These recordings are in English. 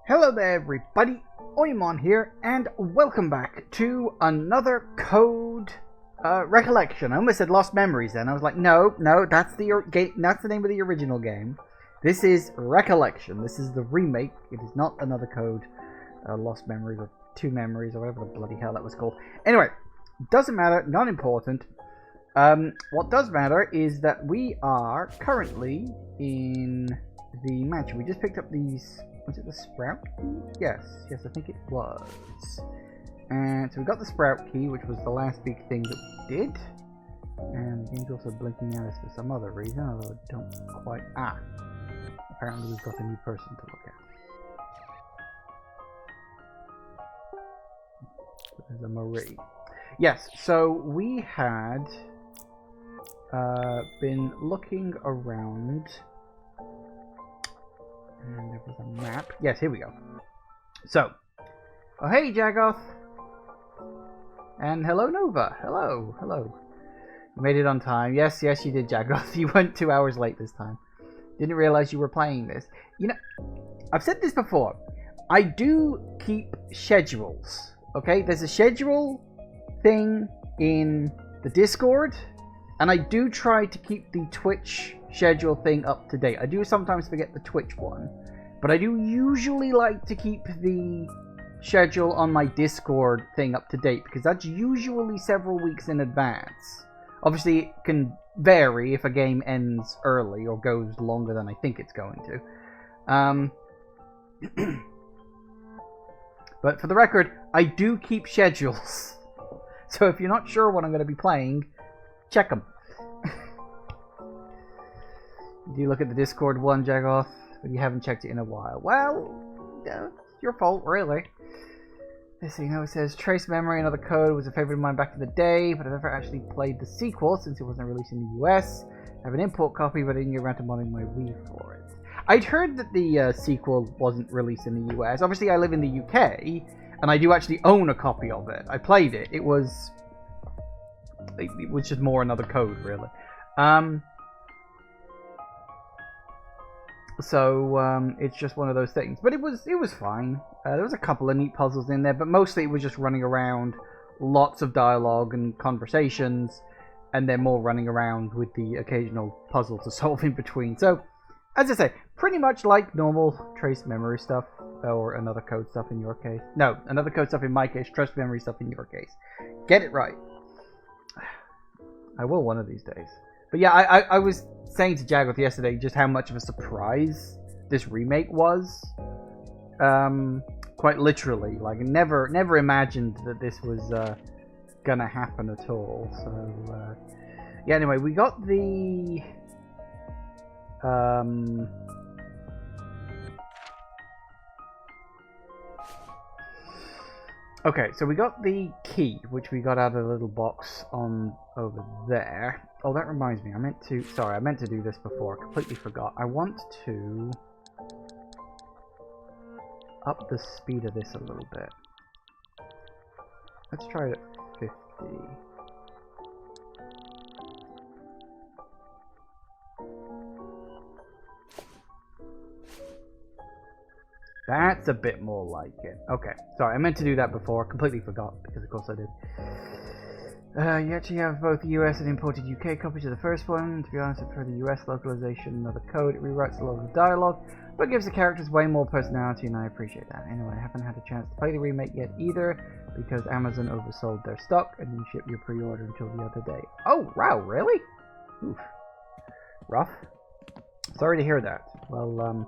Hello there everybody, Oymon here, and welcome back to another Code Recollection. I almost said Lost Memories then. I was like, no, that's the name of the original game. This is Recollection. This is the remake. It is not another Code Lost Memories or Two Memories or whatever the bloody hell that was called. Anyway, doesn't matter, not important. What does matter is that we are currently in the mansion. We just picked up these. Was it the sprout key? Yes, I think it was. And so we got the sprout key, which was the last big thing that we did. And the game's also blinking at us for some other reason, although I don't quite... Apparently we've got a new person to look at. So there's a Marie. Yes, so we had been looking around... And there was a map. Yes, here we go. So, oh hey Jagoth! And hello Nova! Hello! You made it on time. Yes, you did, Jagoth. You went 2 hours late this time. Didn't realize you were playing this. You know, I've said this before. I do keep schedules. Okay? There's a schedule thing in the Discord. And I do try to keep the Twitch schedule thing up to date. I do sometimes forget the Twitch one, but I do usually like to keep the schedule on my Discord thing up to date because that's usually several weeks in advance. Obviously, it can vary if a game ends early or goes longer than I think it's going to. But for the record, I do keep schedules. So if you're not sure what I'm going to be playing, check them. Do you look at the Discord one, Jagoth? But you haven't checked it in a while. Well, it's your fault, really. This thing, it says, Trace Memory, another code, was a favorite of mine back in the day, but I've never actually played the sequel since it wasn't released in the US. I have an import copy, but I didn't get around to modding my Wii for it. I'd heard that the sequel wasn't released in the US. Obviously, I live in the UK, and I do actually own a copy of it. I played it. It was just more another code, really. So it's just one of those things, but it was fine. There was a couple of neat puzzles in there, but mostly it was just running around, lots of dialogue and conversations, and then more running around with the occasional puzzle to solve in between. So, as I say, pretty much like normal Trace Memory stuff, or Another Code stuff in your case. No, Another Code stuff in my case, Trace Memory stuff in your case. Get it right. I will one of these days. But yeah, I was saying to Jagoth yesterday just how much of a surprise this remake was. Quite literally. Like, never imagined that this was gonna happen at all. So, yeah, anyway, we got the... Okay, so we got the key, which we got out of the little box on over there. Oh, that reminds me, I meant to do this before, I completely forgot. I want to up the speed of this a little bit. Let's try it at 50. That's a bit more like it. Okay, sorry, I meant to do that before. Completely forgot, because of course I did. You actually have both US and imported UK copies of the first one. To be honest, I prefer the US localization. Another code, it rewrites a lot of the dialogue, but gives the characters way more personality, and I appreciate that. Anyway, I haven't had a chance to play the remake yet either, because Amazon oversold their stock and didn't ship your pre-order until the other day. Oh, wow, really? Oof. Rough. Sorry to hear that. Well,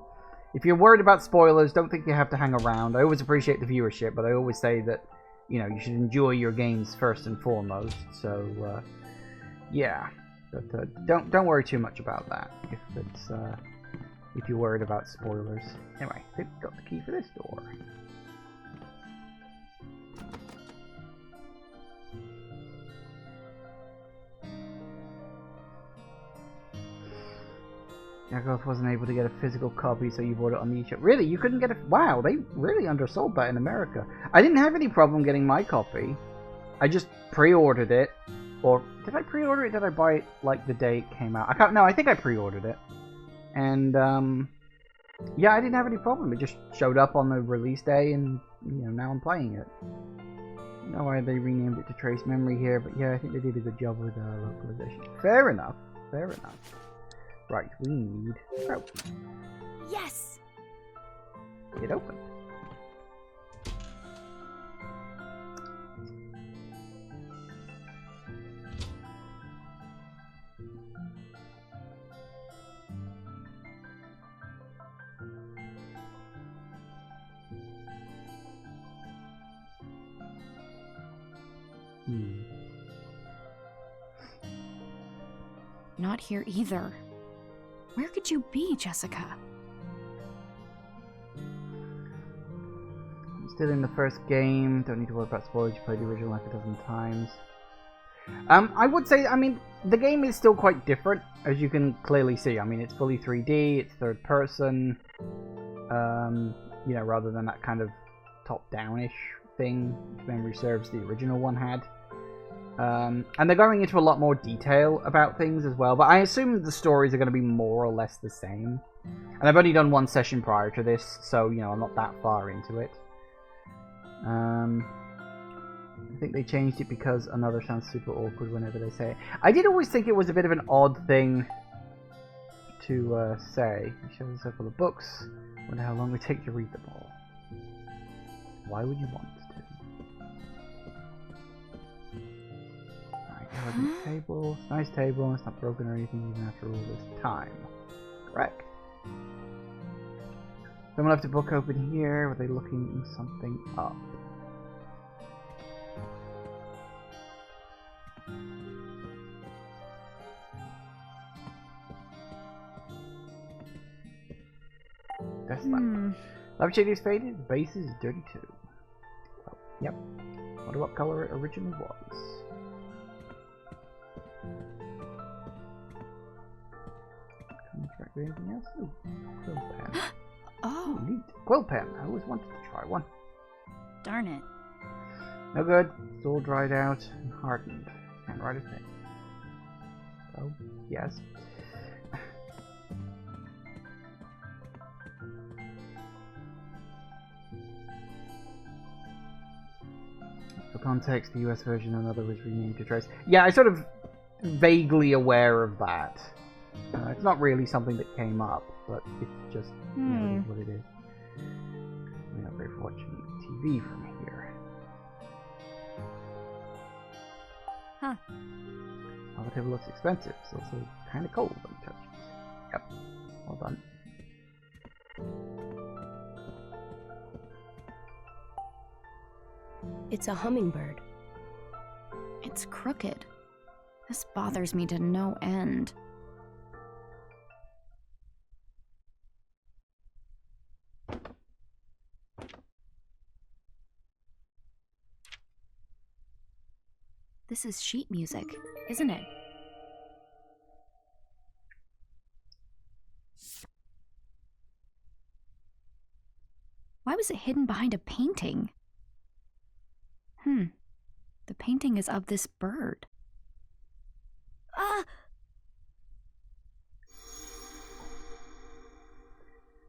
if you're worried about spoilers, don't think you have to hang around. I always appreciate the viewership, but I always say that, you know, you should enjoy your games first and foremost. So, yeah. But don't worry too much about that if you're worried about spoilers. Anyway, I think we got the key for this door. Jagoth wasn't able to get a physical copy, so you bought it on the eShop. Really? You couldn't get a... Wow, they really undersold that in America. I didn't have any problem getting my copy. I just pre-ordered it. Or, did I pre-order it? Did I buy it, like, the day it came out? No, I think I pre-ordered it. And, Yeah, I didn't have any problem. It just showed up on the release day, and now I'm playing it. I don't know why they renamed it to Trace Memory here, but yeah, I think they did a good job with localization. Fair enough. Fair enough. Right, we need rope. Yes. It opened. Not here either. Where could you be, Jessica? I'm still in the first game. Don't need to worry about spoilers. You played the original like a dozen times. I would say, the game is still quite different, as you can clearly see. It's fully 3D, it's third person, rather than that kind of top-down-ish thing, if memory serves, the original one had. And they're going into a lot more detail about things as well, but I assume the stories are going to be more or less the same. And I've only done one session prior to this, so, I'm not that far into it. I think they changed it because another sounds super awkward whenever they say it. I did always think it was a bit of an odd thing to say. It shows us a couple of books. Wonder how long it would take to read them all. Why would you want to? Alright, elegant table. It's a nice table. It's not broken or anything even after all this time. Correct. Someone left a book open here. Were they looking something up? That's fine. Love shade is faded, the base is dirty too. Oh, yep. Wonder what color it originally was. Contract with anything else? Ooh, quill pen. Oh. Ooh, neat. Quill pen. I always wanted to try one. Darn it. No good. It's all dried out and hardened. Can't write a thing. Oh, yes. For context, the US version another was renamed to Trace. Yeah, I'm sort of vaguely aware of that. It's not really something that came up, but it's just it is what it is. We're not very for watching TV from here. Huh. Lava table looks expensive. It's also kind of cold when you touch it. Yep. Well done. It's a hummingbird. It's crooked. This bothers me to no end. This is sheet music, isn't it? Why was it hidden behind a painting? The painting is of this bird.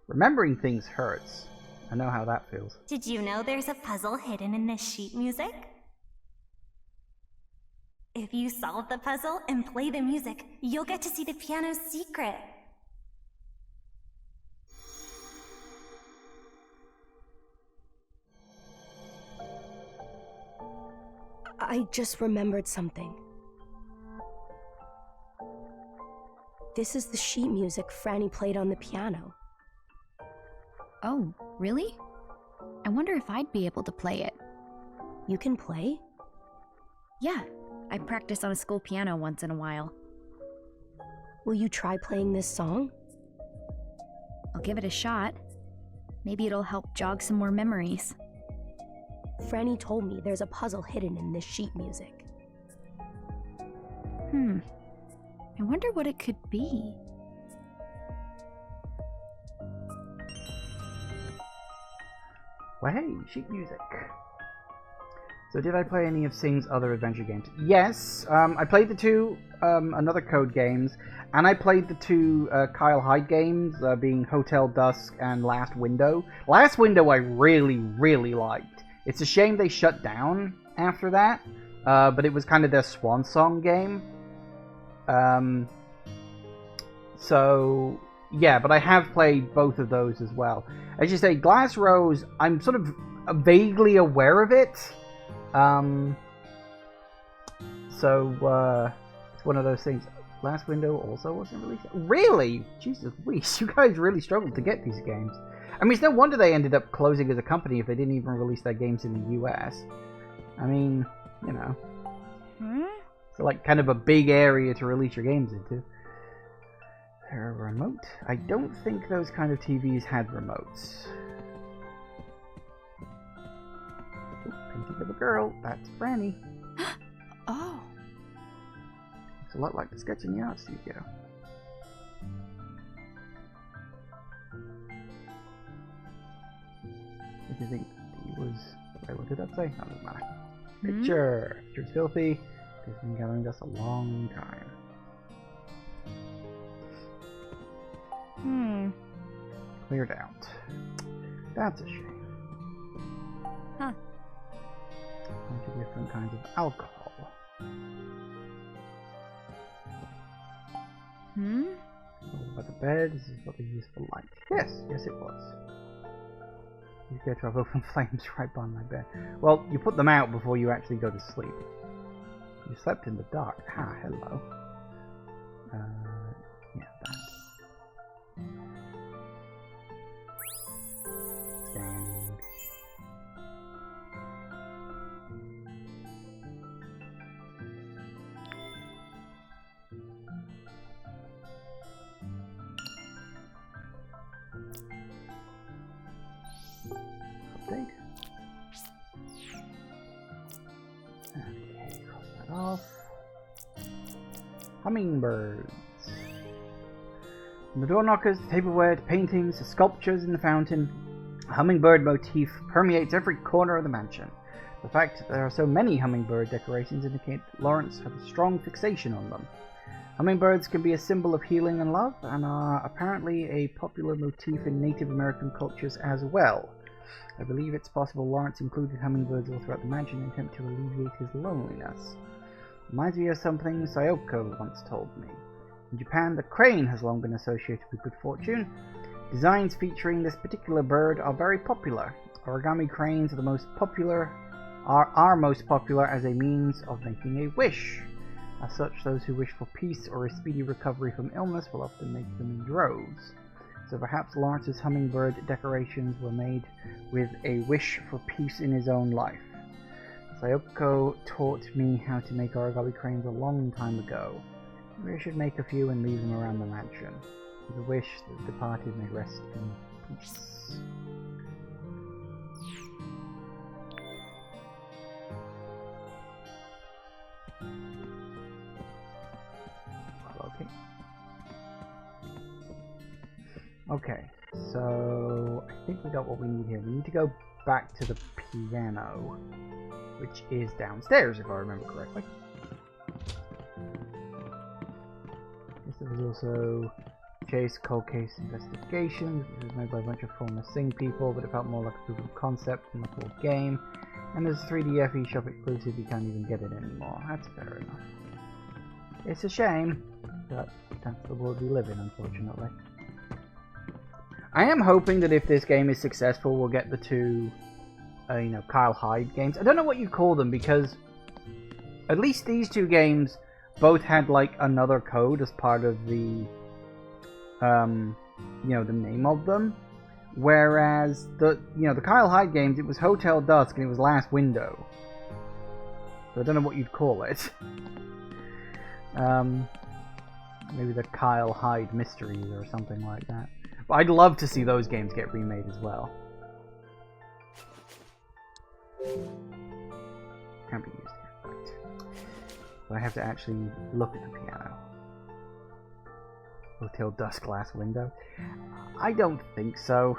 Remembering things hurts. I know how that feels. Did you know there's a puzzle hidden in this sheet music? If you solve the puzzle and play the music, you'll get to see the piano's secret. I just remembered something. This is the sheet music Franny played on the piano. Oh, really? I wonder if I'd be able to play it. You can play? Yeah, I practice on a school piano once in a while. Will you try playing this song? I'll give it a shot. Maybe it'll help jog some more memories. Franny told me there's a puzzle hidden in this sheet music. I wonder what it could be. Well, hey, sheet music. So did I play any of Sing's other adventure games? Yes, I played the two Another Code games, and I played the two Kyle Hyde games, being Hotel Dusk and Last Window. Last Window I really, really liked. It's a shame they shut down after that, but it was kind of their swan song game. So, yeah, but I have played both of those as well. As you say, Glass Rose, I'm sort of vaguely aware of it. So, it's one of those things. Last Window also wasn't released. Really? Jesus, you guys really struggled to get these games. I mean, it's no wonder they ended up closing as a company if they didn't even release their games in the US. I mean, you know. It's like kind of a big area to release your games into. There a remote? I don't think those kind of TVs had remotes. Painting of a girl. That's Franny. Oh. It's a lot like the sketch in the art studio. Did you think he was... Wait, what did that say? That doesn't matter. Picture! Picture's filthy. It's been gathering us a long time. Cleared out. That's a shame. Huh. A bunch of different kinds of alcohol. What about the bed? This is what they use for light. Yes, yes it was. You get to have open flames right by my bed. Well, you put them out before you actually go to sleep. You slept in the dark. Ah, hello. Yeah, that. Scan. Update. Okay, cross that off. Hummingbirds. From the door knockers, to tableware, to paintings, to sculptures in the fountain, a hummingbird motif permeates every corner of the mansion. The fact that there are so many hummingbird decorations indicates that Lawrence has a strong fixation on them. Hummingbirds can be a symbol of healing and love, and are apparently a popular motif in Native American cultures as well. I believe it's possible Lawrence included hummingbirds all throughout the mansion in an attempt to alleviate his loneliness. Reminds me of something Sayoko once told me. In Japan, the crane has long been associated with good fortune. Designs featuring this particular bird are very popular. Origami cranes are most popular as a means of making a wish. As such, those who wish for peace or a speedy recovery from illness will often make them in droves. So perhaps Lawrence's hummingbird decorations were made with a wish for peace in his own life. Sayoko taught me how to make origami cranes a long time ago. Maybe I should make a few and leave them around the mansion, with a wish that the departed may rest in peace. Okay. Okay, so I think we got what we need here. We need to go back to the piano, which is downstairs, if I remember correctly. There was also Chase Cold Case Investigations, which was made by a bunch of former Sing people, but it felt more like a proof of concept than a full game. And there's a 3D eShop exclusive, you can't even get it anymore. That's fair enough. It's a shame, but that's the world we live in, unfortunately. I am hoping that if this game is successful, we'll get the two, Kyle Hyde games. I don't know what you call them, because at least these two games both had like another code as part of the the name of them, whereas the Kyle Hyde games, it was Hotel Dusk and it was Last Window, so I don't know what you'd call it. Maybe the Kyle Hyde Mysteries or something like that, but I'd love to see those games get remade as well. Can't be used here. So I have to actually look at the piano. Hotel Dusk Last Window? I don't think so.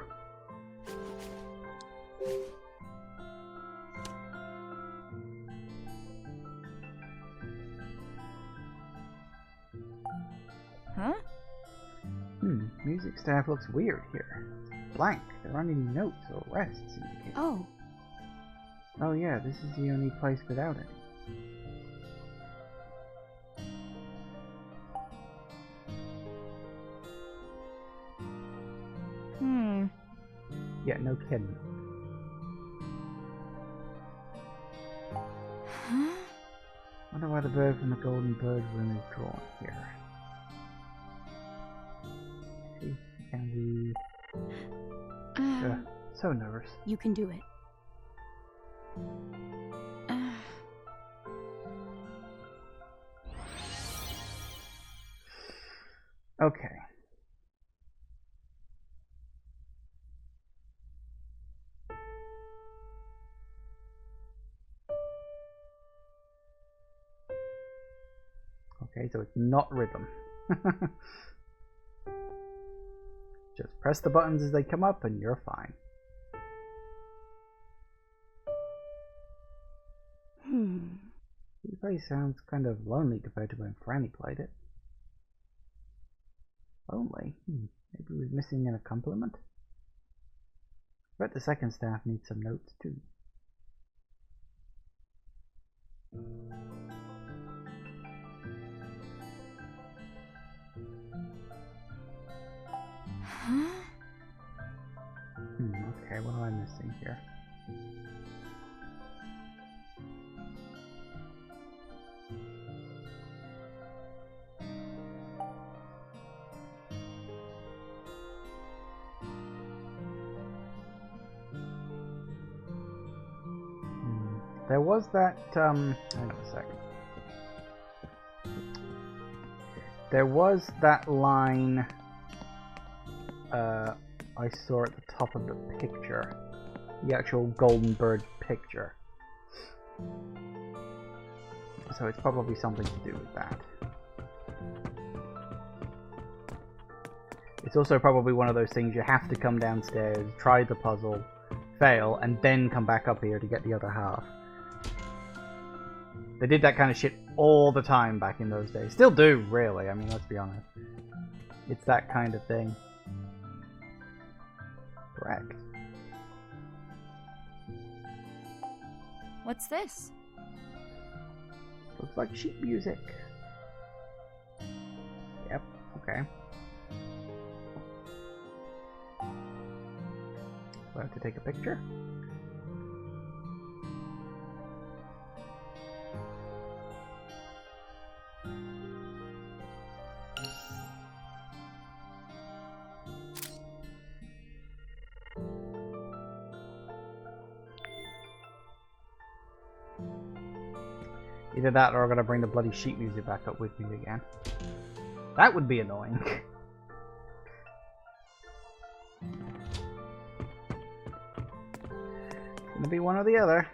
music staff looks weird here. It's blank. There aren't any notes or rests indicated. Oh, Oh yeah, this is the only place without any. Yeah, no kidding. Huh? Wonder why the bird from the Golden Bird room is drawn here. See, can we... so nervous. you can do it. Okay. Okay, so it's not rhythm. Just press the buttons as they come up and you're fine. This place sounds kind of lonely compared to when Franny played it. Lonely? Maybe we're missing an accompaniment? I bet the second staff needs some notes too. Huh? Okay, what am I missing here? There was that, hang on a second. There was that line I saw at the top of the picture. The actual Golden Bird picture. So it's probably something to do with that. It's also probably one of those things you have to come downstairs, try the puzzle, fail, and then come back up here to get the other half. They did that kind of shit all the time back in those days. Still do, really. I mean, let's be honest. It's that kind of thing. Correct. What's this? Looks like sheet music. Yep, okay. Do I have to take a picture? Either that or I'm gonna bring the bloody sheet music back up with me again. That would be annoying. It's gonna be one or the other.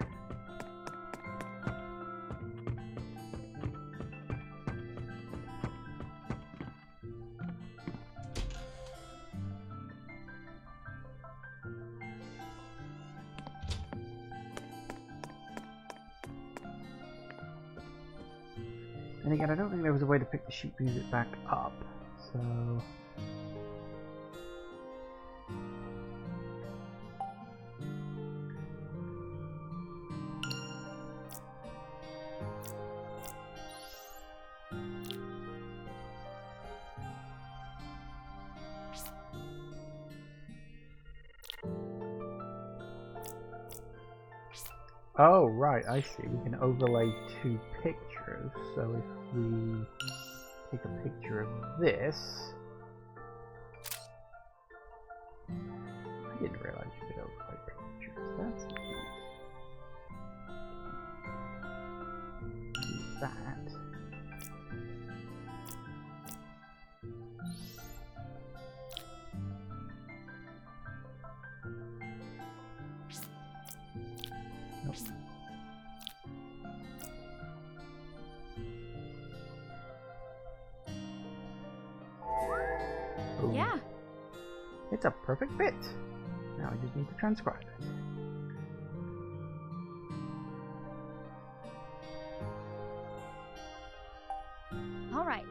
And again, I don't think there was a way to pick the sheet music back up, so... Oh, right, I see. We can overlay two pictures. So if we take a picture of this... I didn't realize you could overlay pictures. That's neat. Do that. Nope. Boom. Yeah. It's a perfect fit. Now I just need to transcribe it. All right.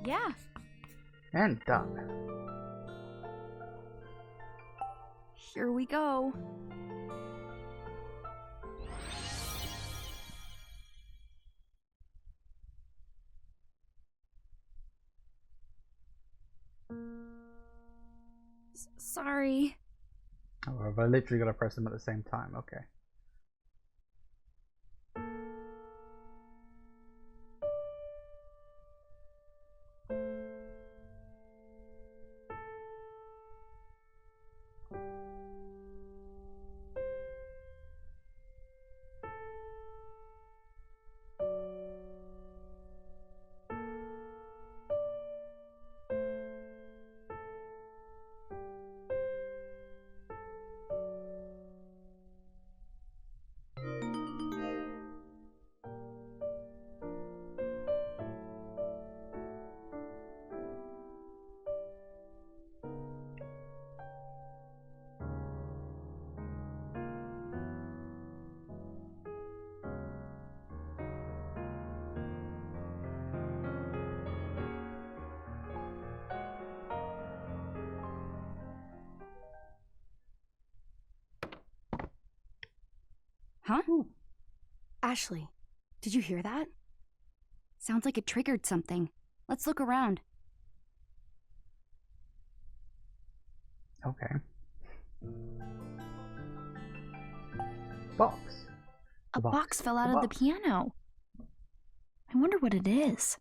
Yeah. And done. Here we go. Sorry. Oh, I've literally got to press them at the same time. Okay. Huh? Ashley, did you hear that? Sounds like it triggered something. Let's look around. Okay. Box. A box fell out of the piano. I wonder what it is.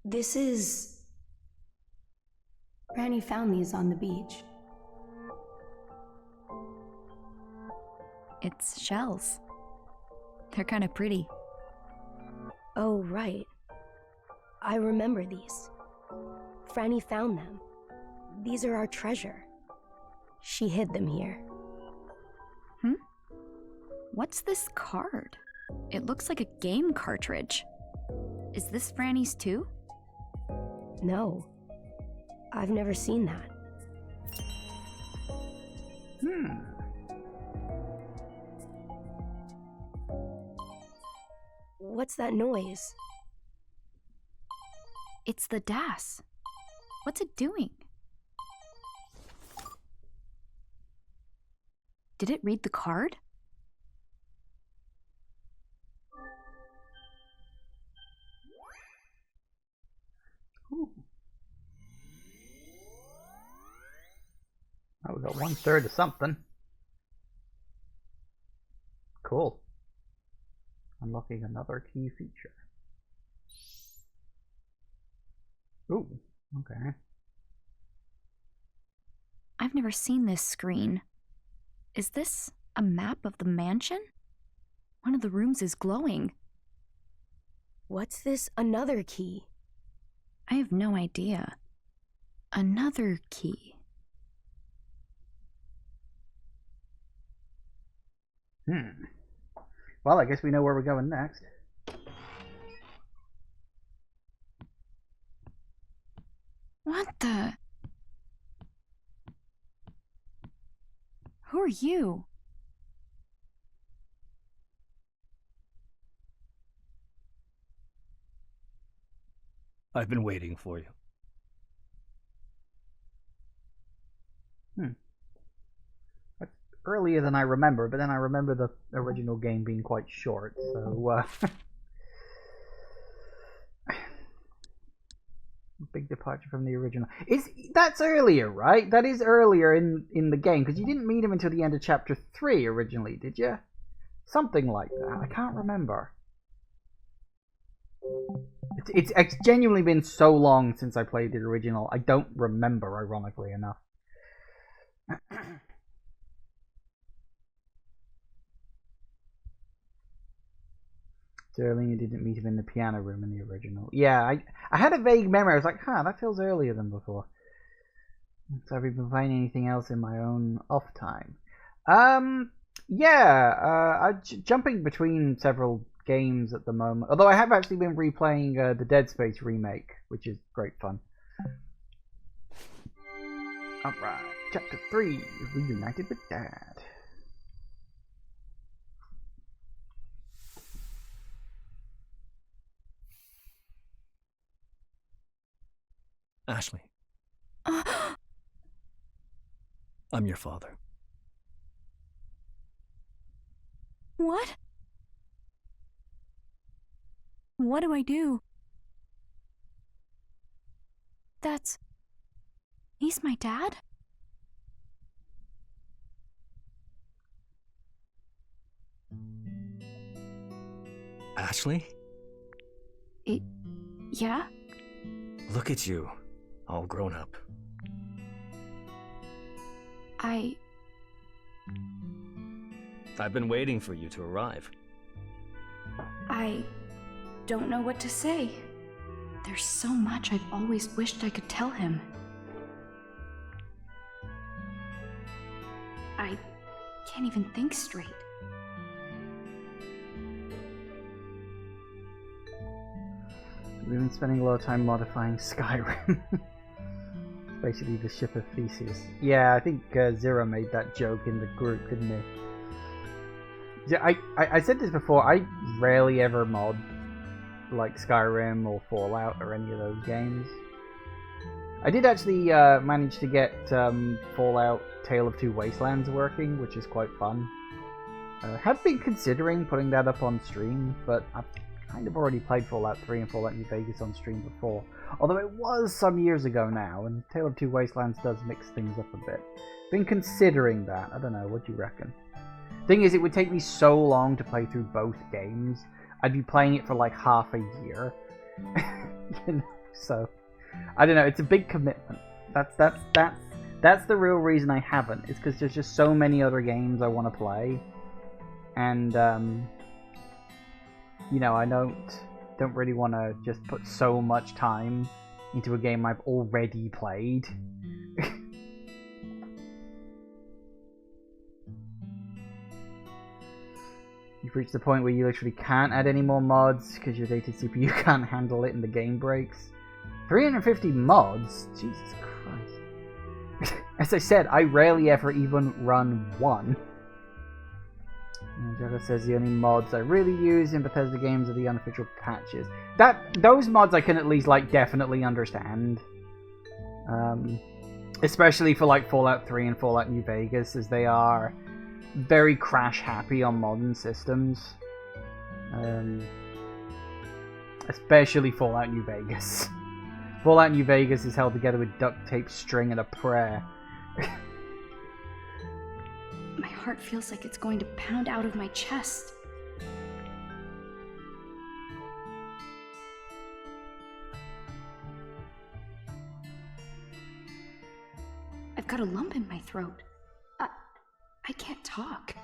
This is... Franny found these on the beach. It's shells. They're kind of pretty. Oh, right. I remember these. Franny found them. These are our treasure. She hid them here. What's this card? It looks like a game cartridge. Is this Franny's too? No. I've never seen that. What's that noise? It's the DAS. What's it doing? Did it read the card? Ooh. Oh, we got 1/3 of something. Cool. Unlocking another key feature. Ooh, okay. I've never seen this screen. Is this a map of the mansion? One of the rooms is glowing. What's this another key? I have no idea. Another key. Well, I guess we know where we're going next. What the? Who are you? I've been waiting for you. That's earlier than I remember, but then I remember the original game being quite short, so big departure from the original. That's earlier, right? That is earlier in the game, because you didn't meet him until the end of chapter 3 originally, did you? Something like that. I can't remember. It's genuinely been so long since I played the original. I don't remember, ironically enough. Sterling, you didn't meet him in the piano room in the original. Yeah, I had a vague memory. I was like, that feels earlier than before. So have you been playing anything else in my own off time? Jumping between several games at the moment. Although I have actually been replaying the Dead Space remake, which is great fun. Alright, chapter 3, reunited with Dad. Ashley, I'm your father. What? What do I do? He's my dad? Ashley? Yeah? Look at you, all grown up. I've been waiting for you to arrive. I don't know what to say. There's so much I've always wished I could tell him. I can't even think straight. We've been spending a lot of time modifying Skyrim. It's basically the ship of Theseus. Yeah, I think Zero made that joke in the group, didn't he? Yeah, I said this before, I rarely ever mod like Skyrim or Fallout or any of those games. I did actually manage to get Fallout Tale of Two Wastelands working, which is quite fun. Have been considering putting that up on stream, but I've kind of already played Fallout 3 and Fallout New Vegas on stream before. Although it was some years ago now, and Tale of Two Wastelands does mix things up a bit. Been considering that. I don't know, what do you reckon? Thing is, it would take me so long to play through both games. I'd be playing it for like half a year. You know, so I don't know, it's a big commitment. That's the real reason I haven't. It's because there's just so many other games I want to play. And you know, I don't really want to just put so much time into a game I've already played. You've reached the point where you literally can't add any more mods because your dated CPU can't handle it and the game breaks. 350 mods? Jesus Christ. As I said, I rarely ever even run one. Jagger says the only mods I really use in Bethesda games are the unofficial patches. Those mods I can at least like definitely understand. Especially for like Fallout 3 and Fallout New Vegas, as they are very crash happy on modern systems. Especially Fallout New Vegas. Fallout New Vegas is held together with duct tape, string, and a prayer. My heart feels like it's going to pound out of my chest. I've got a lump in my throat. I can't talk.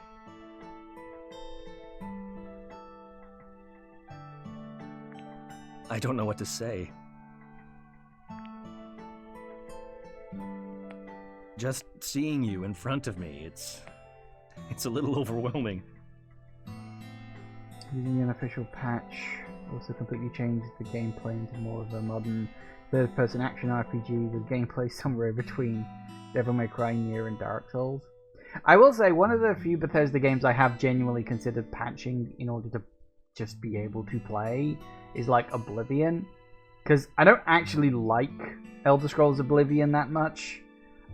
I don't know what to say. Just seeing you in front of me, it's a little overwhelming. Using the unofficial patch also completely changed the gameplay into more of a modern third-person action RPG with gameplay somewhere between Devil May Cry, Nier, and Dark Souls. I will say, one of the few Bethesda games I have genuinely considered patching in order to just be able to play is like Oblivion. Because I don't actually like Elder Scrolls Oblivion that much.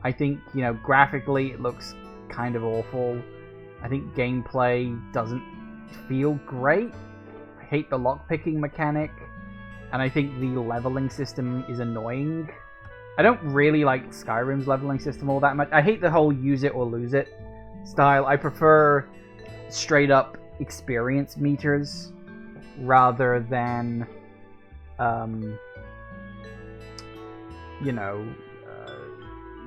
I think, you know, graphically it looks kind of awful. I think gameplay doesn't feel great. I hate the lockpicking mechanic. And I think the leveling system is annoying. I don't really like Skyrim's leveling system all that much. I hate the whole use it or lose it style. I prefer straight up experience meters rather than, you know,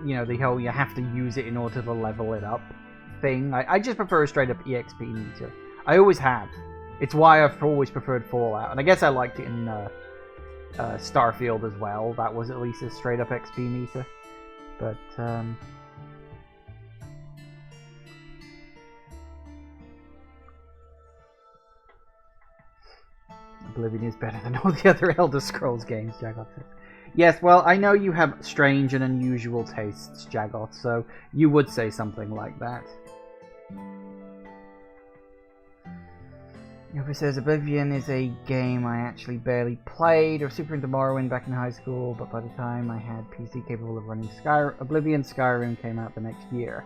the whole you have to use it in order to level it up thing. I just prefer a straight up EXP meter. I always have. It's why I've always preferred Fallout, and I guess I liked it in Starfield as well. That was at least a straight up XP meter. But Oblivion is better than all the other Elder Scrolls games, Jagoth says. Yes, well, I know you have strange and unusual tastes, Jagoth, so you would say something like that. Yopa says Oblivion is a game I actually barely played. I was super into Morrowind back in high school, but by the time I had PC capable of running Oblivion, Skyrim came out the next year.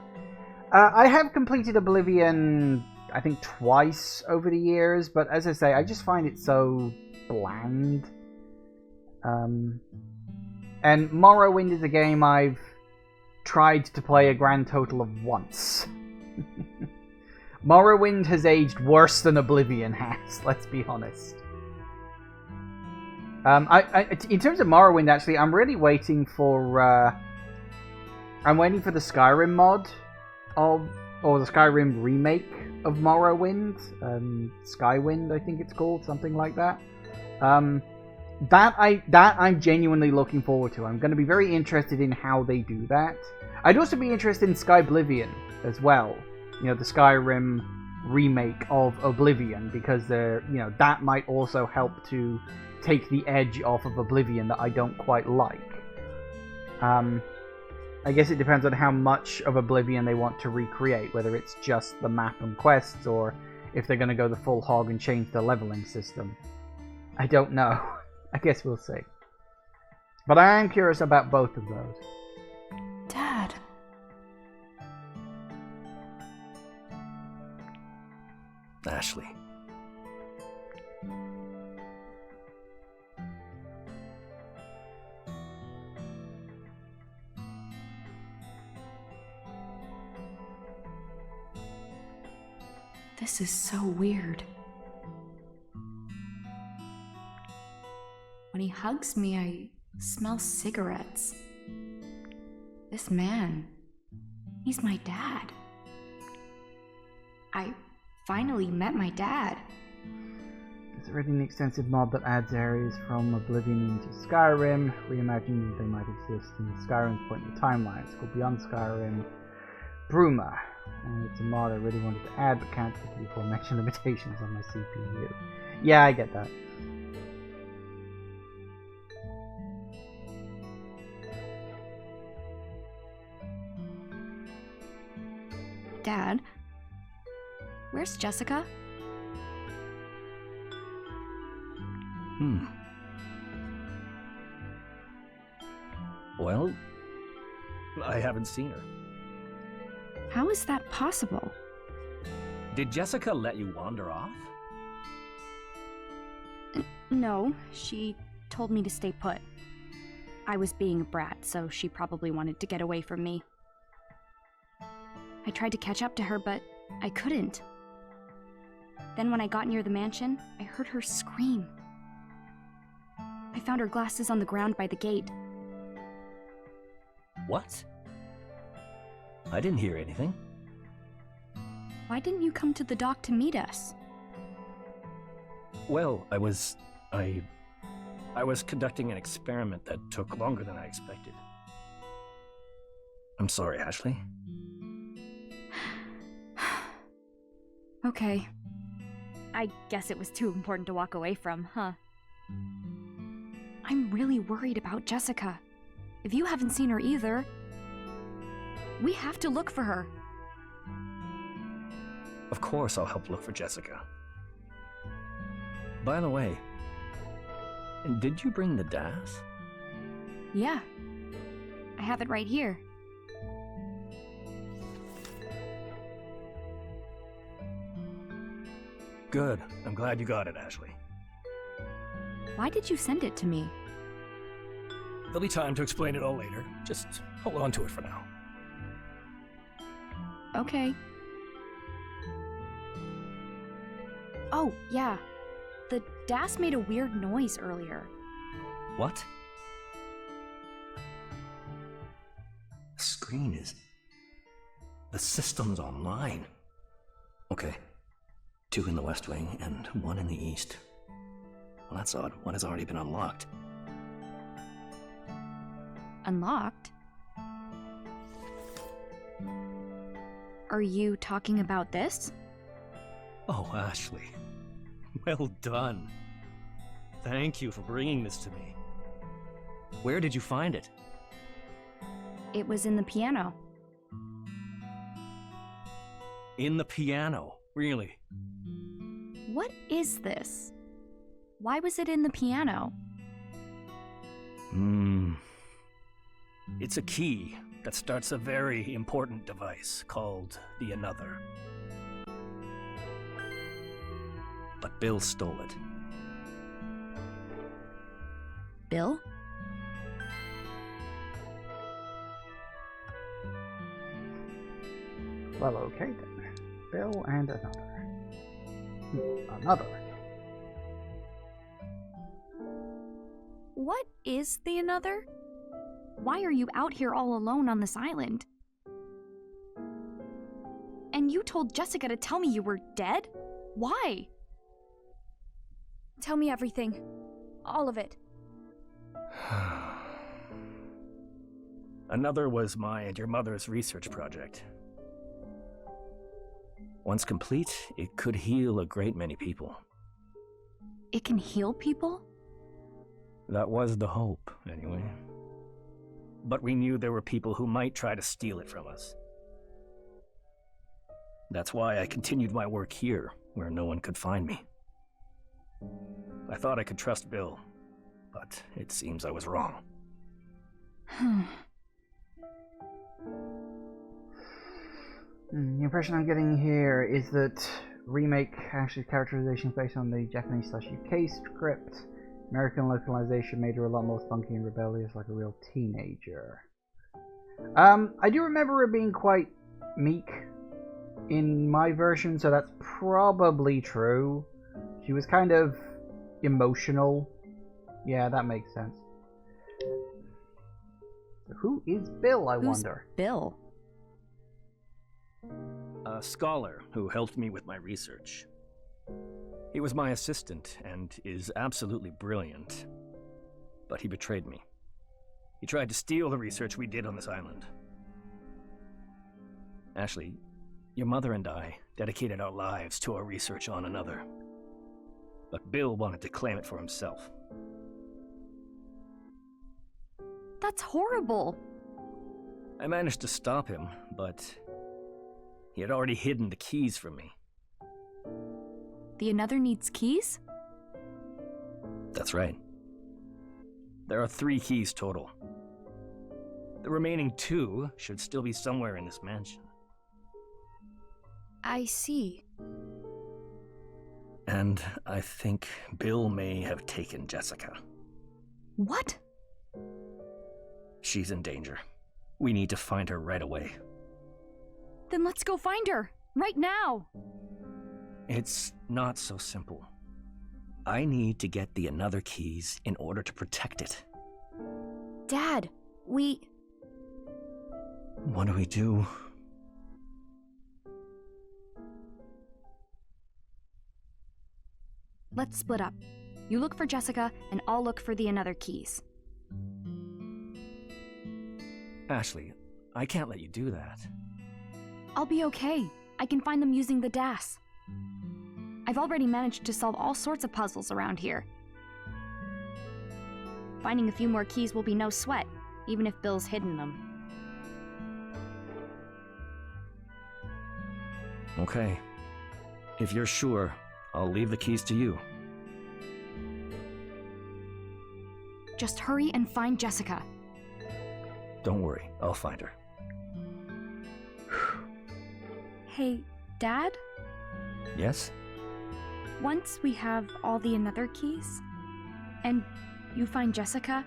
I have completed Oblivion, I think, twice over the years, but as I say, I just find it so bland. And Morrowind is a game I've tried to play a grand total of once. Morrowind has aged worse than Oblivion has, let's be honest. In terms of Morrowind, actually, I'm really waiting for... I'm waiting for the Skyrim mod or the Skyrim remake of Morrowind. Skywind, I think it's called, something like that. That I'm genuinely looking forward to. I'm going to be very interested in how they do that. I'd also be interested in Skyblivion as well. You know, the Skyrim remake of Oblivion, because that might also help to take the edge off of Oblivion that I don't quite like. I guess it depends on how much of Oblivion they want to recreate, whether it's just the map and quests, or if they're going to go the full hog and change the leveling system. I don't know. I guess we'll see. But I am curious about both of those. Dad. Ashley. This is so weird. When he hugs me, I smell cigarettes. This man, he's my dad. I finally met my dad. There's already an extensive mod that adds areas from Oblivion into Skyrim, reimagining they might exist in Skyrim's point in the timeline. It's called Beyond Skyrim Bruma. And it's a mod I really wanted to add, but can't due to the aforementioned limitations on my CPU. Yeah, I get that. Dad, where's Jessica? Well, I haven't seen her. How is that possible? Did Jessica let you wander off? No, she told me to stay put. I was being a brat, so she probably wanted to get away from me. I tried to catch up to her, but I couldn't. Then when I got near the mansion, I heard her scream. I found her glasses on the ground by the gate. What? I didn't hear anything. Why didn't you come to the dock to meet us? Well, I was conducting an experiment that took longer than I expected. I'm sorry, Ashley. Okay. I guess it was too important to walk away from, huh? I'm really worried about Jessica. If you haven't seen her either, we have to look for her. Of course I'll help look for Jessica. By the way, did you bring the DAS? Yeah. I have it right here. Good. I'm glad you got it, Ashley. Why did you send it to me? There'll be time to explain it all later. Just hold on to it for now. Okay. Oh, yeah. The DAS made a weird noise earlier. What? The screen is... The system's online. Okay. 2 in the West Wing and 1 in the East. Well, that's odd. 1 has already been unlocked. Unlocked? Are you talking about this? Oh, Ashley. Well done. Thank you for bringing this to me. Where did you find it? It was in the piano. In the piano? Really? What is this? Why was it in the piano? It's a key that starts a very important device called the Another. But Bill stole it. Bill? Well, okay then. Bill and another. Another. What is the Another? Why are you out here all alone on this island? And you told Jessica to tell me you were dead? Why? Tell me everything. All of it. Another was my and your mother's research project. Once complete, it could heal a great many people. It can heal people? That was the hope, anyway. But we knew there were people who might try to steal it from us. That's why I continued my work here, where no one could find me. I thought I could trust Bill, but it seems I was wrong. The impression I'm getting here is that remake Ashley's characterization is based on the Japanese/UK script. American localization made her a lot more spunky and rebellious, like a real teenager. I do remember her being quite meek in my version, so that's probably true. She was kind of emotional. Yeah, that makes sense. So who is Bill, I wonder? Bill? A scholar who helped me with my research. He was my assistant and is absolutely brilliant. But he betrayed me. He tried to steal the research we did on this island. Ashley, your mother and I dedicated our lives to our research on Another. But Bill wanted to claim it for himself. That's horrible. I managed to stop him, but he had already hidden the keys from me. The Another needs keys? That's right. There are 3 keys total. The remaining 2 should still be somewhere in this mansion. I see. And I think Bill may have taken Jessica. What? She's in danger. We need to find her right away. Then let's go find her, right now! It's not so simple. I need to get the Another keys in order to protect it. Dad, What do we do? Let's split up. You look for Jessica, and I'll look for the Another keys. Ashley, I can't let you do that. I'll be okay. I can find them using the DAS. I've already managed to solve all sorts of puzzles around here. Finding a few more keys will be no sweat, even if Bill's hidden them. Okay. If you're sure, I'll leave the keys to you. Just hurry and find Jessica. Don't worry, I'll find her. Hey, Dad? Yes? Once we have all the Another keys, and you find Jessica,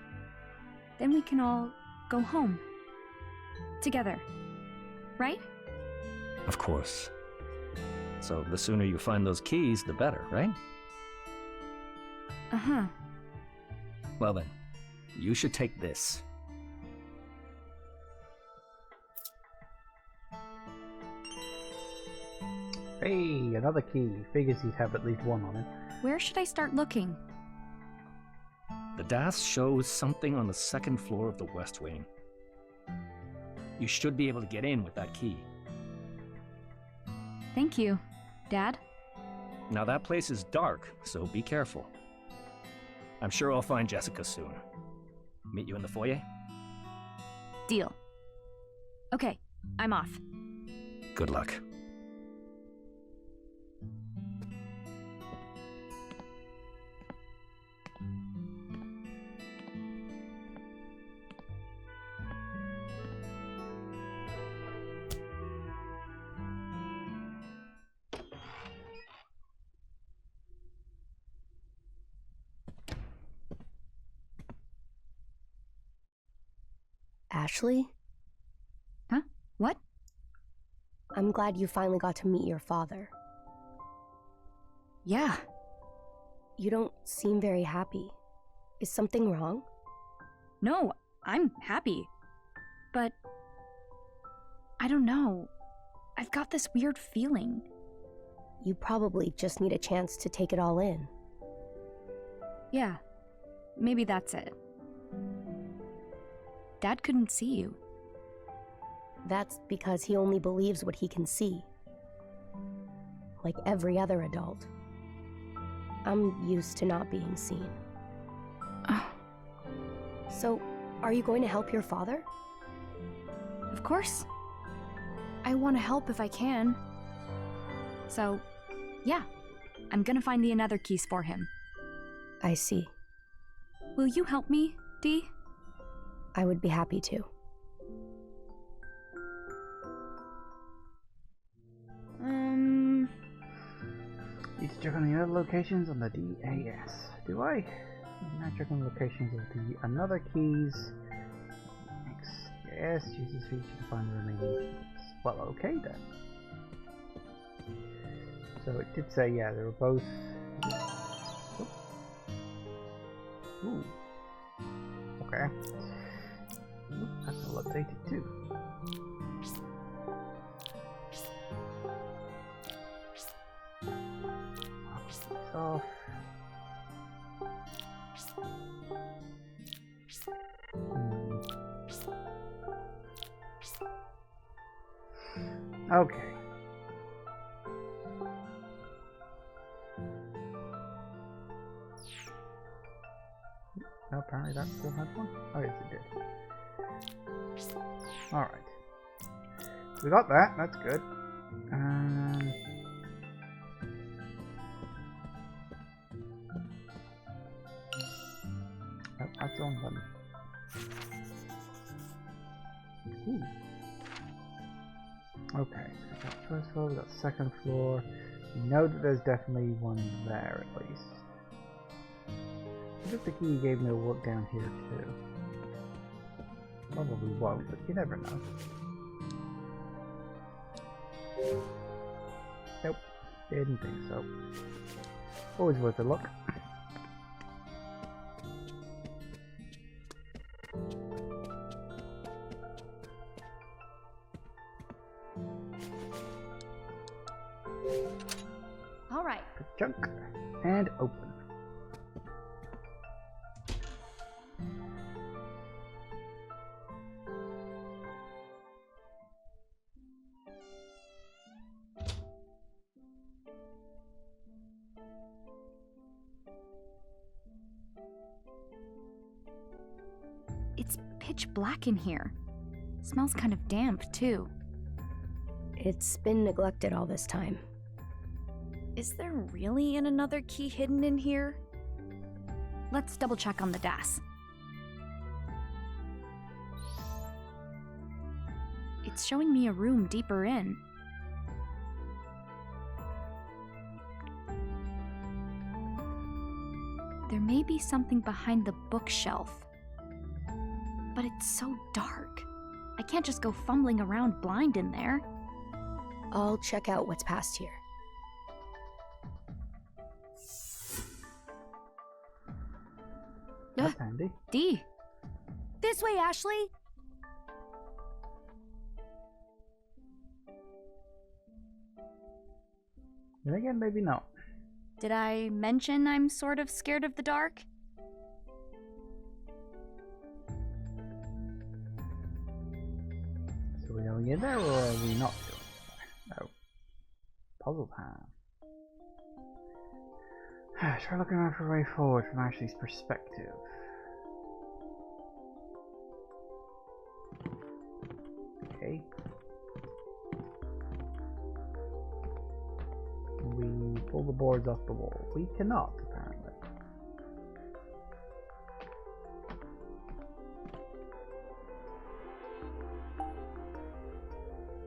then we can all go home. Together. Right? Of course. So the sooner you find those keys, the better, right? Uh-huh. Well then, you should take this. Hey, another key. Figures he'd have at least one on him. Where should I start looking? The DAS shows something on the 2nd floor of the West Wing. You should be able to get in with that key. Thank you, Dad. Now that place is dark, so be careful. I'm sure I'll find Jessica soon. Meet you in the foyer? Deal. Okay, I'm off. Good luck. Ashley? Huh? What? I'm glad you finally got to meet your father. Yeah. You don't seem very happy. Is something wrong? No, I'm happy. But I don't know. I've got this weird feeling. You probably just need a chance to take it all in. Yeah, maybe that's it. Dad couldn't see you. That's because he only believes what he can see. Like every other adult. I'm used to not being seen. So, are you going to help your father? Of course. I want to help if I can. So, yeah, I'm gonna find the another keys for him. I see. Will you help me, Dee? I would be happy to. Need to check on the other locations on the DAS. Do I? Now check on the locations of the another keys. Next. Yes, use this feature to find the remaining keys. Well, okay then. So it did say, yeah, they were both. Ooh. Okay. Ooh, that's all updated too. Off. Okay. No, apparently that still had one. Oh yes, it did. Alright. We got that, that's good. Oh, that's the wrong button. Ooh. Okay, so we've got first floor, we've got second floor. We know that there's definitely one there at least. I think the key gave me a work down here too. Probably won't, but you never know. Nope, didn't think so. Always worth a look. All right. Junk and open. It's pitch black in here. Smells kind of damp, too. It's been neglected all this time. Is there really another key hidden in here? Let's double check on the DAS. It's showing me a room deeper in. There may be something behind the bookshelf. But it's so dark. I can't just go fumbling around blind in there. I'll check out what's past here. That's handy. Dee. This way, Ashley! Then again, maybe not. Did I mention I'm sort of scared of the dark? So we're going in there, or are we not going there? No. Puzzle time. Try looking around for a way forward from Ashley's perspective. Okay. We pull the boards off the wall. We cannot, apparently.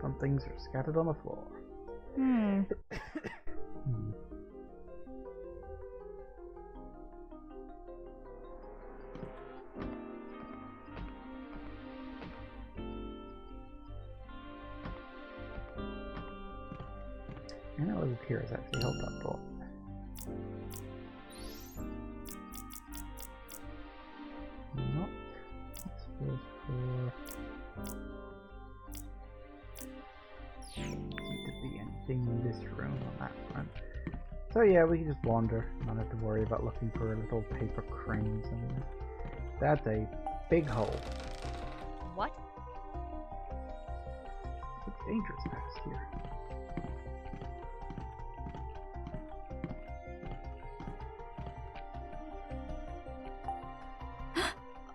Some things are scattered on the floor. Oh, here is actually held that thought. Not supposed for. Seem to be anything in this room on that front. So yeah, we can just wander. Not have to worry about looking for little paper cranes. That's a big hole. What? It's dangerous past here.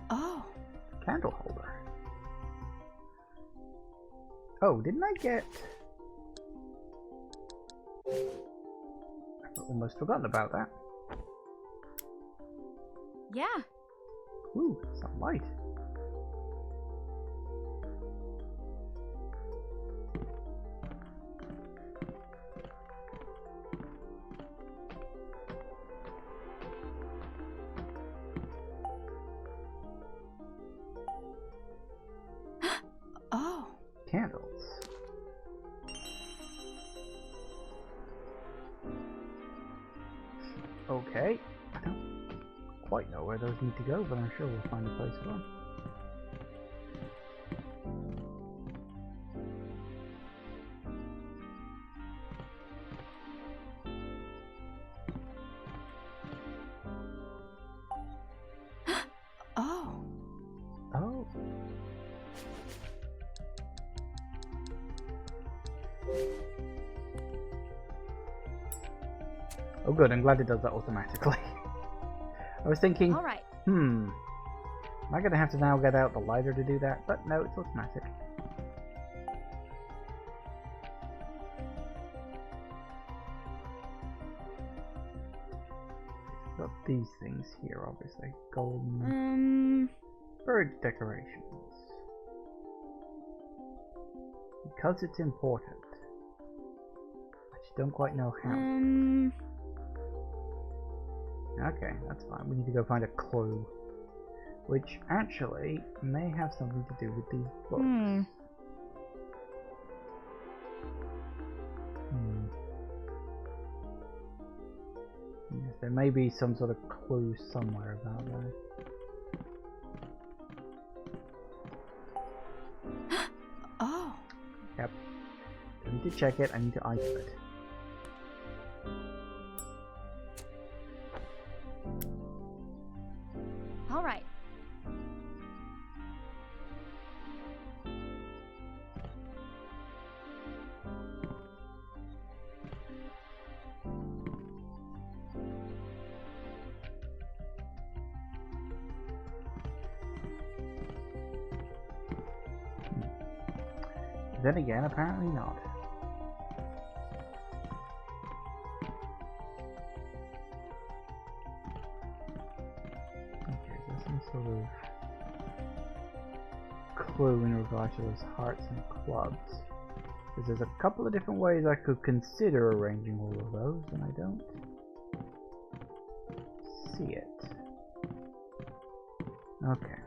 Oh. Candle holder. Oh, didn't I get... I've almost forgotten about that. Yeah. Ooh, some light. Oh. Candles. Okay. I don't quite know where those need to go, but I'm sure we'll find a place for them. Oh. Oh. Oh good, I'm glad it does that automatically. I was thinking, All right. am I going to have to now get out the lighter to do that? But no, it's automatic. Got these things here, obviously. Golden bird decorations. Because it's important. I just don't quite know how. Okay, that's fine. We need to go find a clue. Which actually may have something to do with these books. Yes, there may be some sort of clue somewhere about that. Oh. Yep. I need to check it. I need to item it. All right. Then again, apparently not. Okay, there's some sort of clue in regard to those hearts and clubs. Because there's a couple of different ways I could consider arranging all of those, and I don't see it. Okay.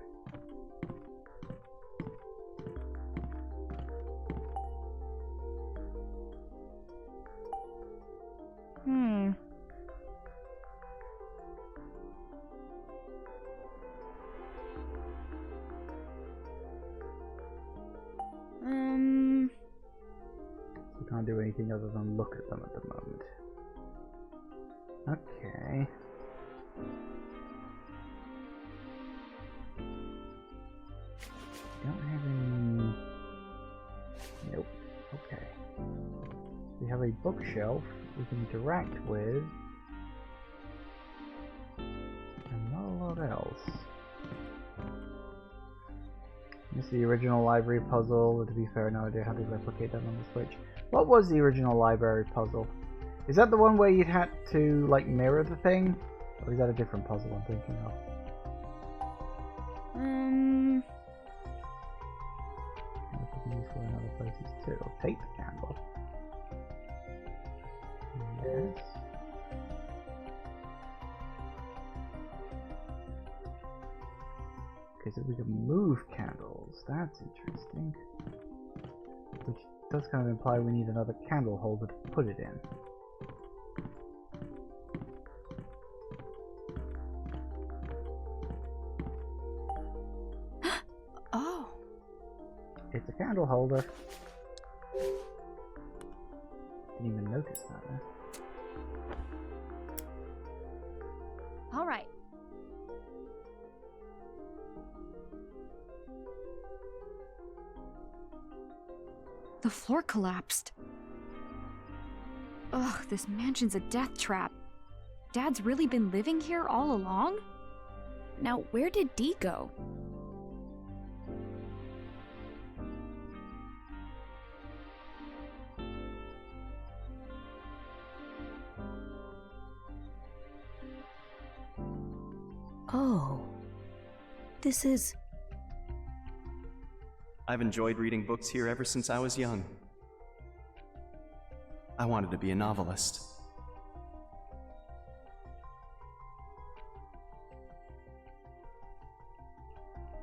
We can't do anything other than look at them at the moment. Okay. Don't have any... Nope. Okay. We have a bookshelf we can interact with. And not a lot else. This is the original library puzzle. To be fair, no idea how to replicate that on the Switch. What was the original library puzzle? Is that the one where you'd had to like mirror the thing? Or is that a different puzzle I'm thinking of? That could be useful in other places too. Tape candle. Yes. Okay, so we can move candles. That's interesting. Which does kind of imply we need another candle holder to put it in. It's a candle holder. Didn't even notice that, huh? All right. The floor collapsed. Ugh, this mansion's a death trap. Dad's really been living here all along? Now, where did Dee go? Oh. This is... I've enjoyed reading books here ever since I was young. I wanted to be a novelist.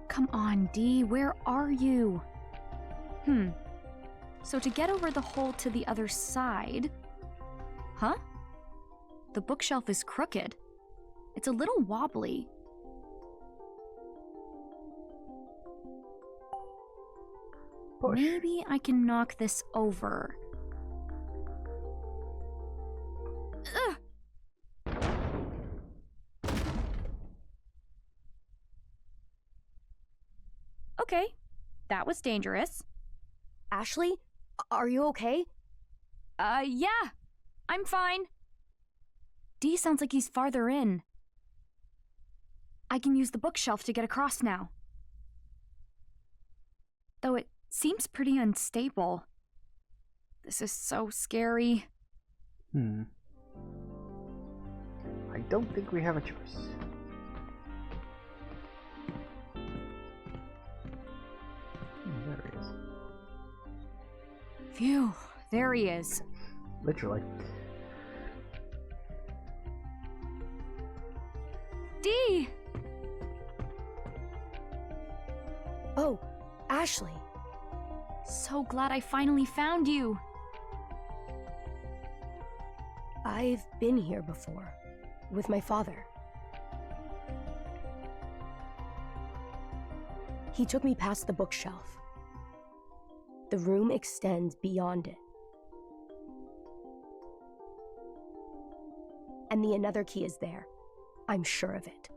Come on, Dee, where are you? So to get over the hole to the other side... Huh? The bookshelf is crooked. It's a little wobbly. Push. Maybe I can knock this over. Ugh. Okay, that was dangerous. Ashley? Are you okay? Yeah, I'm fine. Dee sounds like he's farther in. I can use the bookshelf to get across now. Though it seems pretty unstable. This is so scary. I don't think we have a choice. There he is. Phew, there he is. Literally. Dee! Oh, Ashley. So glad I finally found you. I've been here before, with my father. He took me past the bookshelf. The room extends beyond it. And the another key is there. I'm sure of it.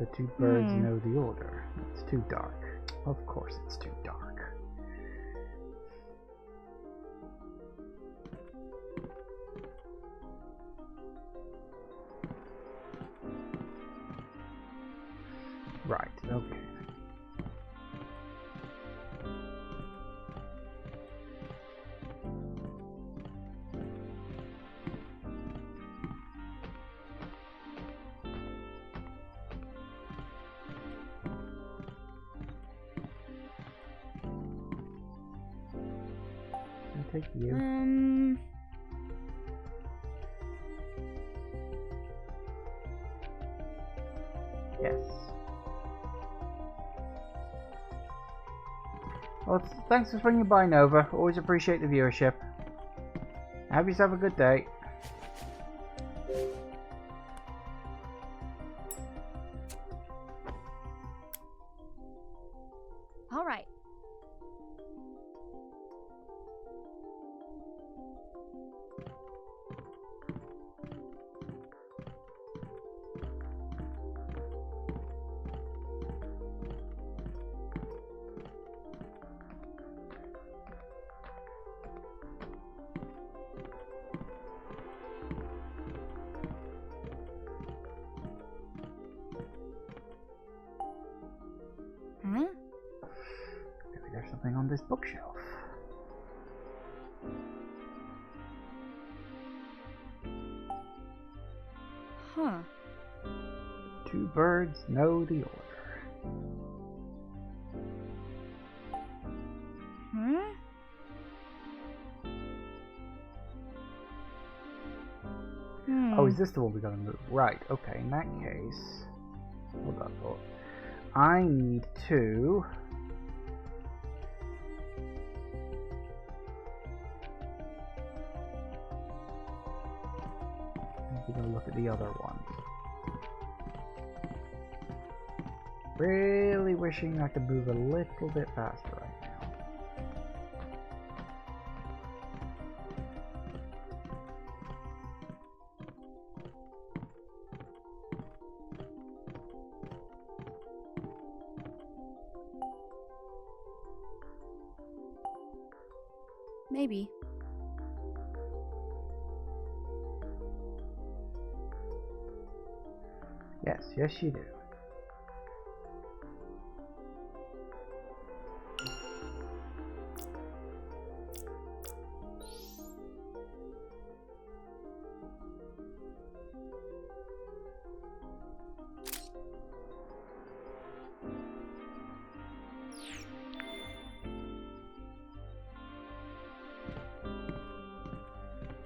The two birds know the order. It's too dark. Of course it's too dark. Right, okay. I'll take you. Yes. Well, thanks for swinging by, Nova. Always appreciate the viewership. Have yourself a good day. All right. Maybe there's something on this bookshelf. Huh. Two birds know the order. Oh, is this the one we gotta move? Right, okay, in that case... Hold on, thought. I need to... gonna look at the other one. Really wishing I could move a little bit faster right now. Maybe. Yes, you do.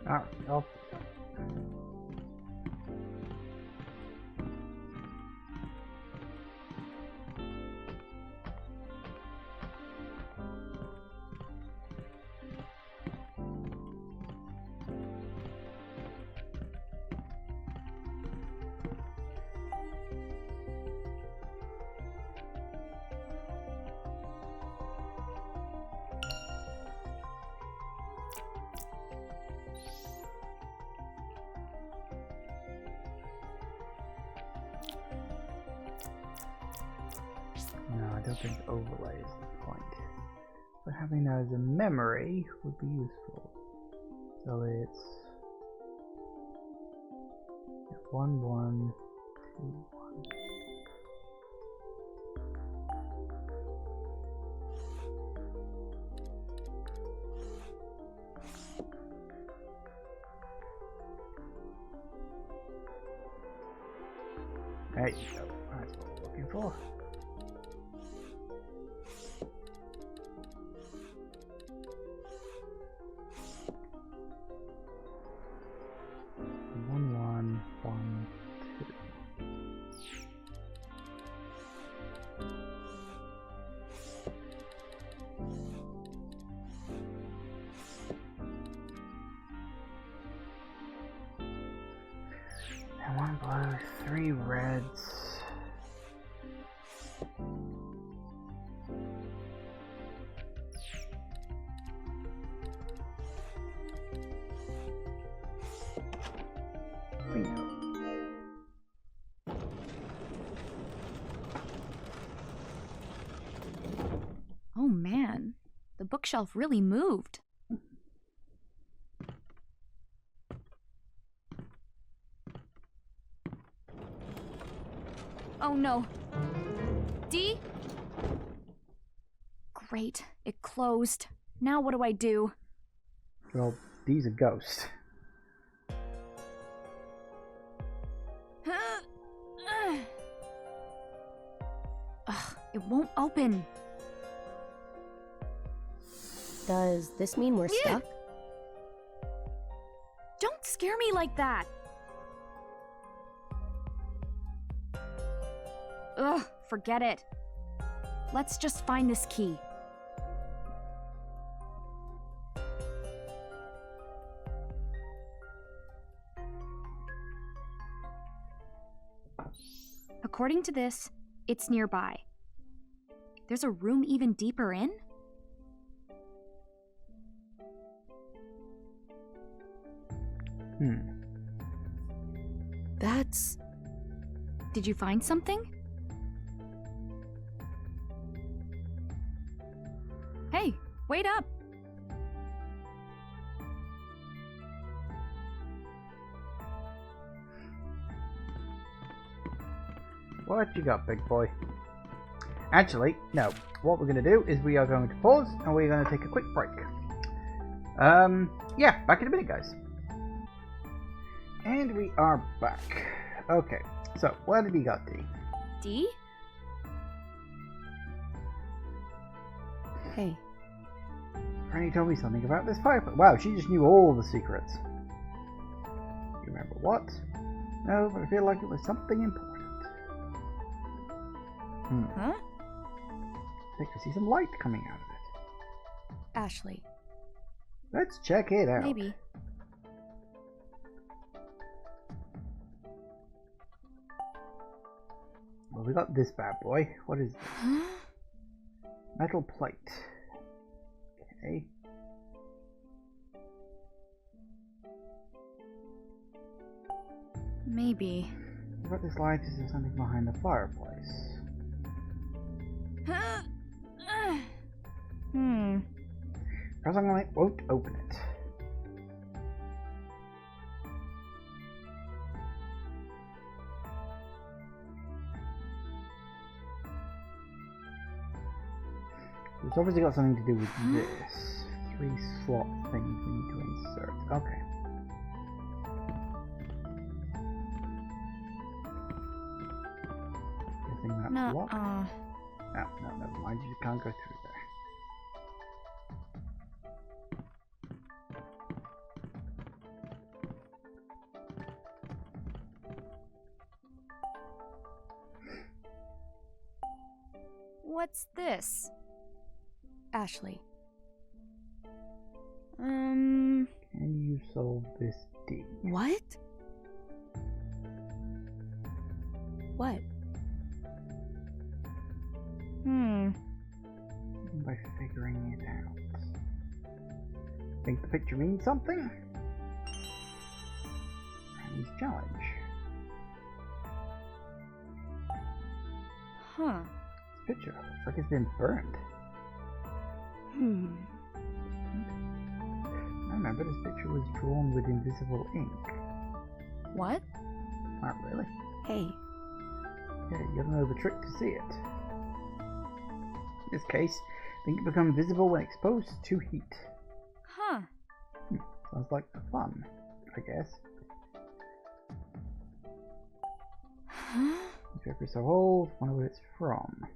Alright, off. No, I don't think overlay is the point. But having that as a memory would be useful. So it's 1, 1, 2, 1. There you go. That's what we're looking for. One blue, 3 reds. Bingo. Oh man, the bookshelf really moved. Oh no. Dee? Great, it closed. Now what do I do? Well, Dee's a ghost. Ugh, it won't open. Does this mean we're stuck? Don't scare me like that. Ugh, forget it. Let's just find this key. According to this, it's nearby. There's a room even deeper in? That's... Did you find something? Hey, wait up! What you got, big boy? Actually, no. What we're going to do is we are going to pause and we're going to take a quick break. Yeah, back in a minute, guys. And we are back. Okay, so what have you got, Dee? Dee? Hey. Franny told me something about this fireplace. Wow, she just knew all the secrets. You remember what? No, but I feel like it was something important. Huh? I think I see some light coming out of it. Ashley. Let's check it out. Maybe. about this bad boy. What is this? Metal plate. Okay. Maybe. What about this light? Is there something behind the fireplace? Pressing on it won't open it. It's obviously got something to do with this. 3 slot things we need to insert. Okay. Guessing that's locked. No, never mind. You can't go through there. What's this? Ashley. Can you solve this D? What? What? By figuring it out. Think the picture means something? Granny's challenge. Huh. This picture looks like it's been burned. I remember this picture was drawn with invisible ink. What? Not really. Hey. Yeah, you gotta know the trick to see it. In this case, ink becomes visible when exposed to heat. Huh. Sounds like fun, I guess. This paper is so old, wonder what it's from.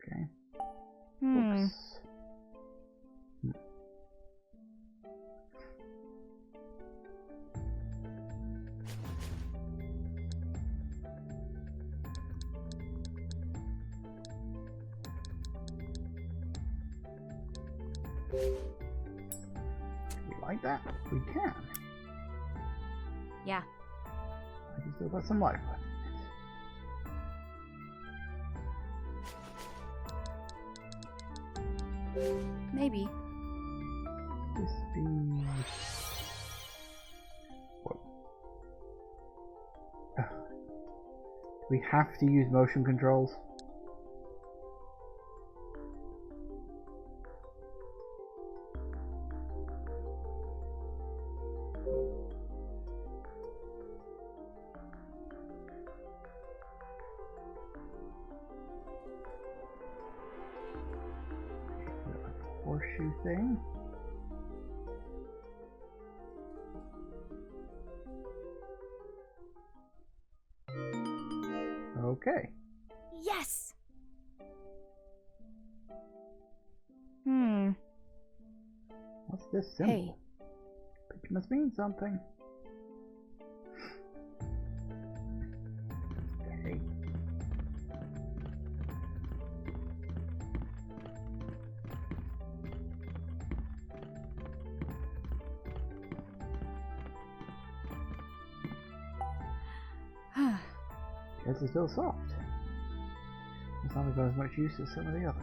Okay. Books. We like that? We can. Yeah. I can still got some life left in it. Maybe. This be... What? Do we have to use motion controls? Horseshoe thing. Okay. Yes! What's this symbol? Hey. Picture must mean something. Okay. Guess it's still soft. It's not got as much use as some of the others.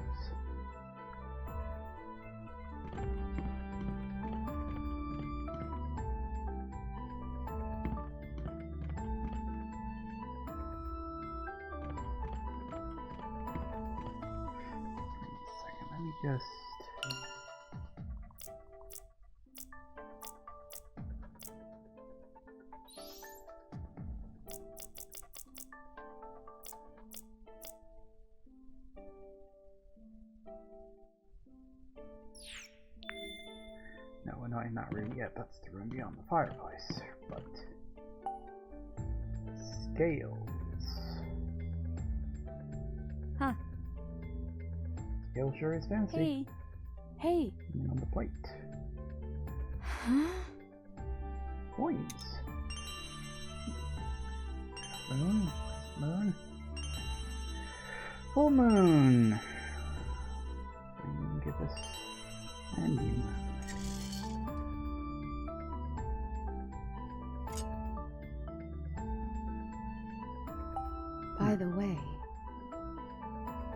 Wait a second, let me just... No, we're not in that room yet. That's the room beyond the fireplace. But scales. Huh. Scale sure is fancy. Hey. Hey. Something on the plate. Huh? Coins. Moon. Moon. Full moon. Give us and you.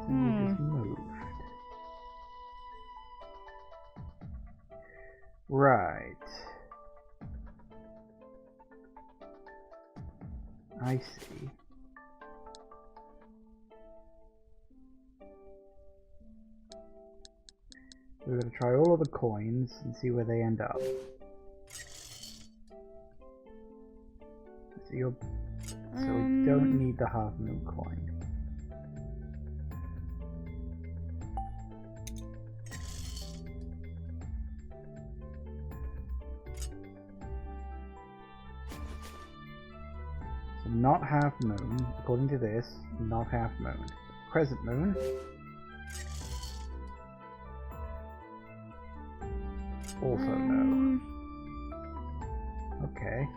mood is moved. Right. I see. We're going to try all of the coins and see where they end up. So, we don't need the half moon coin. So not half moon, according to this, not half moon. Crescent moon. Also no. Okay.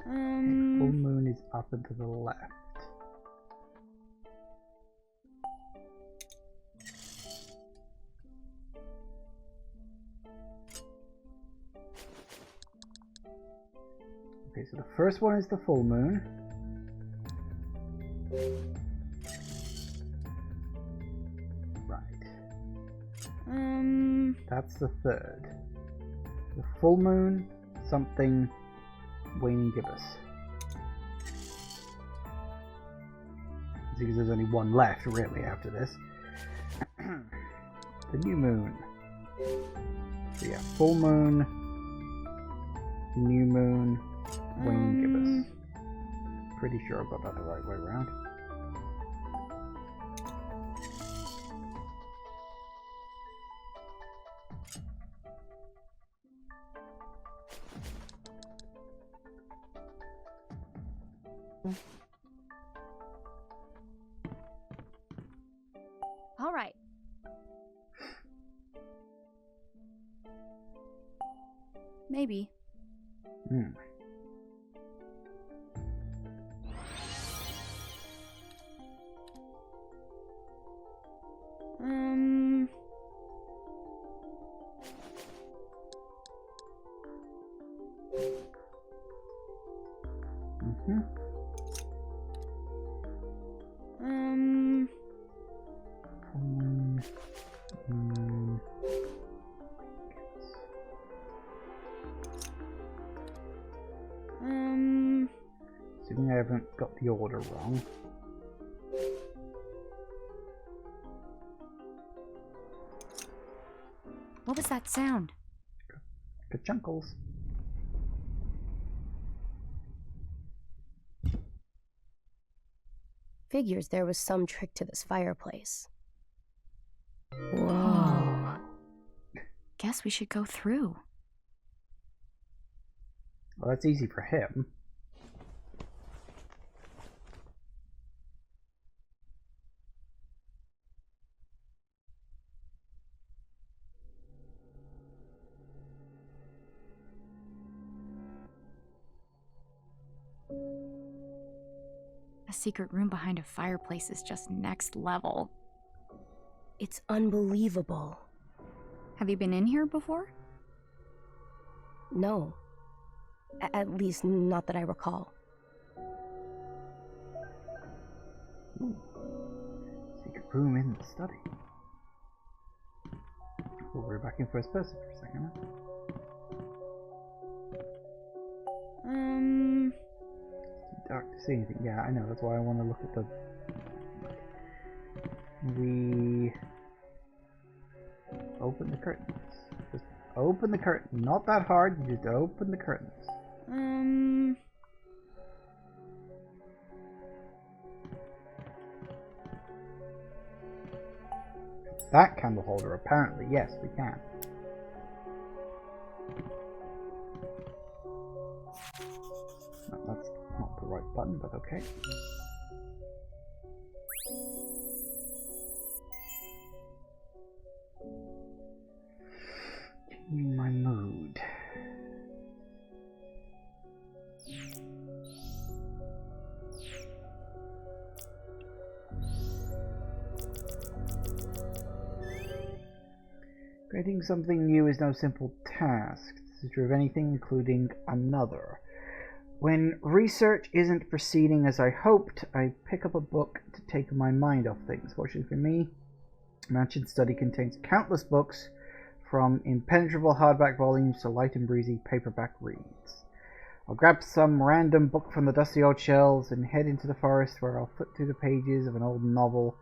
Full moon is up and to the left. Okay, so the first one is the full moon. Right. That's the third. The full moon, something waning gibbous. Because there's only one left, really, after this. The new moon. So yeah, full moon, new moon, waning gibbous. Pretty sure I've got that the right way around. All right. Maybe. Assuming I haven't got the order wrong. What was that sound? Kachunkles. Figures there was some trick to this fireplace. Whoa. Guess we should go through. Well, that's easy for him. A secret room behind a fireplace is just next level. It's unbelievable. Have you been in here before? No. At least, not that I recall. Ooh. Secret room in the study. Oh, we're back in first person for a second. It's too dark to see anything. Yeah, I know. That's why I want to look at the. We open the curtains. Just open the curtain. Not that hard. You just open the curtains. That candle holder, apparently, yes, we can. No, that's not the right button, but okay. Changing my mood. Creating something new is no simple task. This is true of anything, including another. When research isn't proceeding as I hoped, I pick up a book to take my mind off things. Fortunately for me, Mansion Study contains countless books, from impenetrable hardback volumes to light and breezy paperback reads. I'll grab some random book from the dusty old shelves and head into the forest, where I'll flip through the pages of an old novel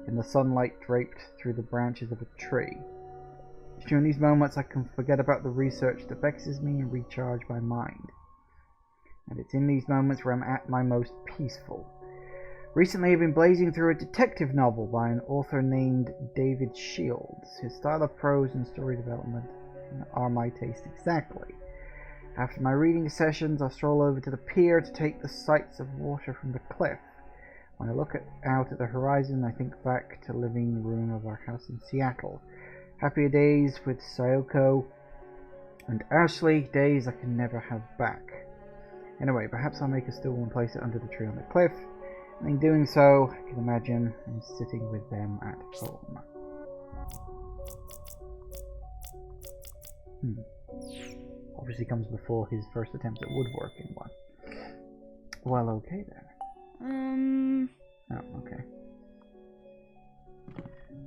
in the sunlight draped through the branches of a tree. During these moments I can forget about the research that vexes me and recharge my mind. And it's in these moments where I'm at my most peaceful. Recently I've been blazing through a detective novel by an author named David Shields. His style of prose and story development are my taste exactly. After my reading sessions, I'll stroll over to the pier to take the sights of water from the cliff. When I look out at the horizon, I think back to the living room of our house in Seattle. Happier days with Sayoko and Ashley, days I can never have back. Anyway, perhaps I'll make a stool and place it under the tree on the cliff. And in doing so, I can imagine I'm sitting with them at home. Obviously comes before his first attempt at woodworking one. Well, okay then. Oh, okay.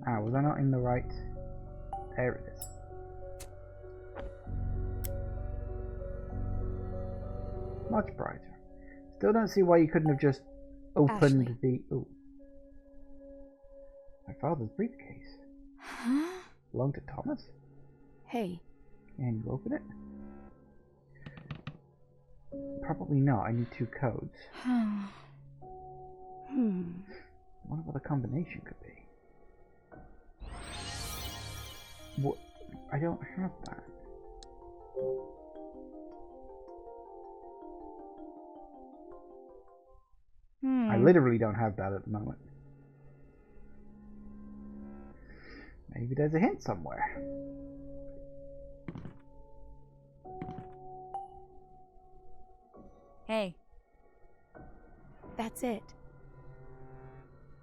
Ah, was I not in the right... There it is. Much brighter. Still don't see why you couldn't have just opened Ashley. the... Ooh. My father's briefcase. Huh? Belonged to Thomas? Hey, Can you open it? Probably not. I need 2 codes. Wonder what the combination could be. What? I don't have that. I literally don't have that at the moment. Maybe there's a hint somewhere. Hey. that's it.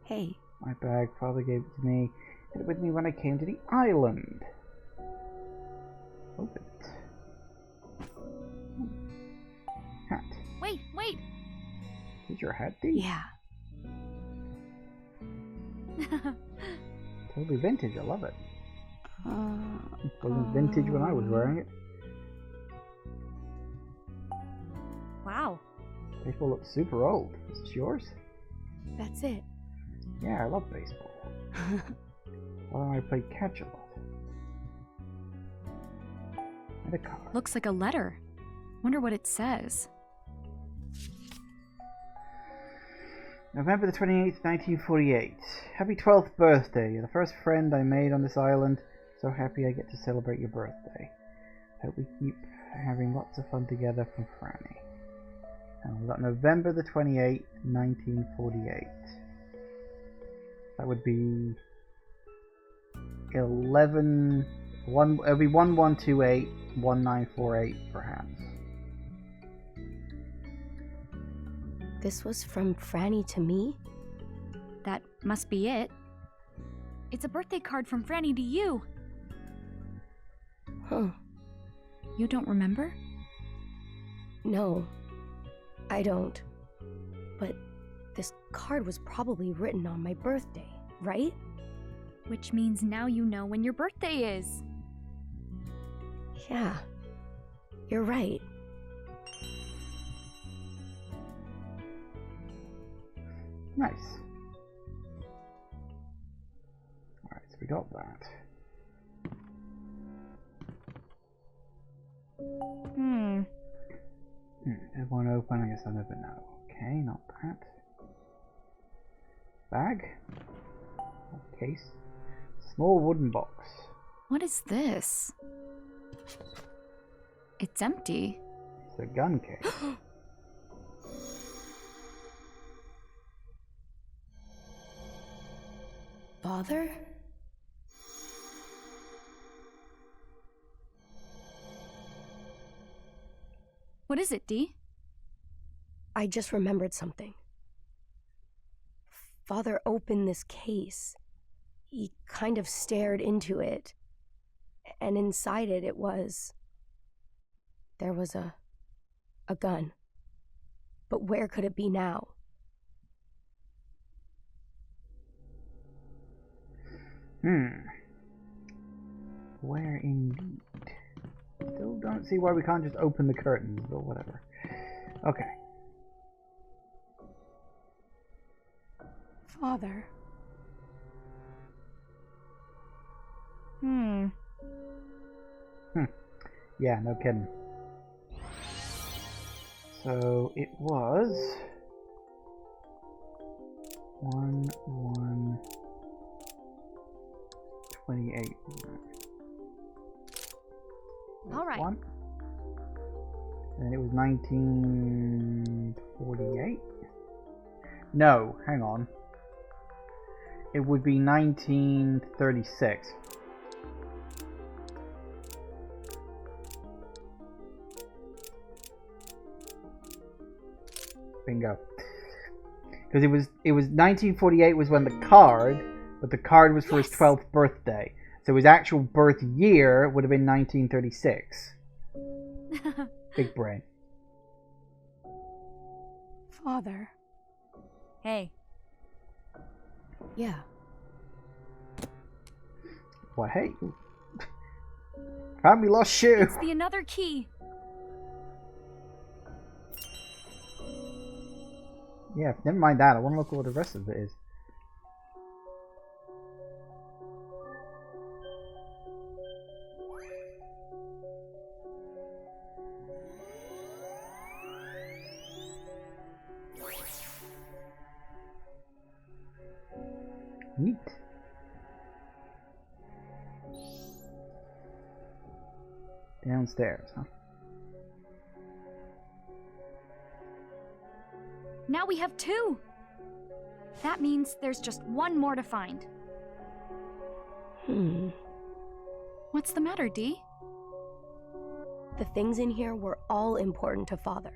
Hey, My bag, father gave it to me. Had it with me when I came to the island. Open it. Hat. Wait. Is your hat, D? yeah. Totally vintage, I love it. Uh, It wasn't vintage when I was wearing it. Wow. Baseball looks super old. Is this yours? That's it. Yeah, I love baseball. Well, I played catch a lot. And a card. Looks like a letter. Wonder what it says. November the 28th, 1948. Happy 12th birthday. You're the first friend I made on this island. So happy I get to celebrate your birthday. Hope we keep having lots of fun together, from Franny. And we've got November the 28th, 1948. That would be 11... it'll be 1128, 1948 perhaps. This was from Franny to me? That must be it. It's a birthday card from Franny to you. Huh. You don't remember? No, I don't. But this card was probably written on my birthday, right? Which means now you know when your birthday is. Yeah, you're right. Nice. Alright, so we got that. Did one open? I guess I'll never know. Okay, not that. Bag? Case? Small wooden box. What is this? It's empty. It's a gun case. Father? What is it, Dee? I just remembered something. Father opened this case. He kind of stared into it. And inside it, there was a gun. But where could it be now? Where indeed? Still don't see why we can't just open the curtains, but whatever. Okay. Father. Yeah, no kidding. So it was 1/1/28. All right. One. And it was 1948. No, hang on. It would be 1936. Bingo. Because it was 1948 was when the card, but the card was for his 12th birthday. So his actual birth year would have been 1936. Big brain. Father. Hey. Yeah. What? Hey. Found me lost shoe. It's the another key. Yeah, never mind that. I want to look at what the rest of it is. Neat. Downstairs, huh? Now we have 2. That means there's just one more to find. What's the matter, Dee? The things in here were all important to Father.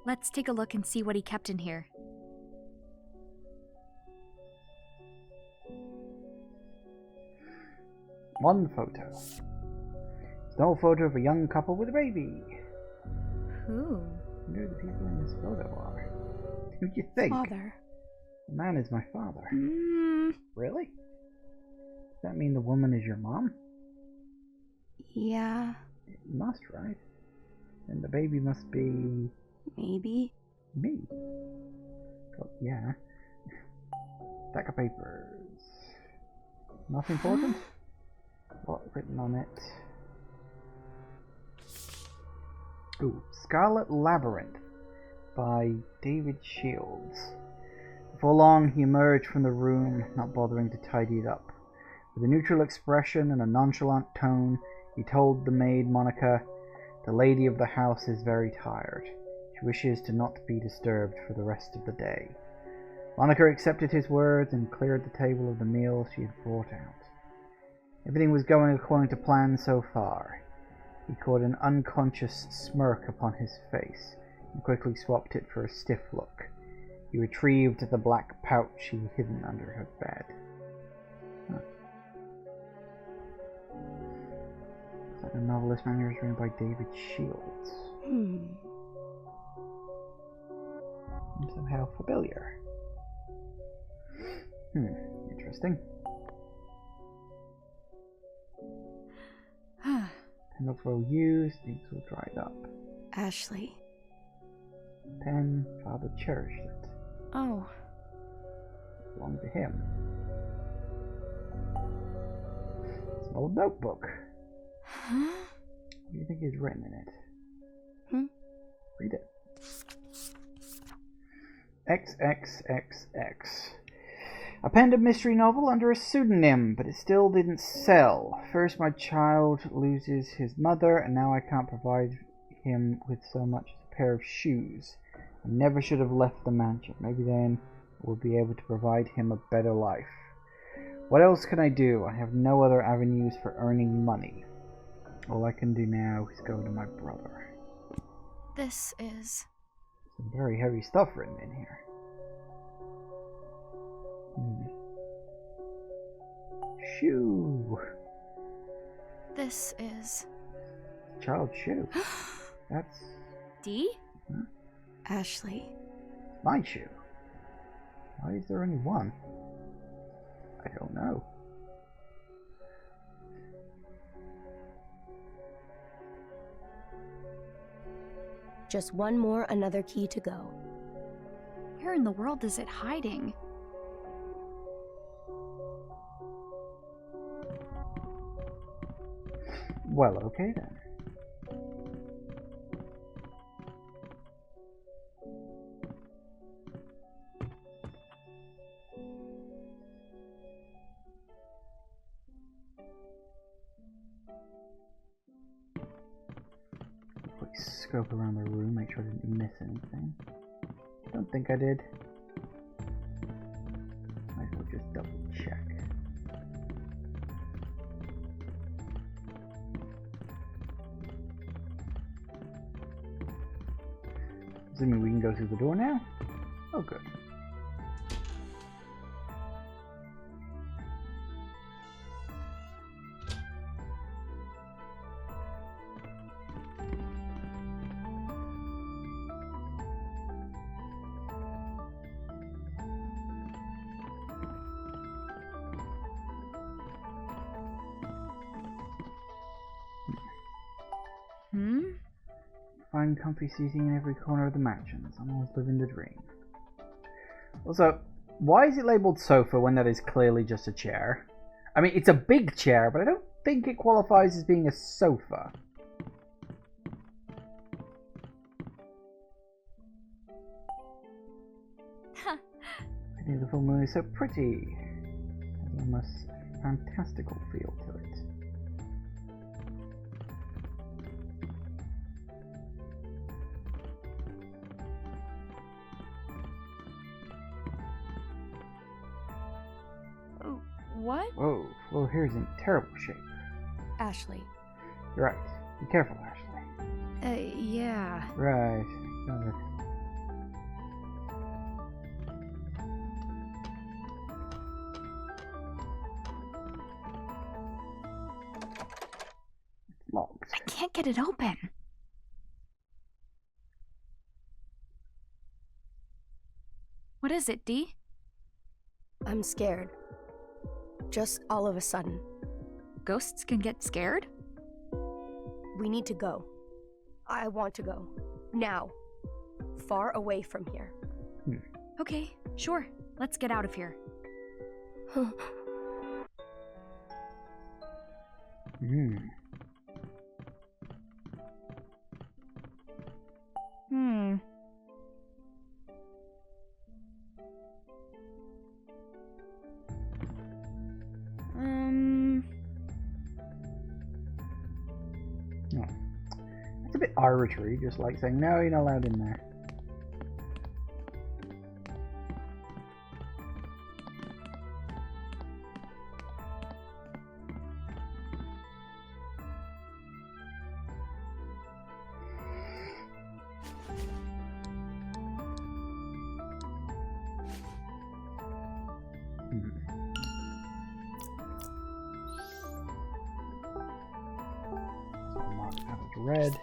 Let's take a look and see what he kept in here. One photo. It's an old photo of a young couple with a baby. Who? I wonder who the people in this photo are. Who do you think? Father. The man is my father. Mm, Really? Does that mean the woman is your mom? Yeah, It must, right? And the baby must be maybe. me. Well, yeah. Stack of papers. Nothing important? What written on it? Ooh, Scarlet Labyrinth by David Shields. Before long, he emerged from the room, not bothering to tidy it up. With a neutral expression and a nonchalant tone, he told the maid Monica, "The lady of the house is very tired. She wishes to not be disturbed for the rest of the day." Monica accepted his words and cleared the table of the meal she had brought out. Everything was going according to plan so far. He caught an unconscious smirk upon his face and quickly swapped it for a stiff look. He retrieved the black pouch he had hidden under her bed. Huh. Looks like a novelist manual written by David Shields. I'm somehow familiar. Interesting. Pen looks well used, inks all dried up. Ashley. Pen, father cherished it. Oh. Belonged to him. It's an old notebook. Huh? What do you think is written in it? Read it. XXXX. I penned a mystery novel under a pseudonym, but it still didn't sell. First my child loses his mother, and now I can't provide him with so much as a pair of shoes. I never should have left the mansion. Maybe then I will be able to provide him a better life. What else can I do? I have no other avenues for earning money. All I can do now is go to my brother. this is... Some very heavy stuff written in here. shoe. This is... Child's shoe. That's Dee? Ashley. my shoe. Why is there only one? I don't know. Just one more, another key to go. Where in the world is it hiding? Well, okay then. Quick scope around the room, make sure I didn't miss anything. Don't think I did. Might as well just double check. Assuming we can go through the door now? Oh, good. Find comfy seating in every corner of the mansion. Someone's living the dream. Also, why is it labelled sofa when that is clearly just a chair? I mean, it's a big chair, but I don't think it qualifies as being a sofa. I think the full moon is so pretty. It has almost a fantastical feel to it. What? Whoa, well, here's in terrible shape. Ashley. You're right. Be careful, Ashley. Yeah. Right. Got it. It's locked. I can't get it open. What is it, Dee? I'm scared. Just all of a sudden. Ghosts can get scared? We need to go. I want to go. Now. Far away from here. Okay, sure. Let's get out of here. Hmm. Oh. It's a bit arbitrary, just like saying, no, you're not allowed in there. Mark that as red.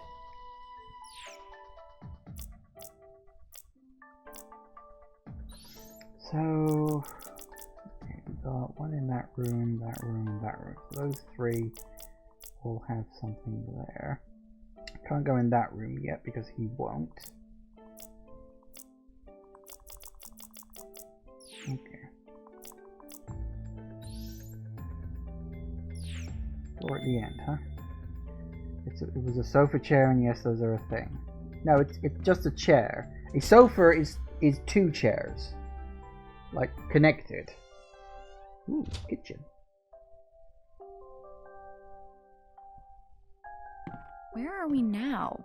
So, okay, we got one in that room, that room, and that room. So those three will have something there. Can't go in that room yet because he won't. Okay. Or at the end, huh? It was a sofa chair, and yes, those are a thing. No, it's just a chair. A sofa is two chairs, like connected. Ooh, kitchen. Where are we now?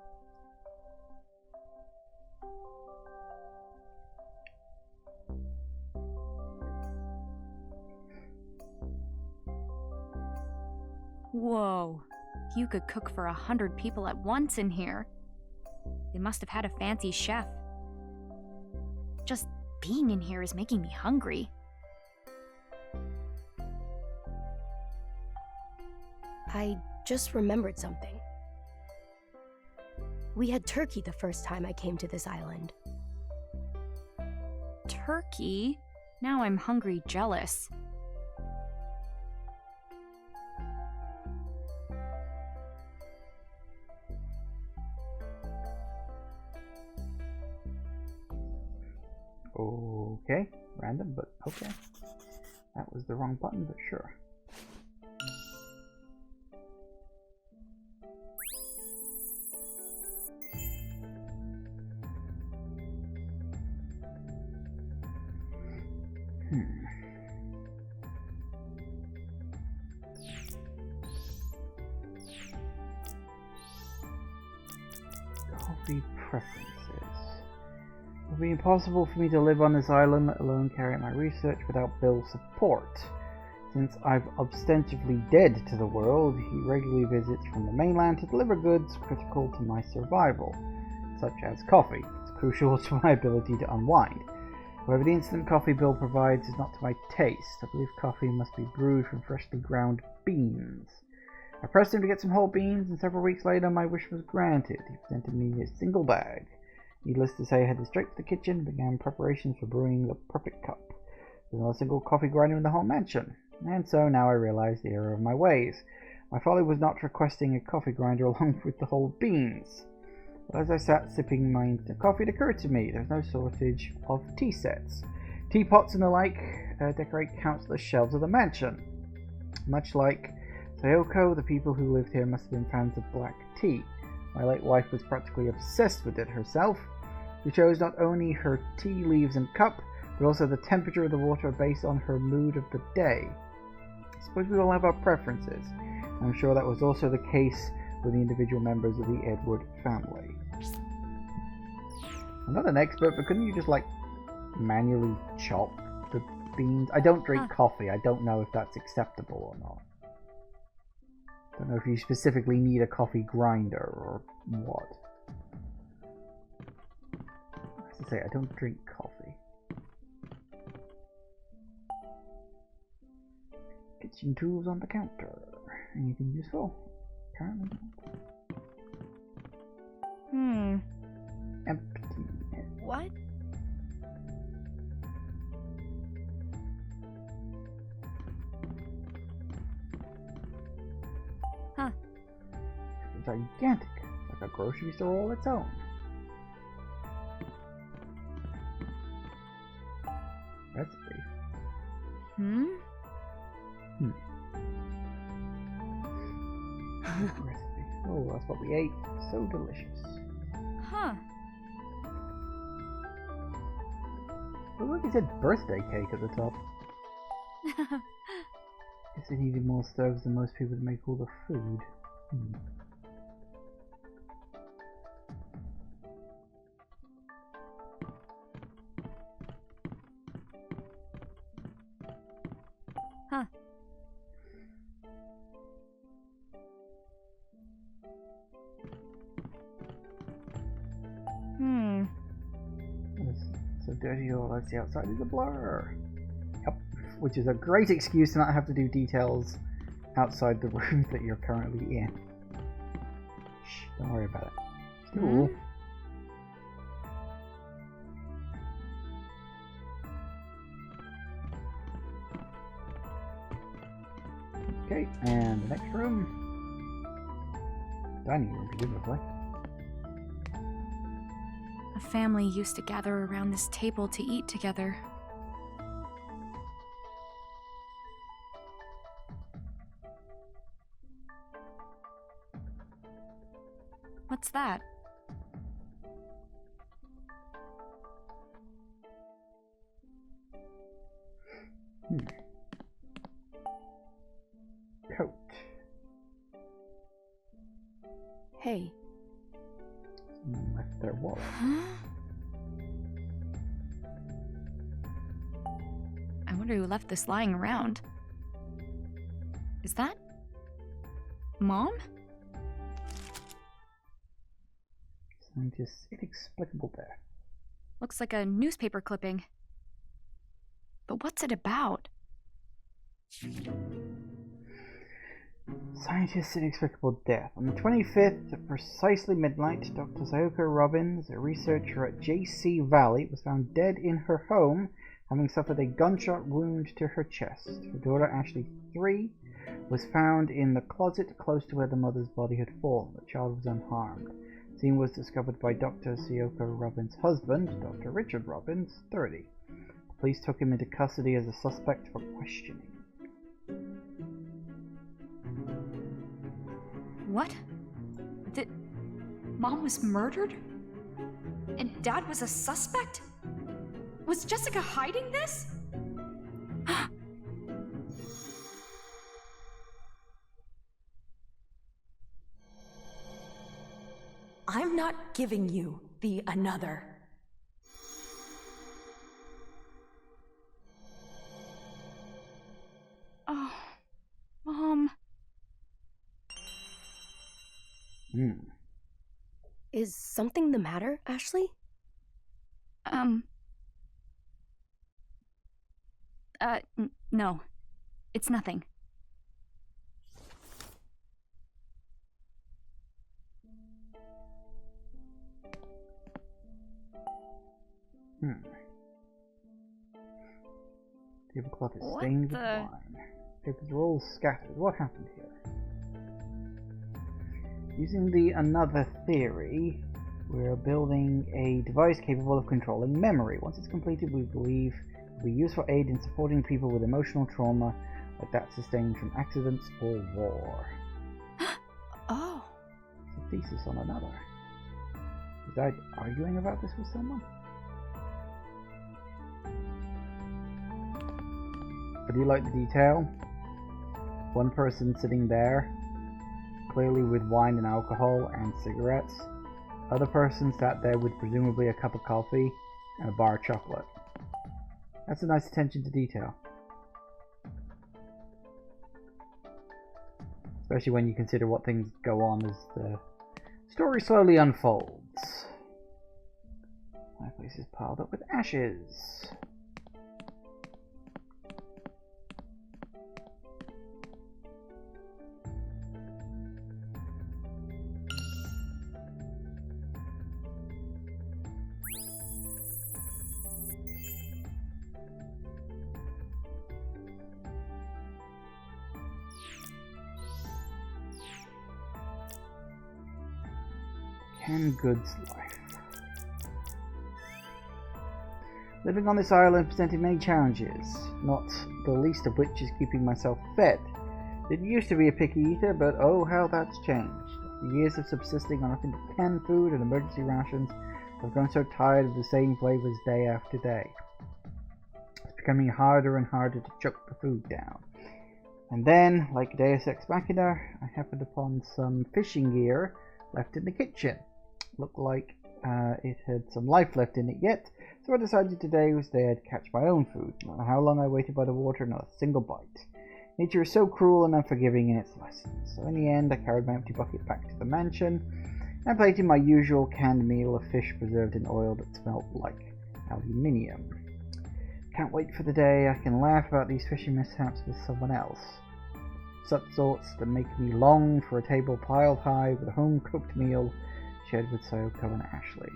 Whoa. You could cook for 100 people at once in here. They must have had a fancy chef. Just being in here is making me hungry. I just remembered something. We had turkey the first time I came to this island. Turkey? Now I'm hungry jealous. Okay, random, but okay. That was the wrong button, but sure. Coffee preferences. It will be impossible for me to live on this island, let alone carry out my research without Bill's support. Since I've ostensibly dead to the world, he regularly visits from the mainland to deliver goods critical to my survival, such as coffee. It's crucial to my ability to unwind. However, the instant coffee Bill provides is not to my taste. I believe coffee must be brewed from freshly ground beans. I pressed him to get some whole beans, and several weeks later my wish was granted. He presented me a single bag. Needless to say, I headed straight to the kitchen and began preparations for brewing the perfect cup. There's not a single coffee grinder in the whole mansion. And so now I realize the error of my ways. My folly was not requesting a coffee grinder along with the whole beans. But as I sat sipping my instant coffee, it occurred to me there's no shortage of tea sets. Teapots and the like decorate countless shelves of the mansion. Much like Sayoko, the people who lived here must have been fans of black tea. My late wife was practically obsessed with it herself. She chose not only her tea leaves and cup, but also the temperature of the water based on her mood of the day. I suppose we all have our preferences. I'm sure that was also the case with the individual members of the Edward family. I'm not an expert, but couldn't you just, like, manually chop the beans? I don't drink coffee. I don't know if that's acceptable or not. I don't know if you specifically need a coffee grinder or what. As I say, I don't drink coffee. Kitchen tools on the counter. Anything useful? Apparently not. Empty. What? Huh. It's gigantic, like a grocery store all its own. Recipe. Recipe. Oh, that's what we ate. So delicious. Huh. Looked like it said birthday cake at the top. Guess it needed more stoves than most people to make all the food. Huh. It's so dirty, all I see outside is a blur. Yep, which is a great excuse to not have to do details outside the room that you're currently in. Shh, don't worry about it. Still. Okay, and the next room. Dining room, presumably. A family used to gather around this table to eat together. What's that? Coat. Hey. Someone left their wallet. I wonder who left this lying around. Is that Mom? Scientist's inexplicable death. Looks like a newspaper clipping. But what's it about? Scientist's inexplicable death. On the 25th, at precisely midnight, Dr. Sayoko Robbins, a researcher at JC Valley, was found dead in her home, having suffered a gunshot wound to her chest. Her daughter, Ashley 3, was found in the closet close to where the mother's body had fallen. The child was unharmed. The scene was discovered by Dr. Sayoko Robbins' husband, Dr. Richard Robbins, 30. The police took him into custody as a suspect for questioning. What? That Mom was murdered? And Dad was a suspect? Was Jessica hiding this? I'm not giving you the another. Oh, Mom. Is something the matter, Ashley? No. It's nothing. Tablecloth is stained with wine. Papers are all scattered. What happened here? Using the another theory, we're building a device capable of controlling memory. Once it's completed, we believe it will be used for aid in supporting people with emotional trauma like that sustained from accidents or war. Oh. It's a thesis on another. Was I arguing about this with someone? I do like the detail. One person sitting there, clearly with wine and alcohol and cigarettes. Other person sat there with presumably a cup of coffee and a bar of chocolate. That's a nice attention to detail. Especially when you consider what things go on as the story slowly unfolds. My place is piled up with ashes. Canned goods life. Living on this island presented many challenges, not the least of which is keeping myself fed. Didn't used to be a picky eater, but oh how that's changed. After years of subsisting on nothing but canned food and emergency rations, I've grown so tired of the same flavors day after day. It's becoming harder and harder to choke the food down. And then, like Deus Ex Machina, I happened upon some fishing gear left in the kitchen. Looked like it had some life left in it yet, so I decided today was the day I'd catch my own food. No matter how long I waited by the water, not a single bite. Nature is so cruel and unforgiving in its lessons. So in the end, I carried my empty bucket back to the mansion and plated my usual canned meal of fish preserved in oil that smelled like aluminium. Can't wait for the day I can laugh about these fishing mishaps with someone else. Such thoughts that make me long for a table piled high with a home-cooked meal shared with Sayoko and Ashley.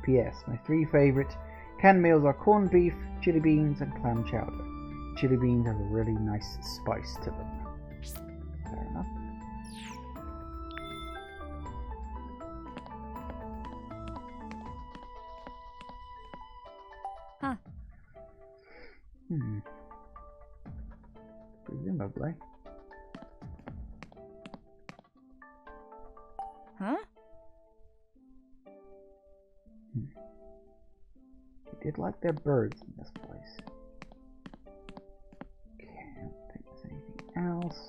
P.S. My three favourite canned meals are corned beef, chili beans, and clam chowder. Chili beans have a really nice spice to them. Fair enough. Huh. Presumably. Huh? They did like their birds in this place. Okay, I don't think there's anything else.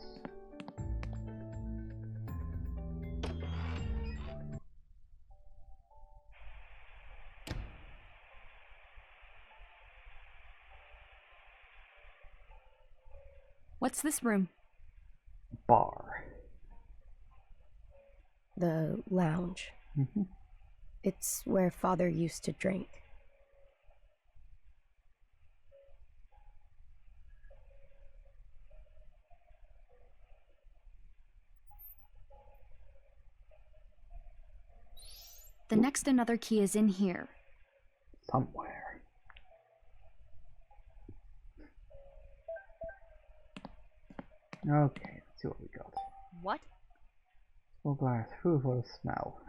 What's this room? Bar. The lounge. It's where Father used to drink. The next another key is in here. Somewhere. Okay, let's see what we got. What? Full glass. Ooh, what a smell.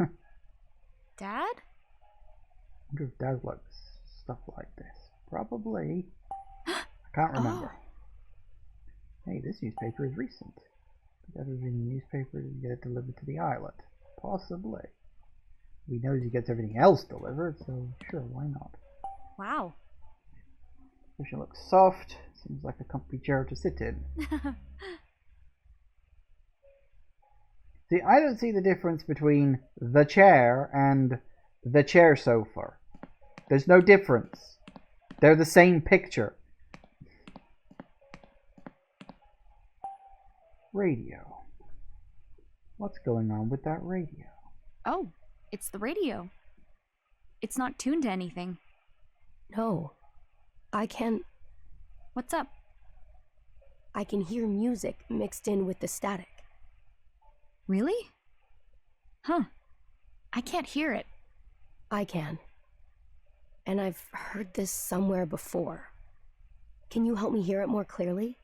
Dad? I wonder if Dad likes stuff like this. Probably. I can't remember. Hey, this newspaper is recent. Did ever bring a newspaper to get it delivered to the island? Possibly. He knows he gets everything else delivered, so sure, why not? Wow. Cushion looks soft. Seems like a comfy chair to sit in. See, I don't see the difference between the chair and the chair sofa. There's no difference. They're the same picture. Radio. What's going on with that radio? Oh, it's the radio. It's not tuned to anything. No. I can... What's up? I can hear music mixed in with the static. Really? Huh. I can't hear it. I can. And I've heard this somewhere before. Can you help me hear it more clearly?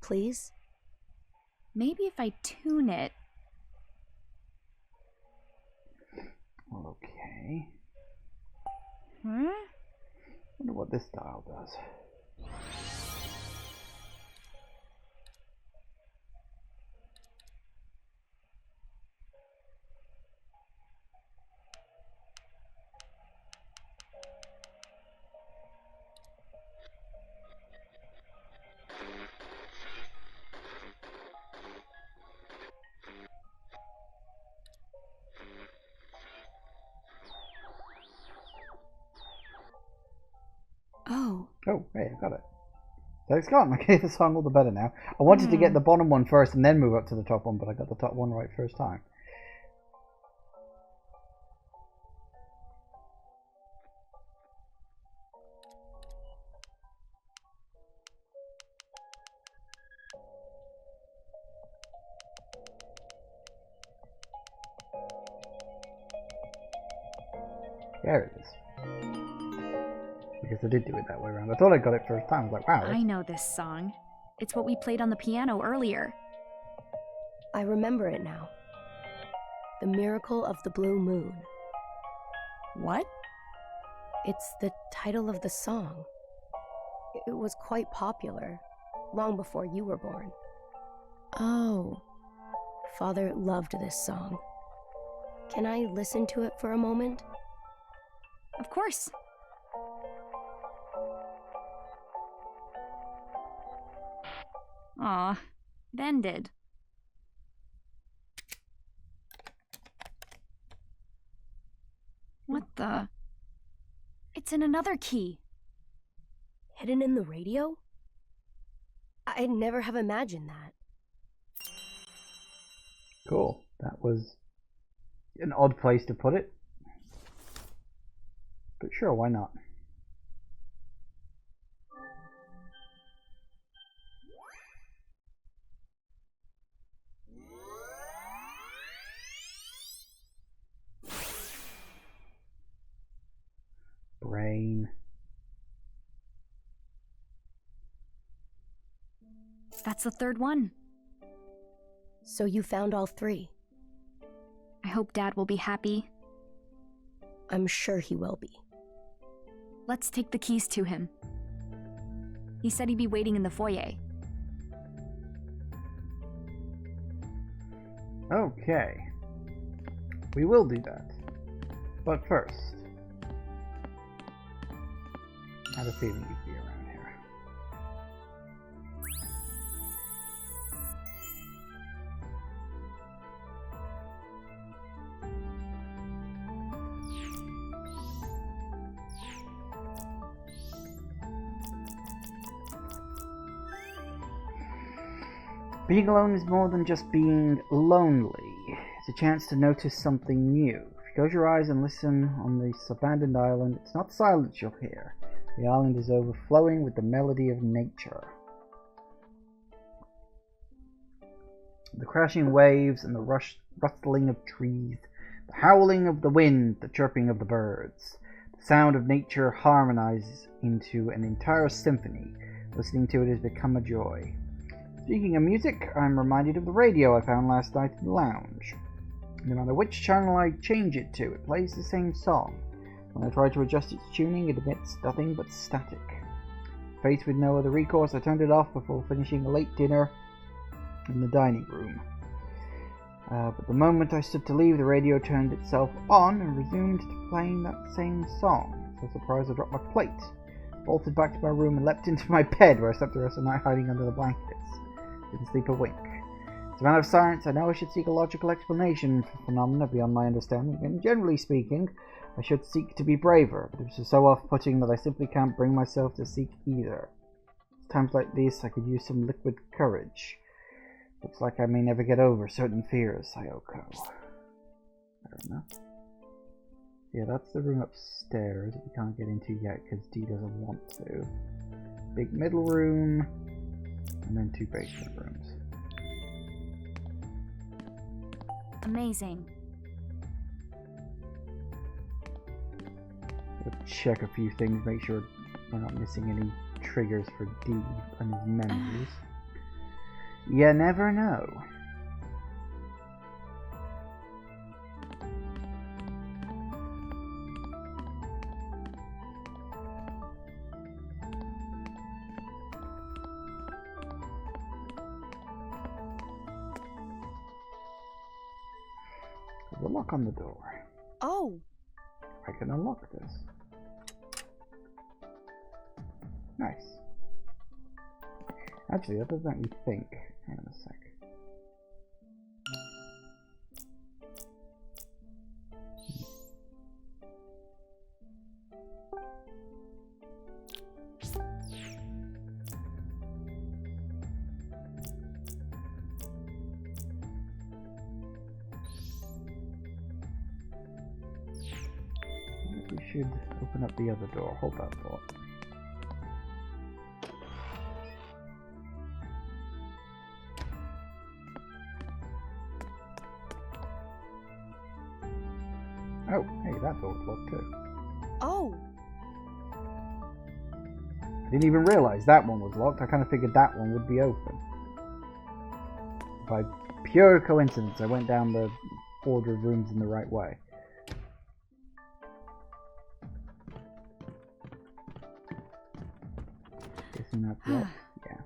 Please? Maybe if I tune it. Okay. Hmm? Wonder what this dial does. Oh. Oh, hey, I got it. So it's gone. Okay, the song all the better now. I wanted to get the bottom one first and then move up to the top one, but I got the top one right first time. There it is. I guess I did do it that way around. I thought I got it first time. I was like, wow. I know this song. It's what we played on the piano earlier. I remember it now. The Miracle of the Blue Moon. What? It's the title of the song. It was quite popular, long before you were born. Oh. Father loved this song. Can I listen to it for a moment? Of course. Aw, it ended. What the? It's in another key. Hidden in the radio? I'd never have imagined that. Cool. That was an odd place to put it. But sure, why not? Brain. That's the third one. So you found all three? I hope Dad will be happy. I'm sure he will be. Let's take the keys to him. He said he'd be waiting in the foyer. Okay. We will do that. But first, I had a feeling you'd be around here. Being alone is more than just being lonely. It's a chance to notice something new. If you close your eyes and listen on this abandoned island, it's not silence you'll hear. The island is overflowing with the melody of nature. The crashing waves and the rustling of trees, The howling of the wind, the chirping of the birds. The sound of nature harmonizes into an entire symphony. Listening to it has become a joy. Speaking of music, I'm reminded of the radio I found last night in the lounge. No matter which channel I change it to, it plays the same song. When I try to adjust its tuning, it emits nothing but static. Faced with no other recourse, I turned it off before finishing a late dinner in the dining room. But the moment I stood to leave, the radio turned itself on and resumed playing that same song. So surprised I dropped my plate, bolted back to my room and leapt into my bed, where I slept the rest of the night hiding under the blankets. Didn't sleep a wink. As a man of science, I know I should seek a logical explanation for phenomena beyond my understanding, and generally speaking, I should seek to be braver, but this is so off-putting that I simply can't bring myself to seek either. At times like this, I could use some liquid courage. Looks like I may never get over certain fears, Sayoko. Fair enough. Yeah, that's the room upstairs that we can't get into yet because Dee doesn't want to. Big middle room, and then 2 basement rooms. Amazing. We'll check a few things, make sure we're not missing any triggers for Dee and his memories. You never know. There's a lock on the door. Oh! I can unlock this. Nice. Actually, that does make me think. Hang on a sec. We should open up the other door. Hold that thought. Oh, hey, that door's locked too. Oh! I didn't even realize that one was locked. I kind of figured that one would be open. By pure coincidence, I went down the order of rooms in the right way. Guessing that's locked. Yeah.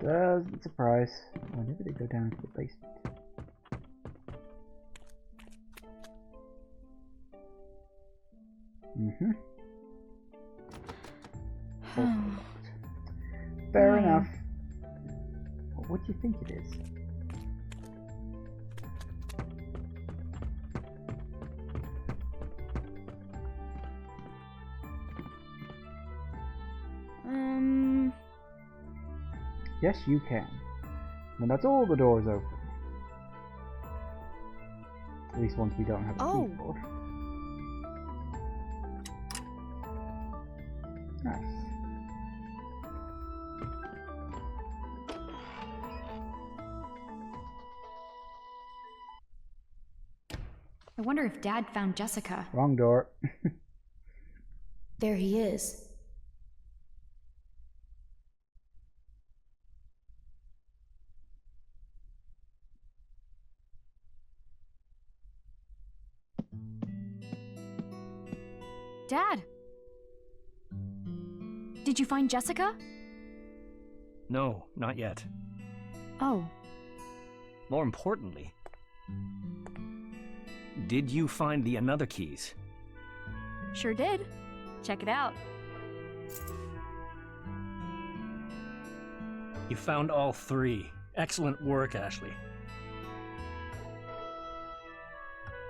Doesn't surprise. Oh, I never did go down into the basement. Also locked. Fair enough. What do you think it is? Yes, you can. And that's all the doors open. At least once we don't have a keyboard. Nice. I wonder if Dad found Jessica. Wrong door. There he is. Dad! Did you find Jessica? No, not yet. Oh. More importantly, did you find the another keys? Sure did. Check it out. You found all 3. Excellent work, Ashley.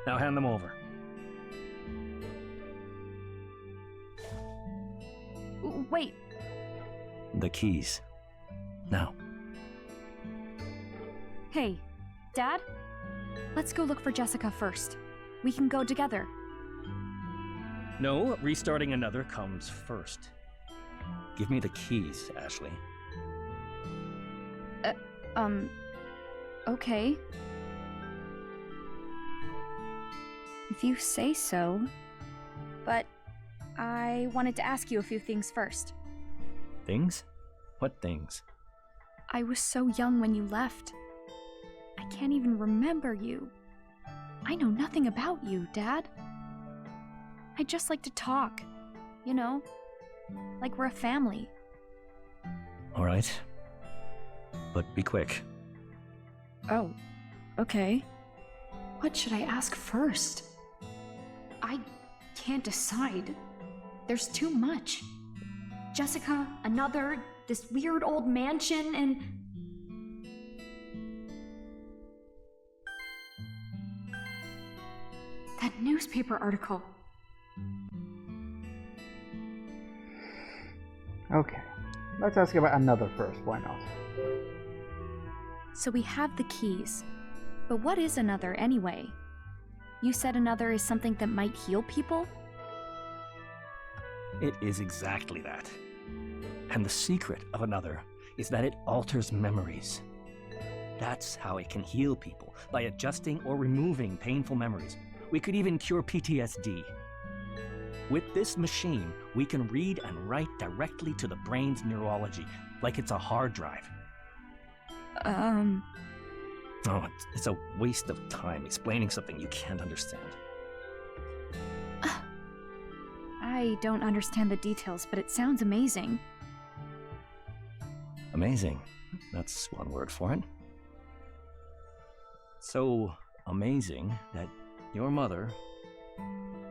Now hand them over. Wait. The keys. Now. Hey, Dad? Let's go look for Jessica first. We can go together. No, restarting another comes first. Give me the keys, Ashley. Okay. If you say so. But I wanted to ask you a few things first. Things? What things? I was so young when you left. I can't even remember you. I know nothing about you, Dad. I'd just like to talk. You know? Like we're a family. All right. But be quick. Oh, okay. What should I ask first? I can't decide. There's too much. Jessica, another, this weird old mansion, and... that newspaper article. Okay. Let's ask about another first. Why not? So we have the keys. But what is another anyway? You said another is something that might heal people? It is exactly that. And the secret of another is that it alters memories. That's how it can heal people, by adjusting or removing painful memories. We could even cure PTSD. With this machine, we can read and write directly to the brain's neurology, like it's a hard drive. Oh, it's a waste of time explaining something you can't understand. I don't understand the details, but it sounds amazing. Amazing. That's one word for it. So amazing that your mother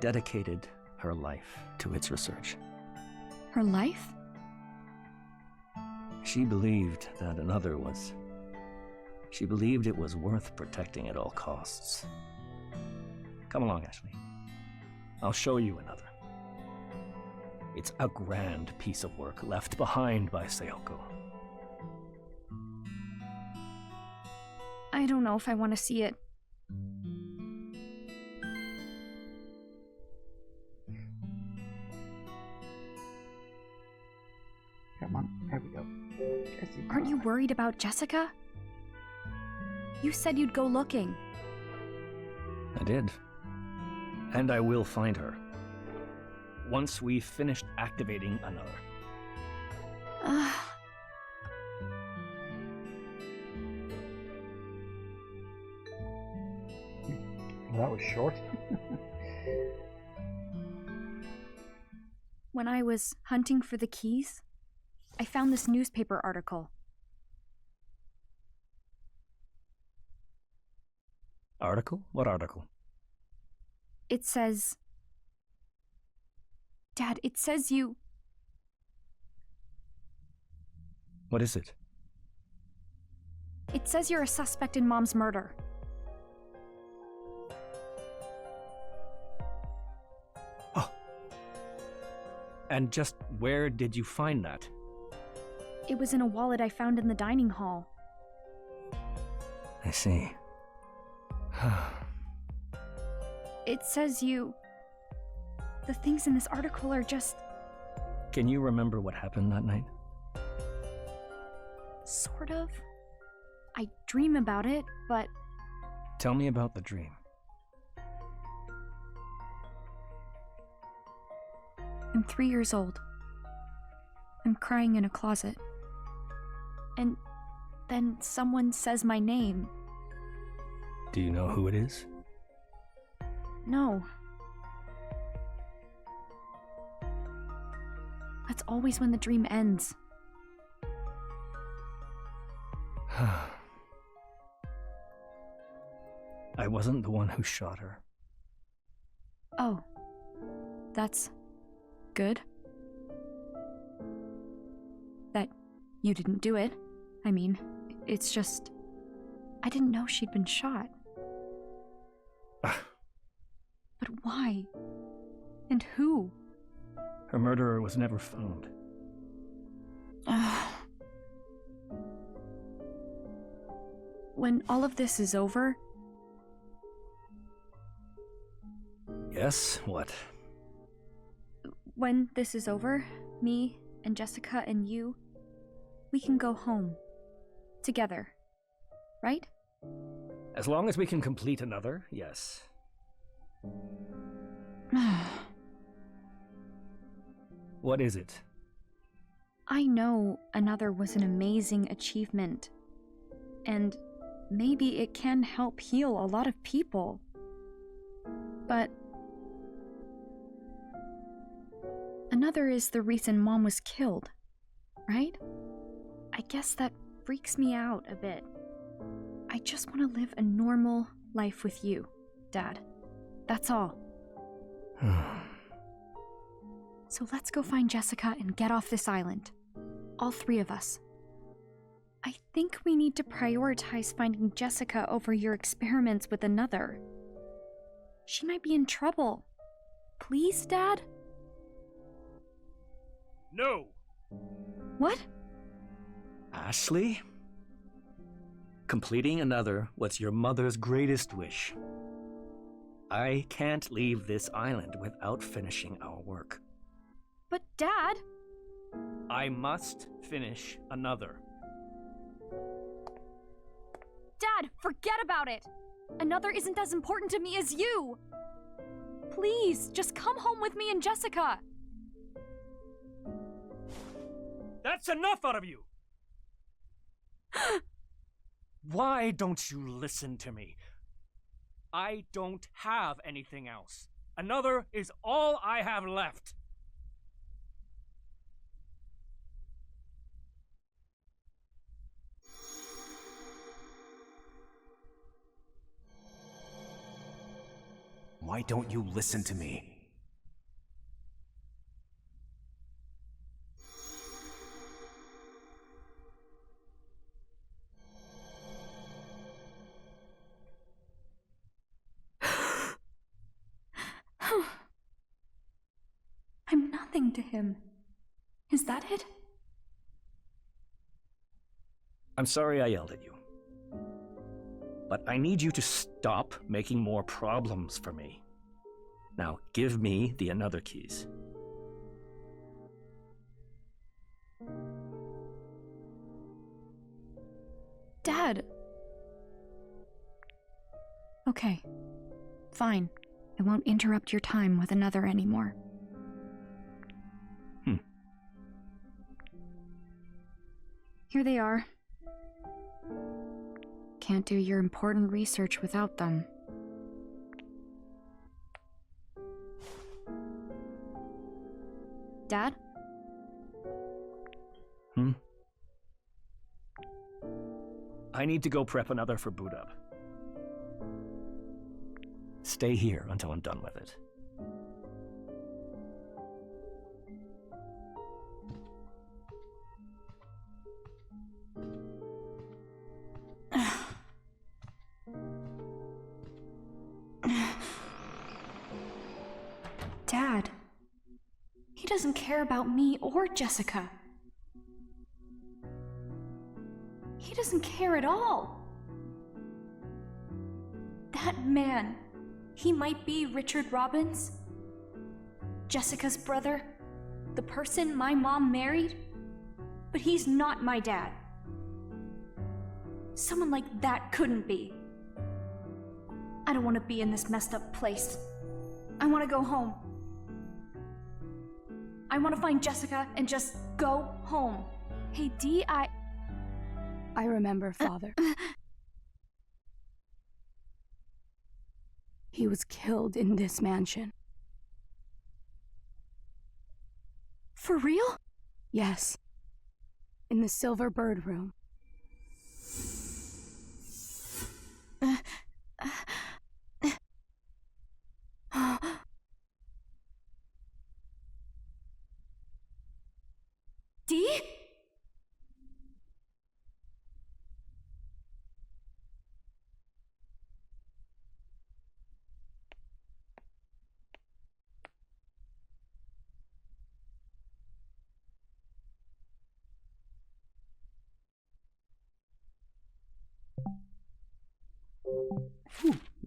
dedicated her life to its research. Her life? She believed that another was... She believed it was worth protecting at all costs. Come along, Ashley. I'll show you another. It's a grand piece of work left behind by Sayoko. I don't know if I want to see it. Come on, here we go. Jessica. Aren't you worried about Jessica? You said you'd go looking. I did. And I will find her. Once we've finished activating another. Well, that was short. When I was hunting for the keys, I found this newspaper article. Article? What article? It says... Dad, it says you... What is it? It says you're a suspect in Mom's murder. Oh. And just where did you find that? It was in a wallet I found in the dining hall. I see. It says you... The things in this article are just... Can you remember what happened that night? Sort of. I dream about it, but... Tell me about the dream. I'm 3 years old. I'm crying in a closet. And then someone says my name. Do you know who it is? No. That's always when the dream ends. I wasn't the one who shot her. Oh. That's... good? That you didn't do it. I mean, it's just... I didn't know she'd been shot. But why? And who? Her murderer was never found. When all of this is over... Yes, what? When this is over, me and Jessica and you, we can go home. Together. Right? As long as we can complete another, yes. What is it? I know another was an amazing achievement, and maybe it can help heal a lot of people. But another is the reason Mom was killed, right? I guess that freaks me out a bit. I just want to live a normal life with you, Dad. That's all. So let's go find Jessica and get off this island. All three of us. I think we need to prioritize finding Jessica over your experiments with another. She might be in trouble. Please, Dad? No! What? Ashley? Completing another was your mother's greatest wish. I can't leave this island without finishing our work. But Dad... I must finish another. Dad, forget about it! Another isn't as important to me as you! Please, just come home with me and Jessica! That's enough out of you! Why don't you listen to me? I don't have anything else. Another is all I have left. Why don't you listen to me? I'm nothing to him. Is that it? I'm sorry I yelled at you. But I need you to stop making more problems for me. Now, give me the another keys. Dad! Okay. Fine. I won't interrupt your time with another anymore. Here they are. Can't do your important research without them. Dad? I need to go prep another for boot up. Stay here until I'm done with it. Dad, he doesn't care about me or Jessica. He doesn't care at all. That man, he might be Richard Robbins, Jessica's brother, the person my mom married, but he's not my dad. Someone like that couldn't be. I don't want to be in this messed up place. I want to go home. I want to find Jessica and just go home. Hey, Dee, I remember, Father. He was killed in this mansion. For real? Yes. In the Silver Bird room. Dee?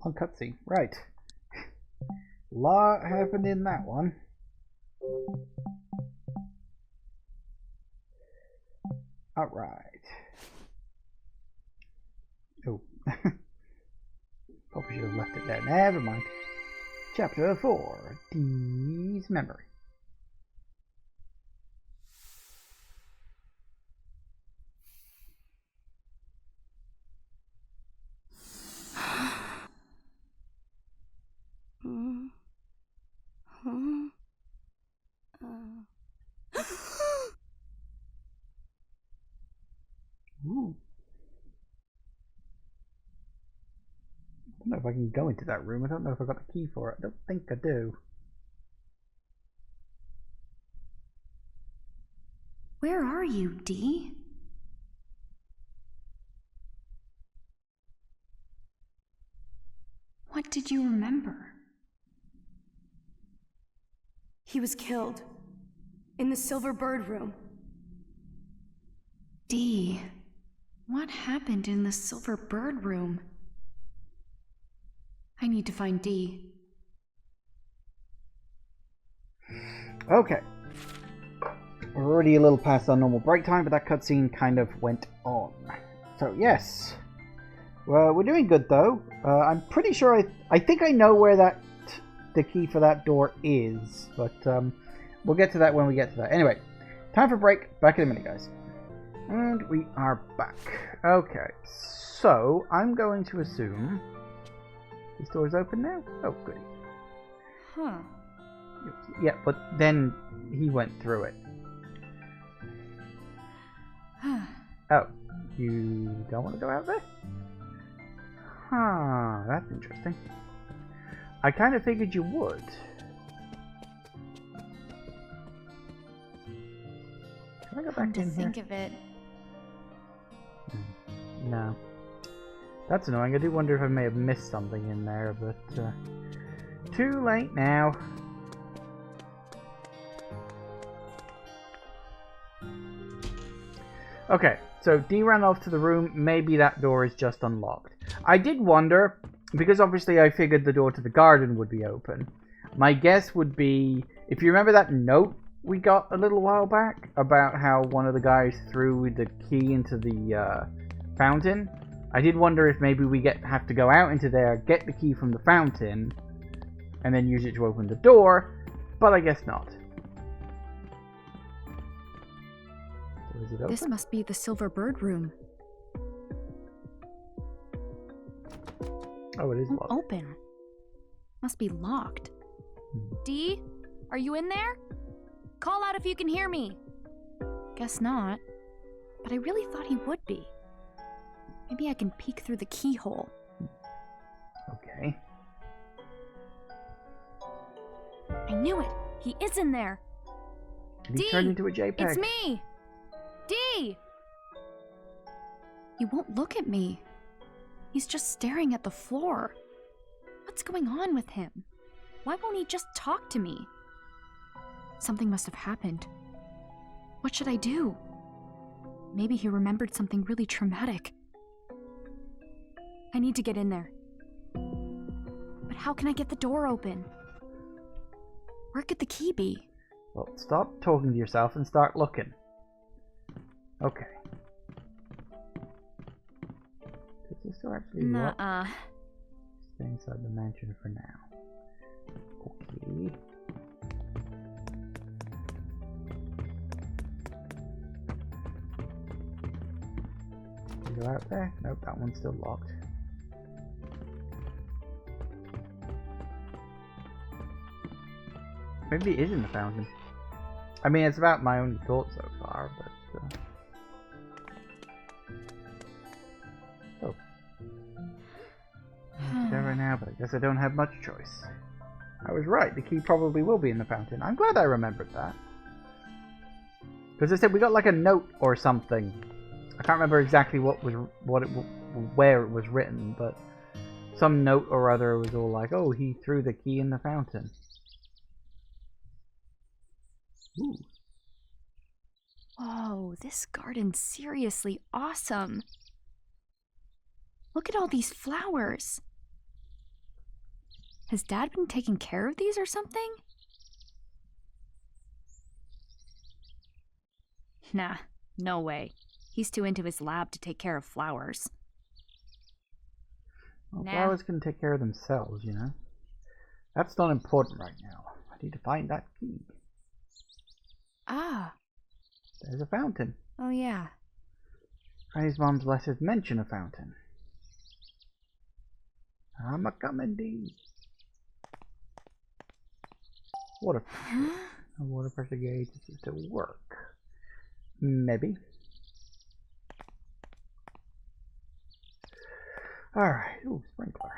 Long cutscene. Right. Lot happened in that one. Alright. Oh. Probably should have left it there. Never mind. Chapter 4, Dee's Memory. Ooh. I don't know if I can go into that room. I don't know if I got the key for it. I don't think I do. Where are you, Dee? What did you remember? He was killed. In the Silver Bird room. Dee, what happened in the Silver Bird room? I need to find Dee. Okay. We're already a little past our normal break time, but that cutscene kind of went on. So, yes. Well, we're doing good, though. I'm pretty sure I think I know where the key for that door is, but we'll get to that when we get to that. Anyway, time for break. Back in a minute, guys. And we are back. Okay, so I'm going to assume this door is open now. Oh, goody. Huh. Yeah, but then he went through it. Oh, you don't want to go out there? Huh, that's interesting. I kind of figured you would. Can I go back in here? Think of it. No. That's annoying. I do wonder if I may have missed something in there, but too late now. Okay, so Dee ran off to the room. Maybe that door is just unlocked. I did wonder, because obviously I figured the door to the garden would be open. My guess would be, if you remember that note we got a little while back about how one of the guys threw the key into the fountain, I did wonder if maybe we have to go out into there, get the key from the fountain, and then use it to open the door, but I guess not. Is it open? This must be the Silver Bird room. Oh, it is locked. Open. Must be locked. Dee, are you in there? Call out if you can hear me. Guess not. But I really thought he would be. Maybe I can peek through the keyhole. Okay. I knew it. He is in there. Did he turn into a JPEG? It's me. Dee! He won't look at me. He's just staring at the floor. What's going on with him? Why won't he just talk to me? Something must have happened. What should I do? Maybe he remembered something really traumatic. I need to get in there. But how can I get the door open? Where could the key be? Well, stop talking to yourself and start looking. Okay. Does this door actually lock? Nuh-uh. Stay inside the mansion for now. Okay. You go out there? Nope, that one's still locked. Maybe it is in the fountain. I mean, it's about my only thought so far, but... Oh. It's there right now, but I guess I don't have much choice. I was right, the key probably will be in the fountain. I'm glad I remembered that. Because I said we got like a note or something. I can't remember exactly where it was written, but some note or other was all like, oh, he threw the key in the fountain. Ooh. Whoa, this garden's seriously awesome. Look at all these flowers. Has Dad been taking care of these or something? Nah, no way. He's too into his lab to take care of flowers. Well, Nah. flowers can take care of themselves, you know. That's not important right now. I need to find that key. Ah. There's a fountain. Oh, yeah. Franny's mom's letters mention a fountain. I'm a coming, D. Water pressure. A water pressure gauge is to work. Maybe. Alright. Ooh, sprinkler.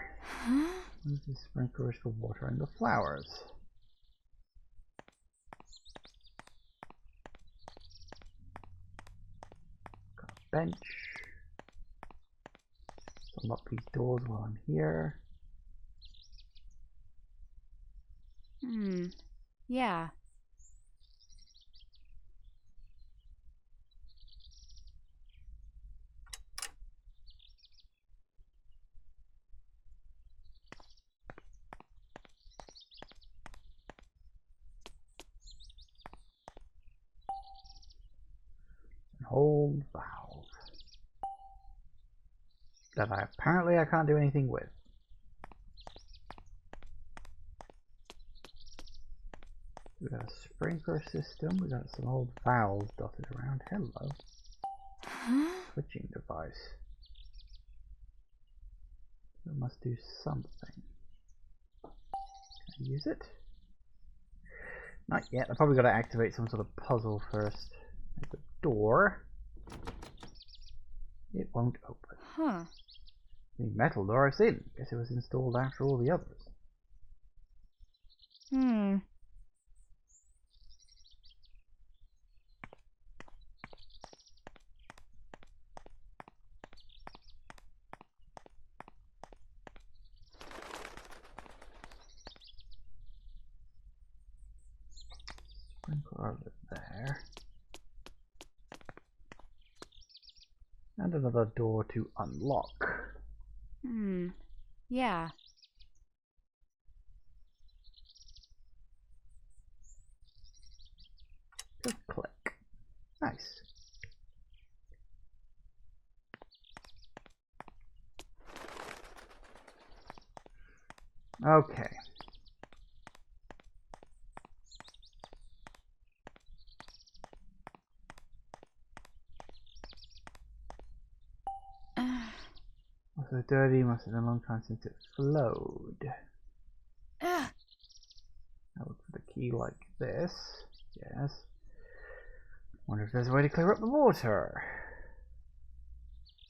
This is sprinklers for watering the flowers. Got a bench. Unlock these doors while I'm here. Yeah. An old valve. That apparently I can't do anything with. We got a sprinkler system. We got some old valves dotted around. Hello. Switching device. It must do something. Can I use it? Not yet. I've probably got to activate some sort of puzzle first. There's a door. It won't open. Huh. The metal door I've seen. Guess it was installed after all the others. Sprinkler over there. And another door to unlock. Yeah. Just click. Nice. Okay. Also dirty, must have been a long time since it flowed. I look for the key like this. Yes. Wonder if there's a way to clear up the water.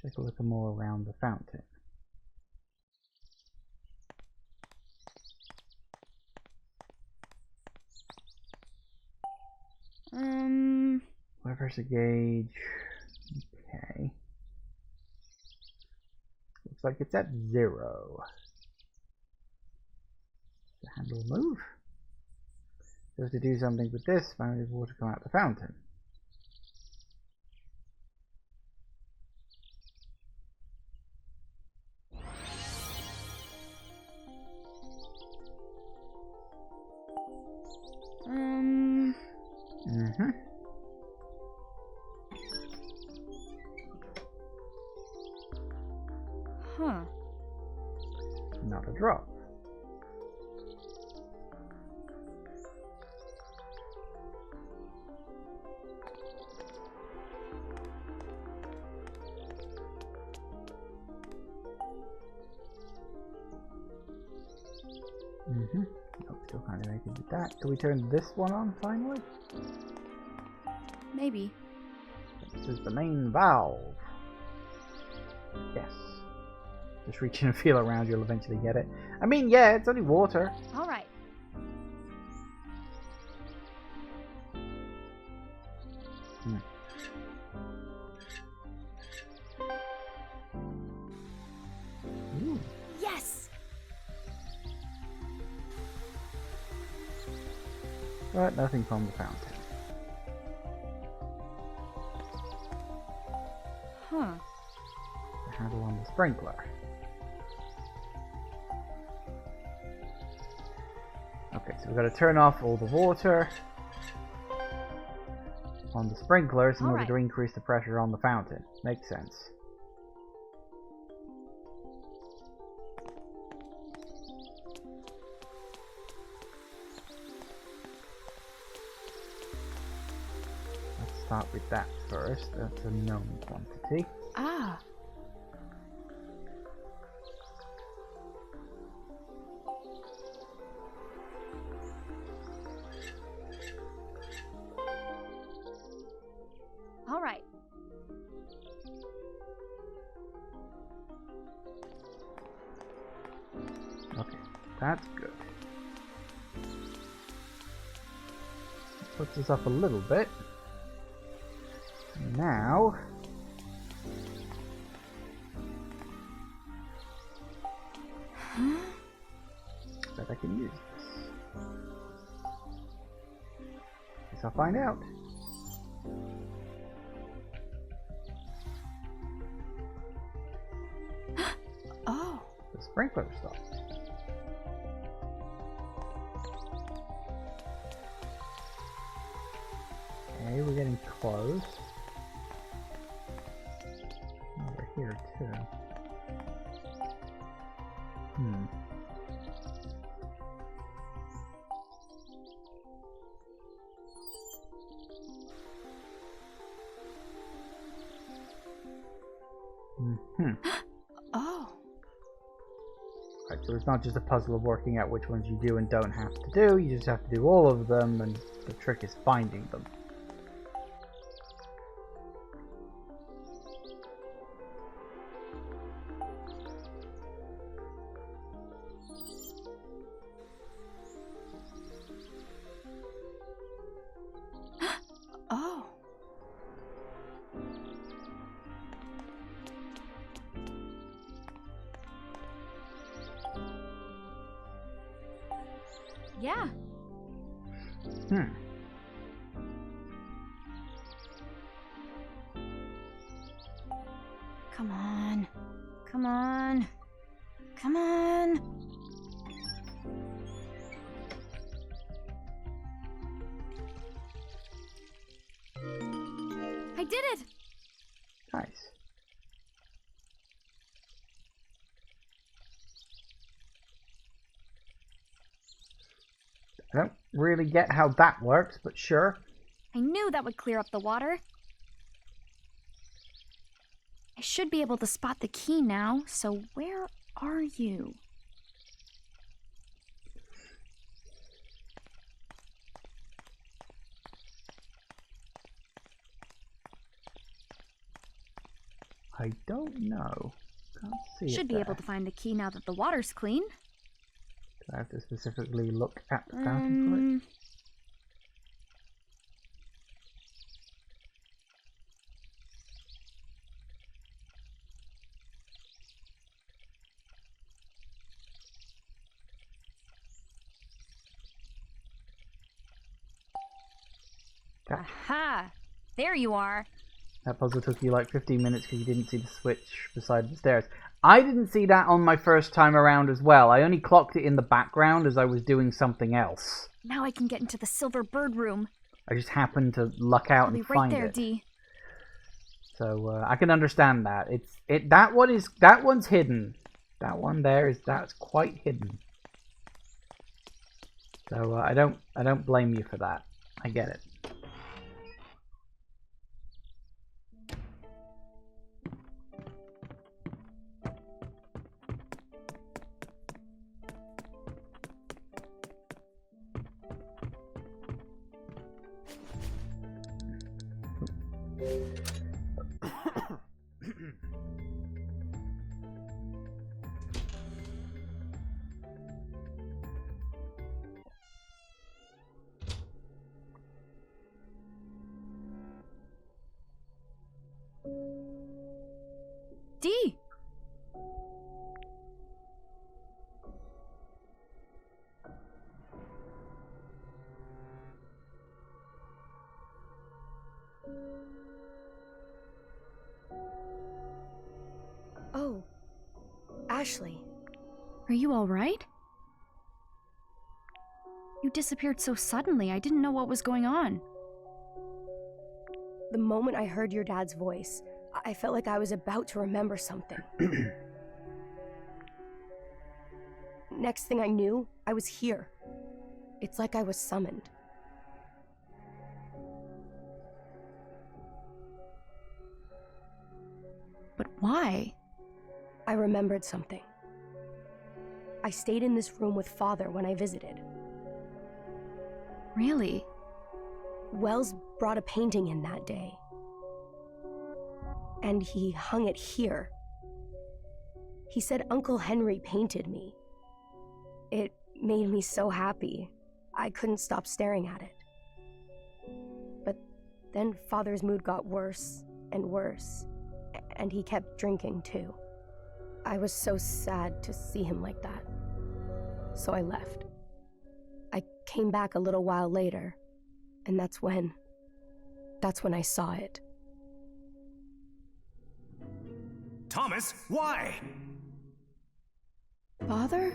Take a look more around the fountain. Water pressure gauge. Okay. Looks like it's at 0. The handle move. So to do something with this, finally the water come out the fountain. Huh. Not a drop. Nope, still can't do anything with that. Can we turn this one on finally? Maybe. This is the main valve. Yes. Just reach in and feel around, you'll eventually get it. I mean, yeah, it's only water. All right. Ooh. Yes! But nothing from the fountain. Huh. The handle on the sprinkler. Okay, so we've got to turn off all the water on the sprinklers in order to increase the pressure on the fountain. Makes sense. start with that first. That's a known quantity. Ah. All right. Okay, that's good. Puts us up a little bit. Now, bet I can use this. Guess I'll find out. Oh. The sprinkler stopped. Okay, we're getting close. Over here too. Oh. Right, so it's not just a puzzle of working out which ones you do and don't have to do, you just have to do all of them, and the trick is finding them. Oh. Yeah. Come on. Come on. Come on. I did it! Nice. I don't really get how that works, but sure. I knew that would clear up the water. I should be able to spot the key now, so where are you? I don't know. Can't see Should it be there. able to find the key now that the water's clean. Do I have to specifically look at the fountain for it? Aha! There you are. That puzzle took you like 15 minutes because you didn't see the switch beside the stairs. I didn't see that on my first time around as well. I only clocked it in the background as I was doing something else. Now I can get into the silver bird room. I just happened to luck out I'll be and right find there, it. Dee. So I can understand that. That one's hidden. That one there that's quite hidden. So I don't blame you for that. I get it. Dee! Oh, Ashley. Are you alright? You disappeared so suddenly, I didn't know what was going on. The moment I heard your dad's voice, I felt like I was about to remember something. Next thing I knew, I was here. It's like I was summoned. But why? I remembered something. I stayed in this room with Father when I visited. Really? Wells brought a painting in that day. And he hung it here. He said Uncle Henry painted me. It made me so happy. I couldn't stop staring at it. But then Father's mood got worse and worse, and he kept drinking too. I was so sad to see him like that. So I left. I came back a little while later, and that's when I saw it. Thomas, why? Father?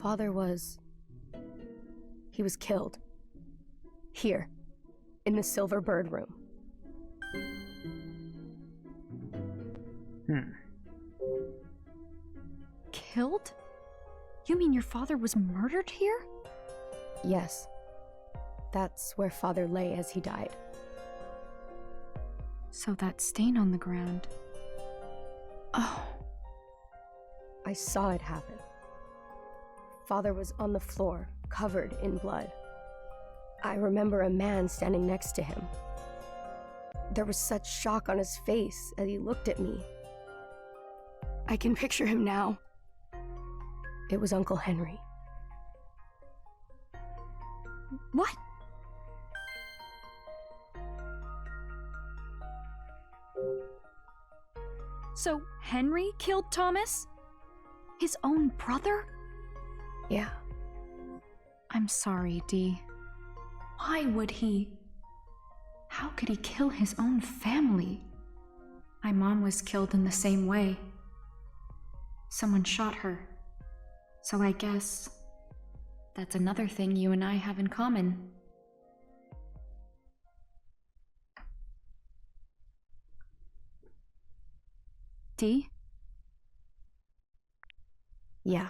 Father he was killed. Here, in the Silver Bird room. Killed? You mean your father was murdered here? Yes. That's where Father lay as he died. So that stain on the ground. Oh. I saw it happen. Father was on the floor, covered in blood. I remember a man standing next to him. There was such shock on his face as he looked at me. I can picture him now. It was Uncle Henry. What? So Henry killed Thomas? His own brother? Yeah. I'm sorry, Dee. Why would he? How could he kill his own family? My mom was killed in the same way. Someone shot her. So I guess that's another thing you and I have in common. Dee? Yeah.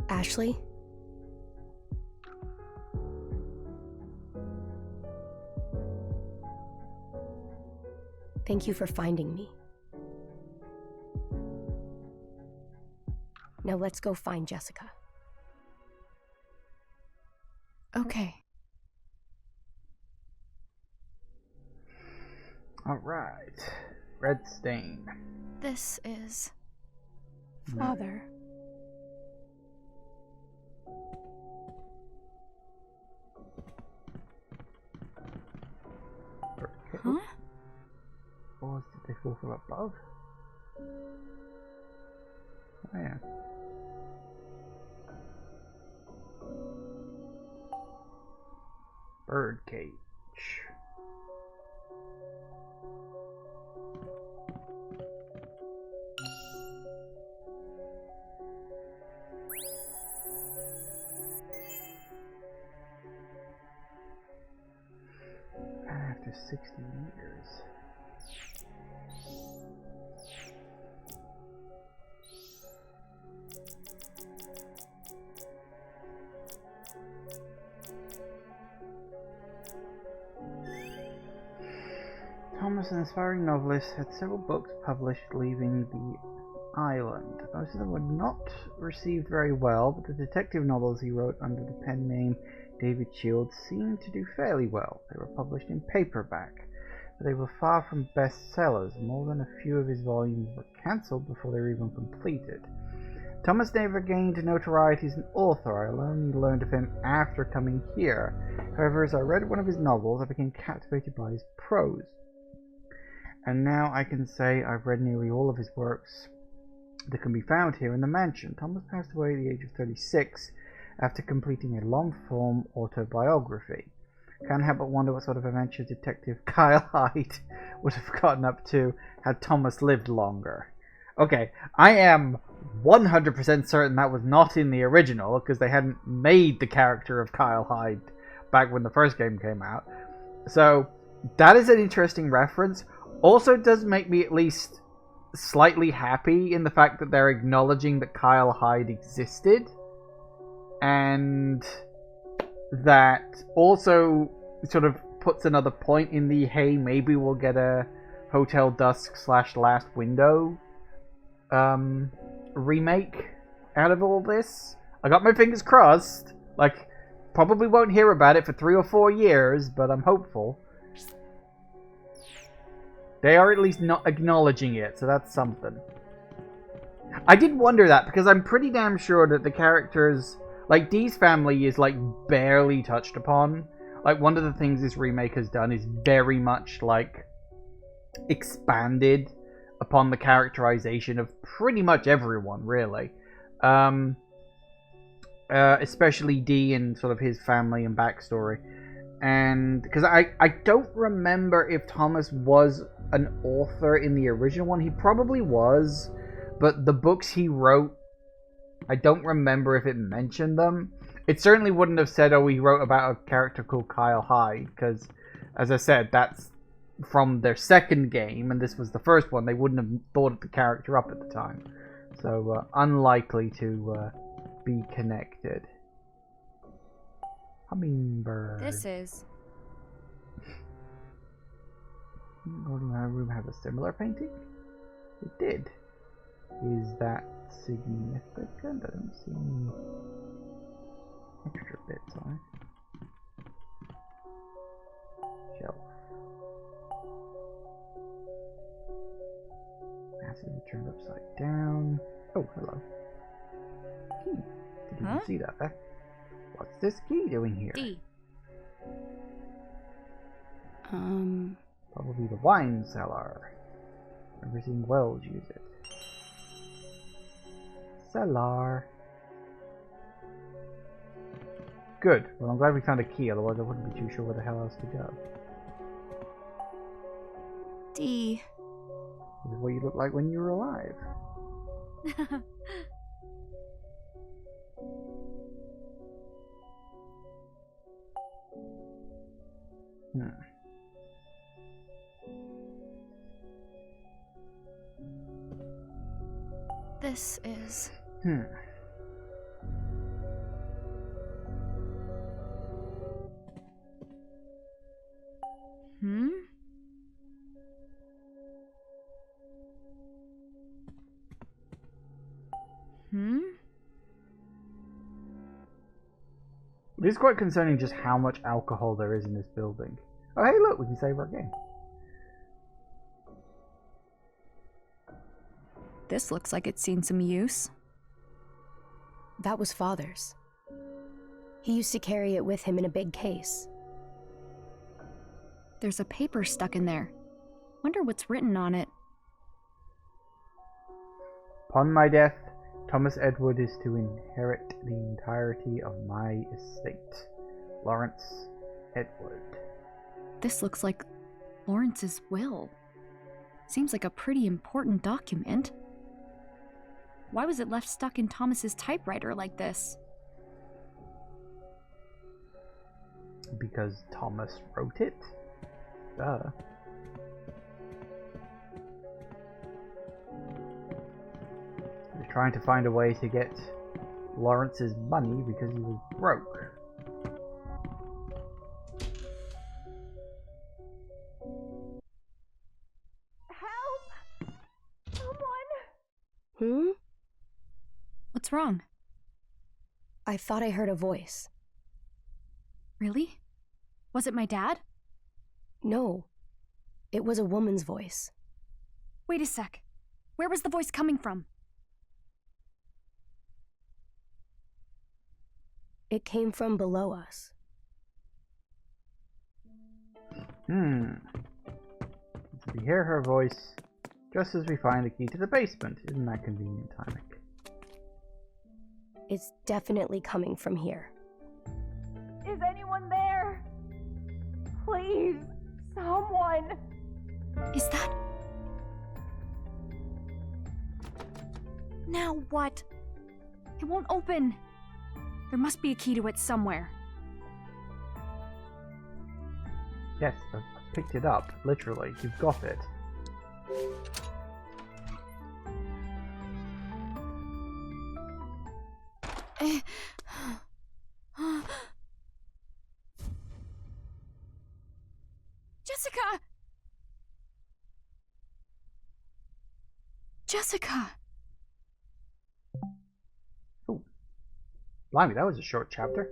Ashley? Thank you for finding me. Now let's go find Jessica. Okay. Alright. Red stain. This is... Father. Huh? Or did they fall from above? Oh yeah. Bird cage. After 60 years. Thomas, an aspiring novelist, had several books published leaving the island. Most of them were not received very well, but the detective novels he wrote under the pen name David Shields seemed to do fairly well. They were published in paperback, but they were far from bestsellers. More than a few of his volumes were cancelled before they were even completed. Thomas never gained notoriety as an author. I only learned of him after coming here. However, as I read one of his novels, I became captivated by his prose. and now I can say I've read nearly all of his works that can be found here in the mansion. Thomas passed away at the age of 36 after completing a long-form autobiography. Can't help but wonder what sort of adventures Detective Kyle Hyde would have gotten up to had Thomas lived longer. Okay, I am 100% certain that was not in the original, because they hadn't made the character of Kyle Hyde back when the first game came out. So, that is an interesting reference. Also does make me at least slightly happy in the fact that they're acknowledging that Kyle Hyde existed. And that also sort of puts another point in the, hey, maybe we'll get a Hotel Dusk / Last Window remake out of all this. I got my fingers crossed. Like, probably won't hear about it for 3 or 4 years, but I'm hopeful. They are at least not acknowledging it, so that's something. I did wonder that, because I'm pretty damn sure that the characters, like, Dee's family is, like, barely touched upon. Like, one of the things this remake has done is very much, like, expanded upon the characterization of pretty much everyone, really. Especially Dee and sort of his family and backstory. And because I don't remember if Thomas was an author in the original one. He probably was, but the books he wrote, I don't remember if it mentioned them. It certainly wouldn't have said, oh, he wrote about a character called Kyle Hyde, because, as I said, that's from their second game, and this was the first one. They wouldn't have thought of the character up at the time. So, unlikely to be connected. Hummingbird. This is. Golden Room have a similar painting? It did. Is that significant? I don't see any extra bits on it. Shelf. Masses are turned upside down. Oh, hello. Key. Didn't even see that there. What's this key doing here? D. Probably the wine cellar. Never seen Wells use it. Cellar. Good. Well, I'm glad we found a key, otherwise I wouldn't be too sure where the hell else to go. D. This is what you look like when you were alive. This is. It is quite concerning just how much alcohol there is in this building. Oh, hey, look, we can save our game. This looks like it's seen some use. That was Father's. He used to carry it with him in a big case. There's a paper stuck in there. Wonder what's written on it. Upon my death, Thomas Edward is to inherit the entirety of my estate. Lawrence Edward. This looks like Lawrence's will. Seems like a pretty important document. Why was it left stuck in Thomas's typewriter like this? Because Thomas wrote it? Duh. They're trying to find a way to get Lawrence's money because he was broke. Help! Someone! What's wrong? I thought I heard a voice. Really? Was it my dad? No. It was a woman's voice. Wait a sec. Where was the voice coming from? It came from below us. We hear her voice just as we find the key to the basement. Isn't that convenient timing? It's definitely coming from here. Is anyone there? Please, someone. Is that... Now what? It won't open. There must be a key to it somewhere. Yes, I've picked it up, literally. You've got it. Jessica! Jessica! Oh. Blimey, that was a short chapter.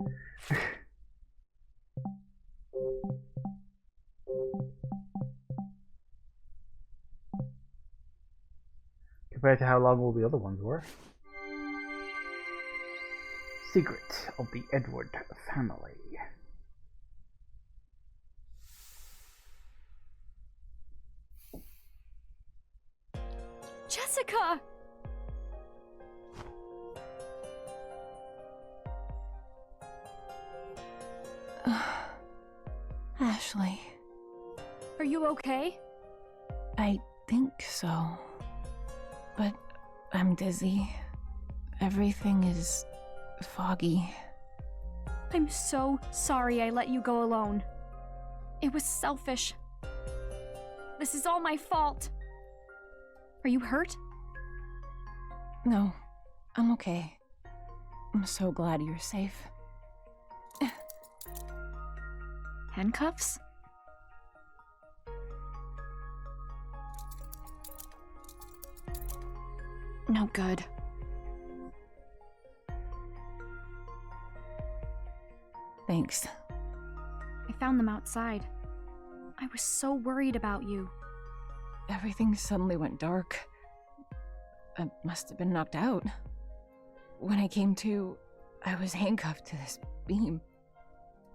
Compared to how long all the other ones were. Secret of the Edward family. Jessica! Ashley. Are you okay? I think so. But I'm dizzy. Everything is foggy. I'm so sorry I let you go alone. It was selfish. This is all my fault. Are you hurt? No, I'm okay. I'm so glad you're safe. Handcuffs? No good. Thanks. I found them outside. I was so worried about you. Everything suddenly went dark. I must have been knocked out. When I came to, I was handcuffed to this beam.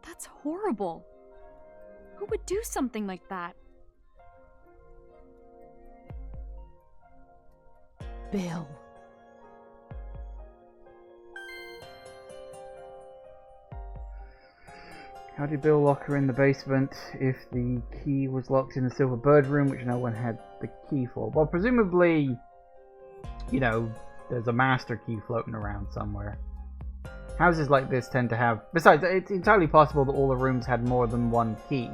That's horrible. Who would do something like that? Bill. How did Bill lock her in the basement if the key was locked in the Silver Bird room, which no one had the key for? Well, presumably, you know, there's a master key floating around somewhere. Houses like this tend to have... Besides, it's entirely possible that all the rooms had more than one key,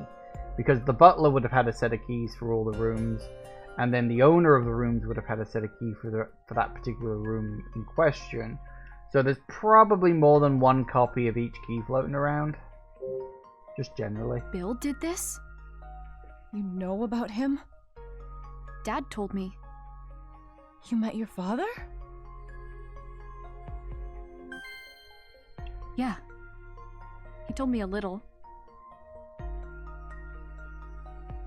because the butler would have had a set of keys for all the rooms, and then the owner of the rooms would have had a set of keys for that particular room in question. So there's probably more than one copy of each key floating around. Just generally. Bill did this? You know about him? Dad told me. You met your father? Yeah. He told me a little.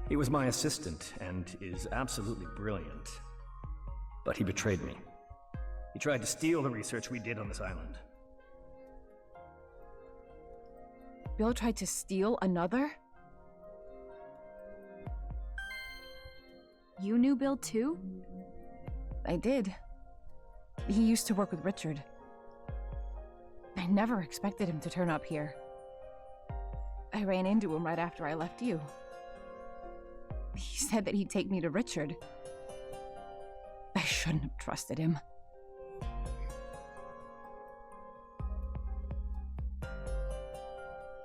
He was my assistant and is absolutely brilliant. But he betrayed me. He tried to steal the research we did on this island. Bill tried to steal another? You knew Bill too? I did. He used to work with Richard. I never expected him to turn up here. I ran into him right after I left you. He said that he'd take me to Richard. I shouldn't have trusted him.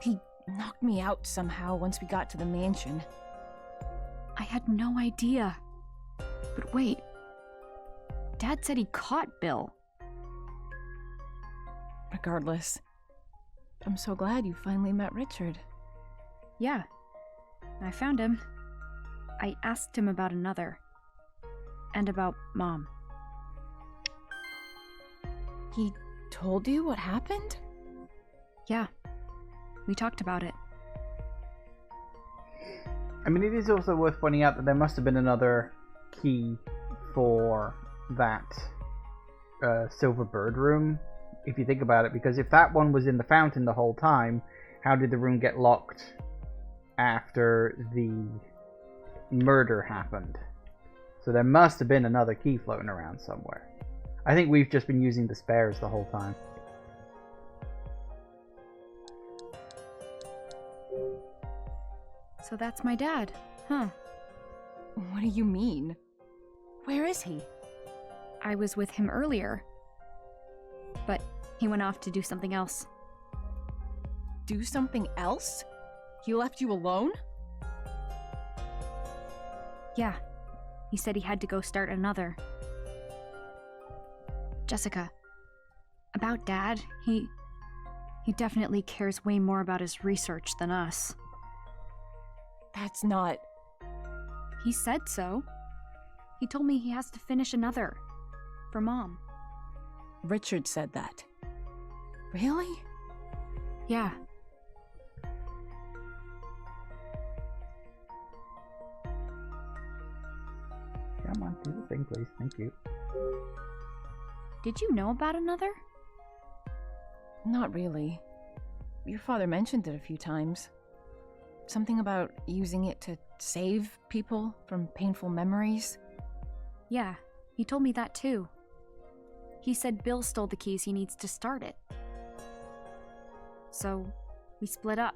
He knocked me out somehow once we got to the mansion. I had no idea. But wait. Dad said he caught Bill. Regardless, I'm so glad you finally met Richard. Yeah. I found him. I asked him about another. And about Mom. He told you what happened? Yeah. We talked about it. I mean, it is also worth pointing out that there must have been another key for that Silver Bird room, if you think about it, because if that one was in the fountain the whole time, how did the room get locked after the murder happened. So there must have been another key floating around somewhere. I think we've just been using the spares the whole time. So that's my dad, huh? What do you mean? Where is he? I was with him earlier. But he went off to do something else. Do something else? He left you alone? Yeah. He said he had to go start another. Jessica, about Dad, he definitely cares way more about his research than us. That's not... He said so. He told me he has to finish another. For Mom. Richard said that. Really? Yeah. Come on, do the thing, please. Thank you. Did you know about another? Not really. Your father mentioned it a few times. Something about using it to save people from painful memories. Yeah, he told me that too. He said Bill stole the keys he needs to start it. So, we split up.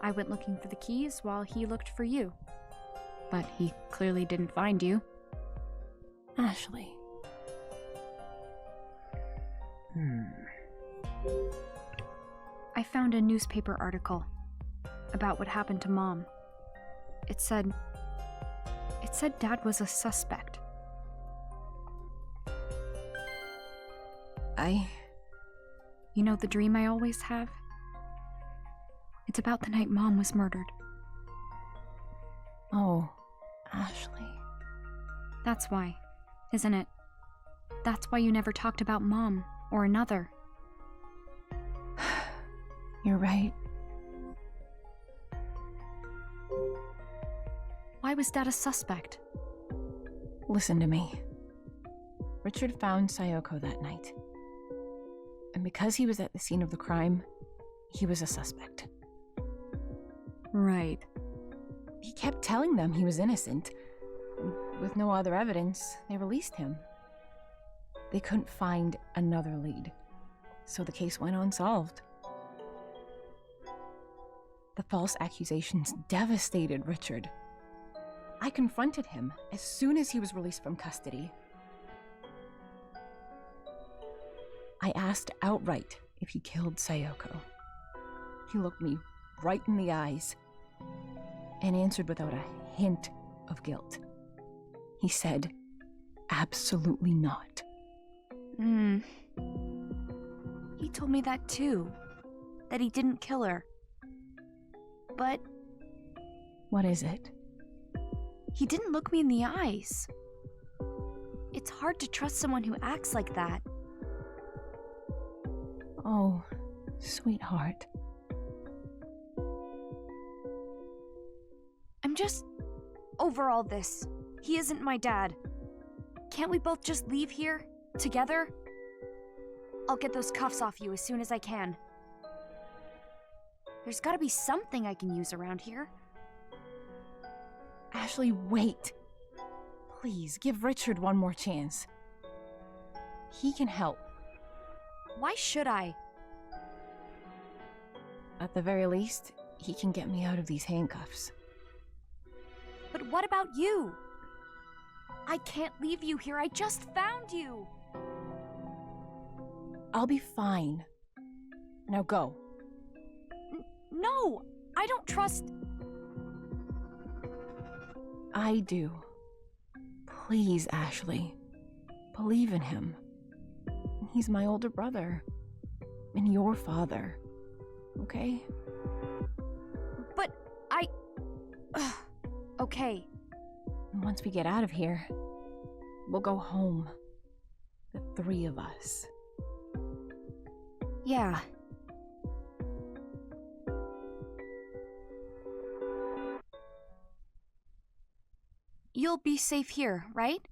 I went looking for the keys while he looked for you. But he clearly didn't find you. Ashley. I found a newspaper article about what happened to Mom. It said Dad was a suspect. You know the dream I always have? It's about the night Mom was murdered. Oh, Ashley. That's why, isn't it? That's why you never talked about Mom or another. You're right. Why was Dad a suspect? Listen to me. Richard found Sayoko that night. And because he was at the scene of the crime, he was a suspect. Right. He kept telling them he was innocent. With no other evidence, they released him. They couldn't find another lead, so the case went unsolved. The false accusations devastated Richard. I confronted him as soon as he was released from custody. I asked outright if he killed Sayoko. He looked me right in the eyes and answered without a hint of guilt. He said, absolutely not. He told me that too. That he didn't kill her. But What is it? he didn't look me in the eyes. It's hard to trust someone who acts like that. Oh, sweetheart. I'm just over all this. He isn't my dad. Can't we both just leave here? Together? I'll get those cuffs off you as soon as I can. There's gotta be something I can use around here. Ashley, wait. Please, give Richard one more chance. He can help. Why should I? At the very least, he can get me out of these handcuffs. But what about you? I can't leave you here. I just found you. I'll be fine. Now go. No, I don't trust... I do. Please, Ashley. Believe in him. He's my older brother. And your father. Okay? But I... Okay. Once we get out of here, we'll go home. The three of us. Yeah. You'll be safe here, right?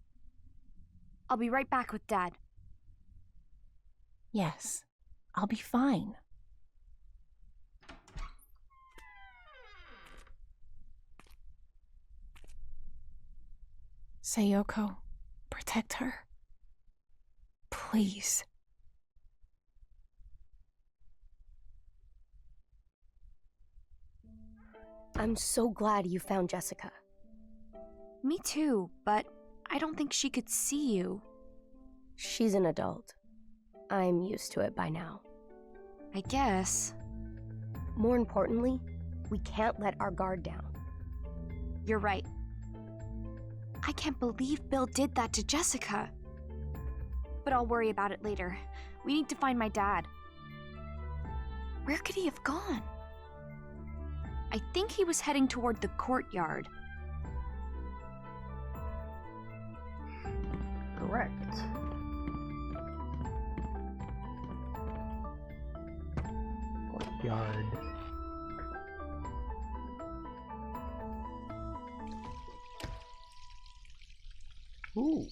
I'll be right back with Dad. Yes, I'll be fine. Sayoko, protect her. Please. I'm so glad you found Jessica. Me too, but I don't think she could see you. She's an adult. I'm used to it by now. I guess. More importantly, we can't let our guard down. You're right. I can't believe Bill did that to Jessica. But I'll worry about it later. We need to find my dad. Where could he have gone? I think he was heading toward the courtyard. Correct. Courtyard. Ooh.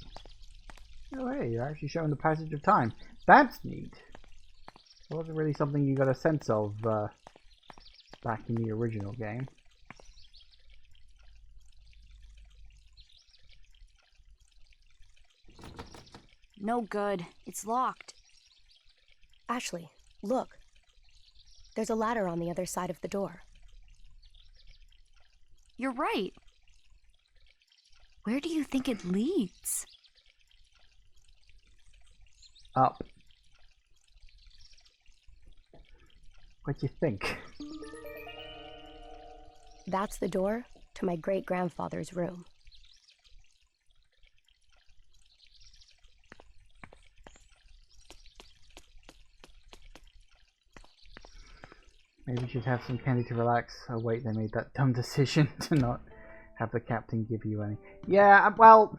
Oh, hey, you're actually showing the passage of time. That's neat. It wasn't really something you got a sense of back in the original game. No good. It's locked. Ashley, look. There's a ladder on the other side of the door. You're right. Where do you think it leads? Up. What do you think? That's the door to my great-grandfather's room. Maybe you should have some candy to relax. Oh wait, they made that dumb decision to not have the captain give you any. Yeah, well,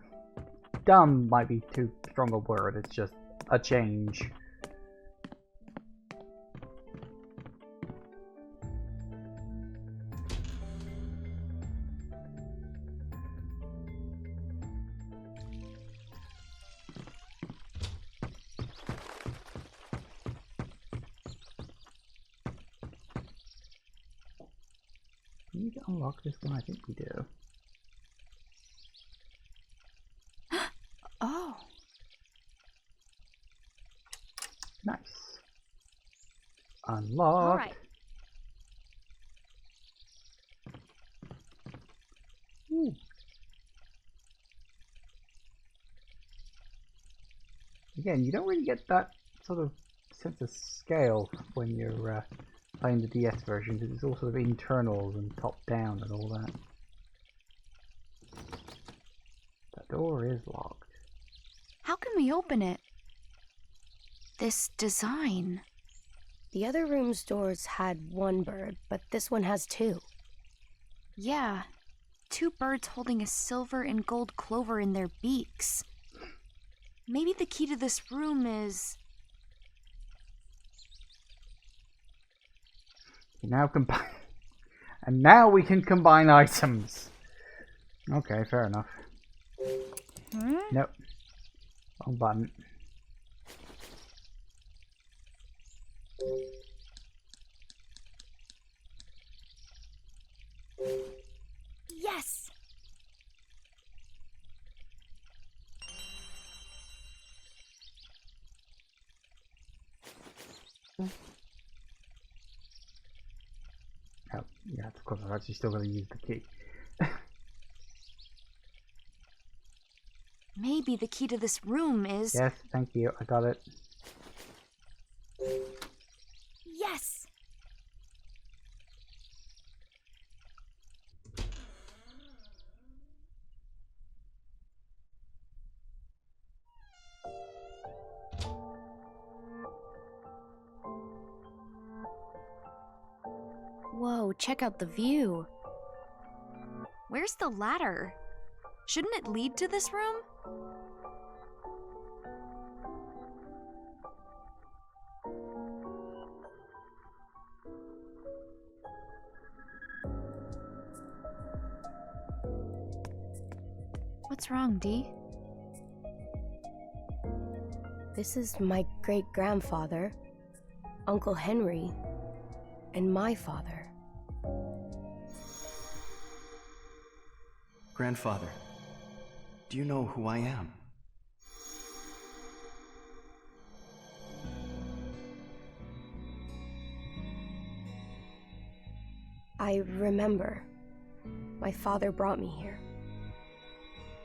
dumb might be too strong a word. It's just a change. Do we need to unlock this one? I think we do. Oh. Nice. Unlocked. All right. Ooh. Again, you don't really get that sort of sense of scale when you're playing the DS version, because it's all sort of internals and top down and all that. That door is locked. How can we open it? This design. The other room's doors had one bird, but this one has two. Yeah. 2 birds holding a silver and gold clover in their beaks. Maybe the key to this room is... Now combine, and now we can combine items. Okay, fair enough. Nope. Wrong button. Yes! Oh, yeah, of course, I've actually still got to use the key. Maybe the key to this room is... Yes, thank you, I got it. Yes! Whoa, check out the view. Where's the ladder? Shouldn't it lead to this room? What's wrong, Dee? This is my great-grandfather, Uncle Henry, and my father. Grandfather, Do you know who I am? I remember. My father brought me here.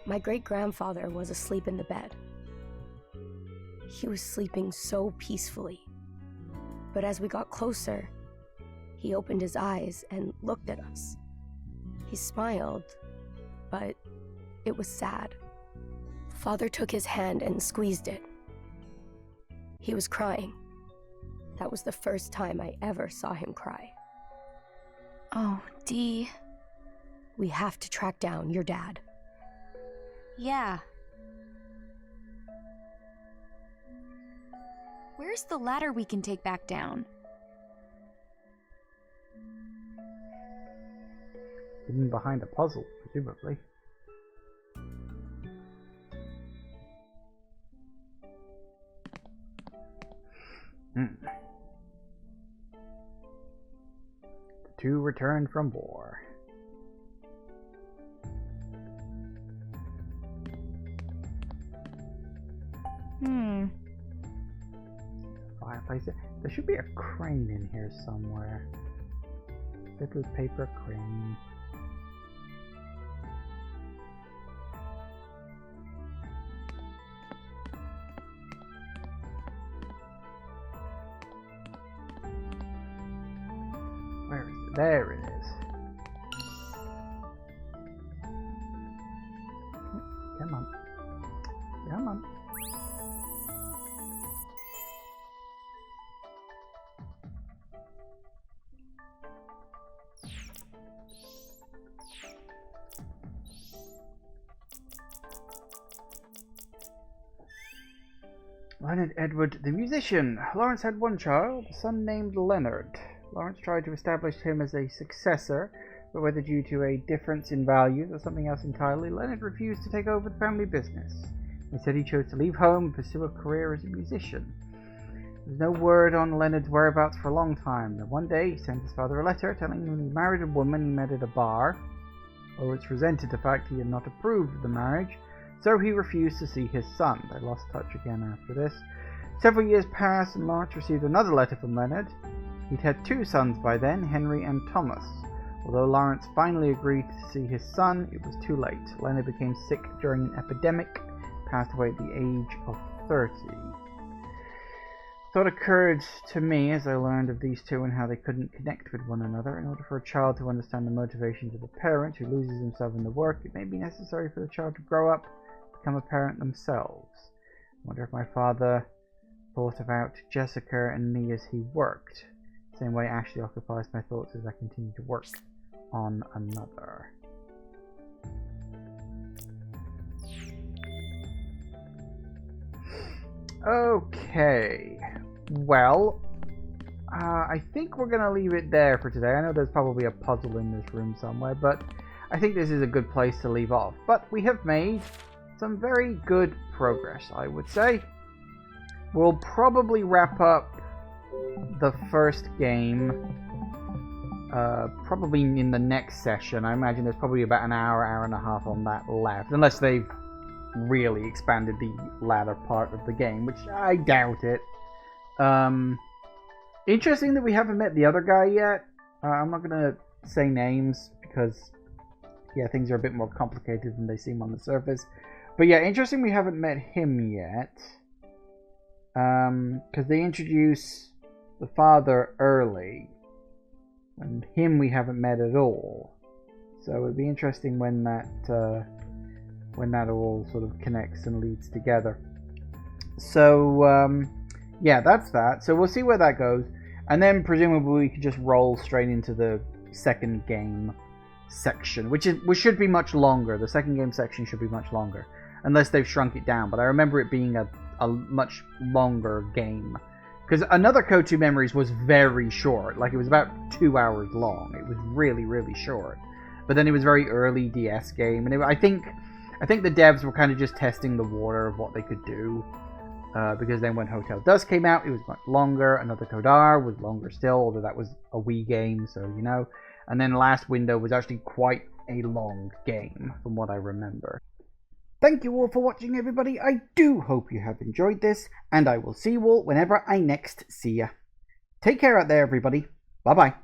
My great-grandfather was asleep in the bed. He was sleeping so peacefully. But as we got closer, he opened his eyes and looked at us. He smiled, but it was sad. Father took his hand and squeezed it. He was crying. That was the first time I ever saw him cry. Oh, Dee. We have to track down your dad. Yeah. Where's the ladder we can take back down? Hidden behind a puzzle, presumably. The two returned from war. Fireplace. There should be a crane in here somewhere. Fiddler's paper crane. Where is it? There it is. Come on. Come on. Leonard Edward, the musician. Lawrence had one child, a son named Leonard. Lawrence tried to establish him as a successor, but whether due to a difference in values or something else entirely, Leonard refused to take over the family business. Instead, he chose to leave home and pursue a career as a musician. There was no word on Leonard's whereabouts for a long time. Then one day, he sent his father a letter telling him he married a woman he met at a bar. Lawrence resented the fact he had not approved of the marriage, so he refused to see his son. They lost touch again after this. Several years passed, and Lawrence received another letter from Leonard. He'd had two sons by then, Henry and Thomas. Although Lawrence finally agreed to see his son, it was too late. Leonard became sick during an epidemic, passed away at the age of 30. Thought occurred to me as I learned of these two and how they couldn't connect with one another. In order for a child to understand the motivations of a parent who loses himself in the work, it may be necessary for the child to grow up, become a parent themselves. I wonder if my father thought about Jessica and me as he worked. Same way Ashley occupies my thoughts as I continue to work on another. Okay, well, I think we're going to leave it there for today. I know there's probably a puzzle in this room somewhere, but I think this is a good place to leave off. But we have made some very good progress, I would say. We'll probably wrap up the first game probably in the next session. I imagine there's probably about an hour and a half on that left, unless they've really expanded the latter part of the game, which I doubt it. Interesting that we haven't met the other guy yet. I'm not gonna say names because yeah, things are a bit more complicated than they seem on the surface. But yeah, interesting we haven't met him yet. Because they introduce the father early, and him we haven't met at all. So it'd be interesting when that all sort of connects and leads together. So yeah, that's that. So we'll see where that goes, and then presumably we could just roll straight into the second game section, which should be much longer. The second game section should be much longer, unless they've shrunk it down. But I remember it being a much longer game, because Another Code 2 Memories was very short. Like, it was about 2 hours long. It was really, really short. But then it was very early DS game, and I think the devs were kind of just testing the water of what they could do, because then when Hotel Dusk came out, it was much longer. Another Code R was longer still, although that was a Wii game, so you know. And then Last Window was actually quite a long game, from what I remember. thank you all for watching, everybody. I do hope you have enjoyed this, and I will see you all whenever I next see ya. Take care out there, everybody. Bye-bye.